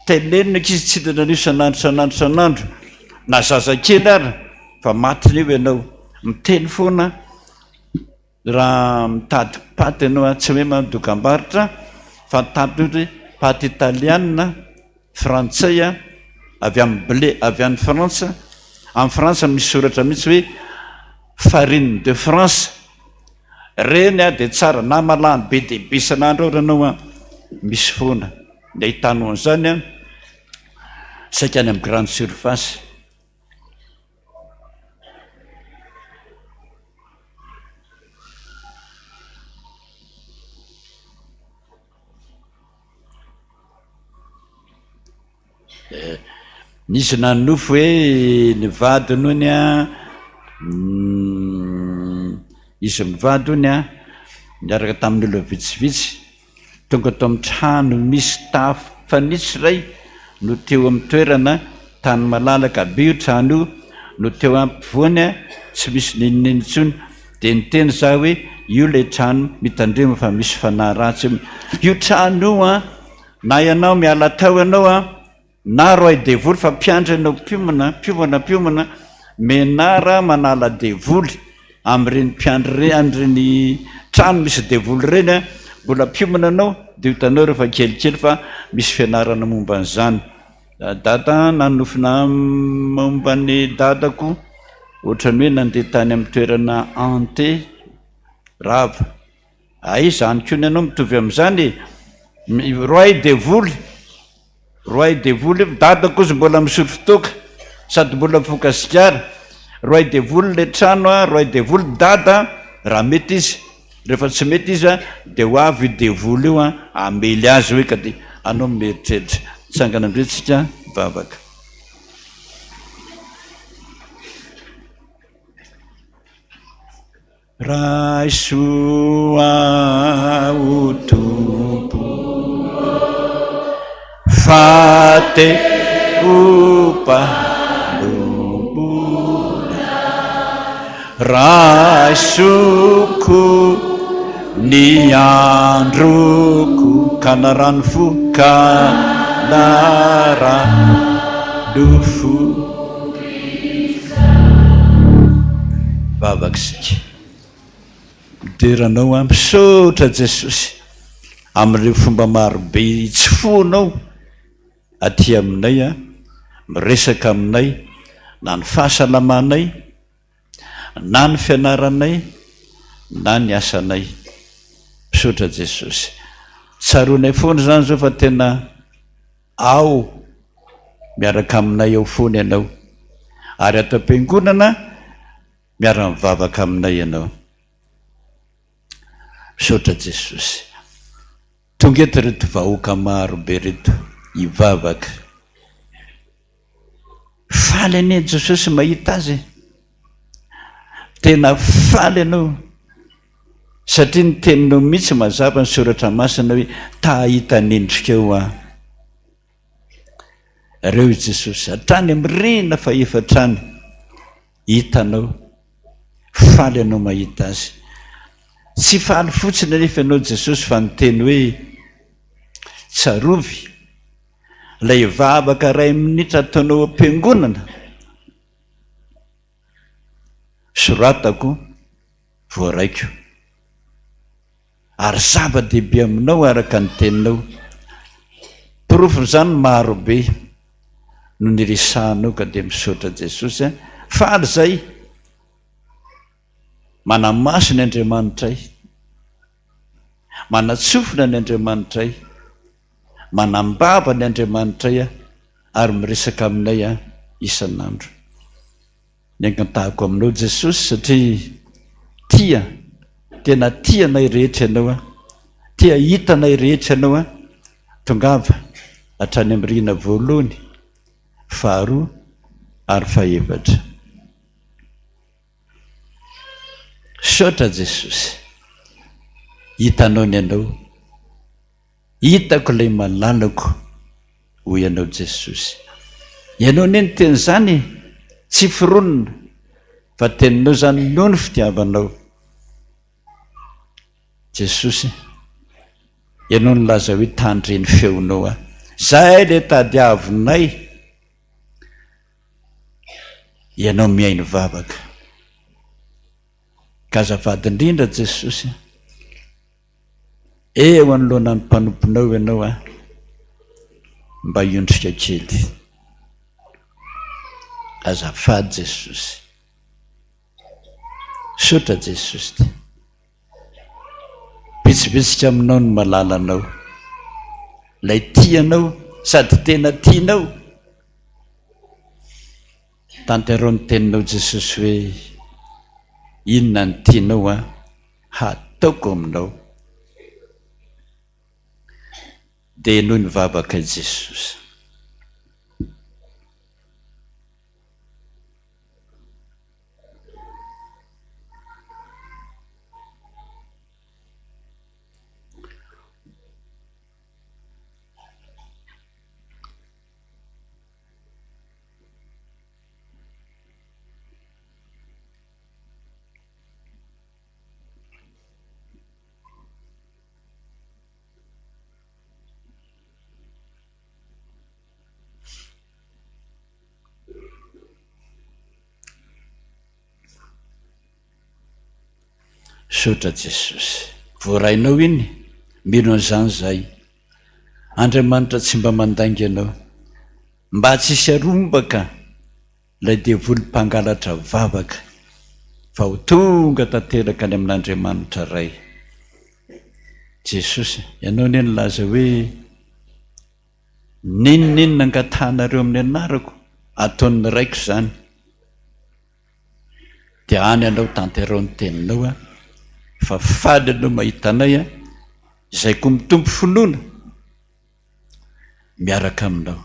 tenenina ankizy tsy hitanan'io isan'andro na zazakely ary fa matiny eo ianao miteny foana raha mitady paty ianao tsy hoe mandokam-barotra fa mitady hoe paty italiana frantsay avy amin'ny blé avy amin'ny frantsa amin'ny frantsa misy soratra mihitsy hoe farine de France reny dia tsara na malany be dia be isan'andro ao ranao misy foana ny ahitanao an'izany saika any amin'ny grande surface nisy nanofo hoe ny vady nony izy mivady ony niaraka tamin'olo vitsivitsy tonga tao amin'ny trano misy tafo fanitsy ray no teo amin'ny toerana tany malalaka be io trano io no teo ampivoany tsy misy nininitsony dia niteny za hoe io le trano mitandremo fa misy fanahy ratsy io trano io na ianao miala tao ianao na roay devoly fa mpiandry anao piomana menara manala devoly am'ireny mpiandry am'ireny trano misy devoly reny mbola piomana anao dia hitanao rehefa kelikely fa misy fianarana momba an'izany dada nanofina mombany dadako ohatrany hoe nandeha tany amin'ny toerana ante rava izany koa ny anao mitovy amin'izany roay devoly dadako izy mbola misotro toka sady mbola mifoka sikara roay devoly le trano roay devoly dada raha mety izy rehefa tsy mety izy dia ho avy devoly io amely azy hoe ka dia anao mieritreritra tsangana ndretsika vavaka raisoa o tompo fate upalombola raisoko ny androko kanarano fo kanara dofo vavakisika mideranao misaotra Jesosy amin'ireo fomba marobe tsy fonao aty aminay miresaka aminay na ny fahasalamanay na ny fianaranay na ny asanay misaotra Jesosy tsaronay foana zany zao fa tena ao miaraka aminay ao foana ianao ary atao am-piangonana miara-mivavaka aminay ianao misaotra Jesosy tonga eto reto vahoaka maro be reto hivavaka faly ane Jesosy mahita azy tena faly anao satria ny teninao mihitsy mazava ny soratra masina hoe tahita nendrika eo reo Jesosy hatrany am'rena fa efatrany hitanao faly anao mahita azy tsy faly fotsiny anefa ianao Jesosy fa nyteny hoe tsarovy lay vavaka ray minitra ataonao am-piangonana soratako voaraiko ary zava-dehibe aminao araka ny teninao porofony zany maro be no niresahanao ka dia misaotra Jesosy faly zay manamaso ny Andriamanitray manatsofina ny Andriamanitray manambava ny Andriamanitra ary miresaka aminay isan'andro. Ny ankantahako aminao Jesosy satria tena tia nay rehetra ianao tia hitanay rehetra ianao tongava hatrany amin'ny rihana voalohany, faharoa ary fahaefatra. Saotra Jesosy, hitanao ny ianao, hitako ilay malalako ho ianao Jesosy. Ianao ny teny zany tsy fironona fa teninao zany noho ny fitiavanao. Jesosy, ianao ny laza hoe tandreny feonao zahay le tadiavinay, ianao miainy vavaka. Ka azafady indrindra Jesosy, eo anoloana ny mpanomponao ianao mba hiondrika kely. Azafady Jesosy, saotra Jesosy, bitsibitsika aminao ny malalanao, lay tianao sady tena tianao. Tanterao ny teninao Jesosy hoe inona ny tianao hataoko aminao, dia noho ny vavaka Jesosy. Saotra Jesosy, voarainao iny mino an'izany zay. Andriamanitra tsy mba mandainga ianao, mba tsy hisy arombaka ilay devolim-pangalatra vavaka, fa ho tonga tanteraka any amin'Andriamanitra ray. Jesosy, ianao ny laza hoe ninonninona angatahanareo amin'ny anarako ataon'ny raiko zany, dia any ianao tanterao ny teninao fa faly anao mahita anay izay ko mitombo finoana miaraka aminao.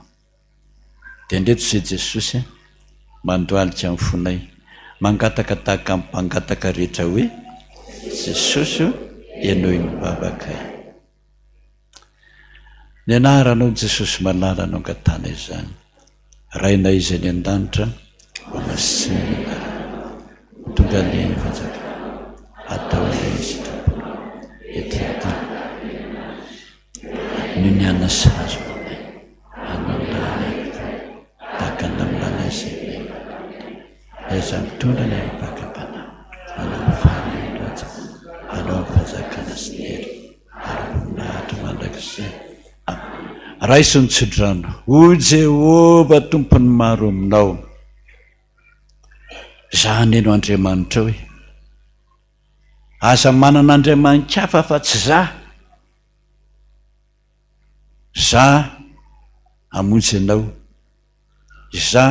Dia ndreto izay Jesosy mandoalika amin'ny fonay, mangataka tahaka amin'ny mpangataka rehetra hoe Jesosy ianao mivavaka. Ny anaranao Jesosy malala no angatana izany. Rainay izay ny an-danitra masinina tonga ny fanjaka atao izy ety ny niana sazo anondany takana milana izay eza mitondra ny mipakapana anao fanondraja anao fanjakana sy nery ary voninahitra mandrakizay raiso ny tsodrano ho Jehova tompony maro aminao. Zany eno Andriamanitra hoe aza manana andriamanikafa fa tsy za hamonjy anao, za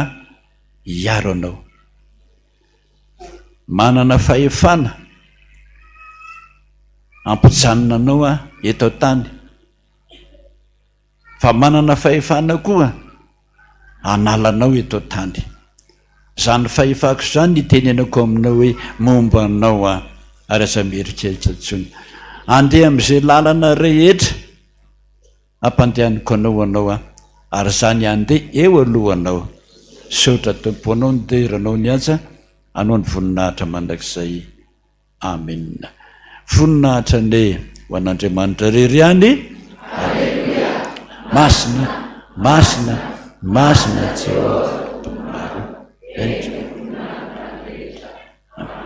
hiaro anao. Manana fahefana ampijanona anao eto tany, fa manana fahefana koa analanao eto tany. Zany fahefako zany nitenenako aminao hoe momba anao ary aza mieritreritra tsony. Andeha amin'izay lalana rehetra ampandehaniko anao ary zany andeha eo alohanao. Saotra Tompo anao ny deranao ny aja, anao ny voninahitra mandrakizay. Amen. Voninahitra ne ho an'Andriamanitra rery any. Masina, masina, masina Jehova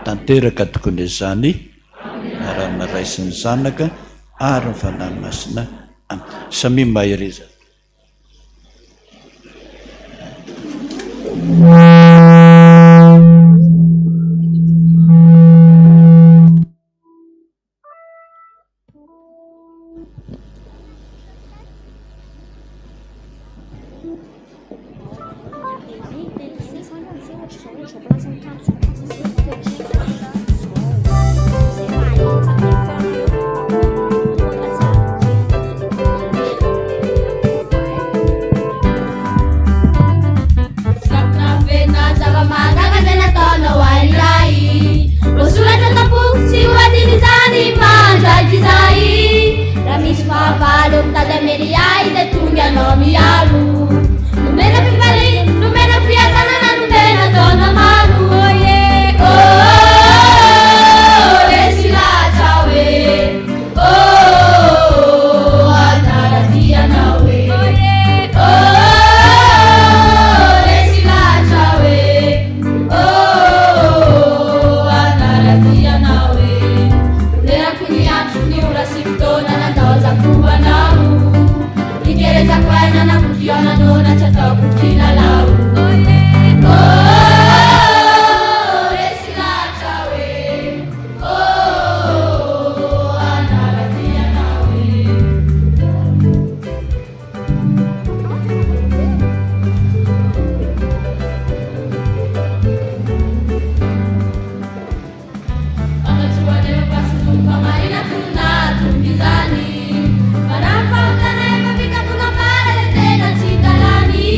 tanteraka tokony izany arana raisiny zanaka ary ny fanahy masina samy mahireza. Marafau tanay mapika punapara tena citalani.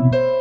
Thank you.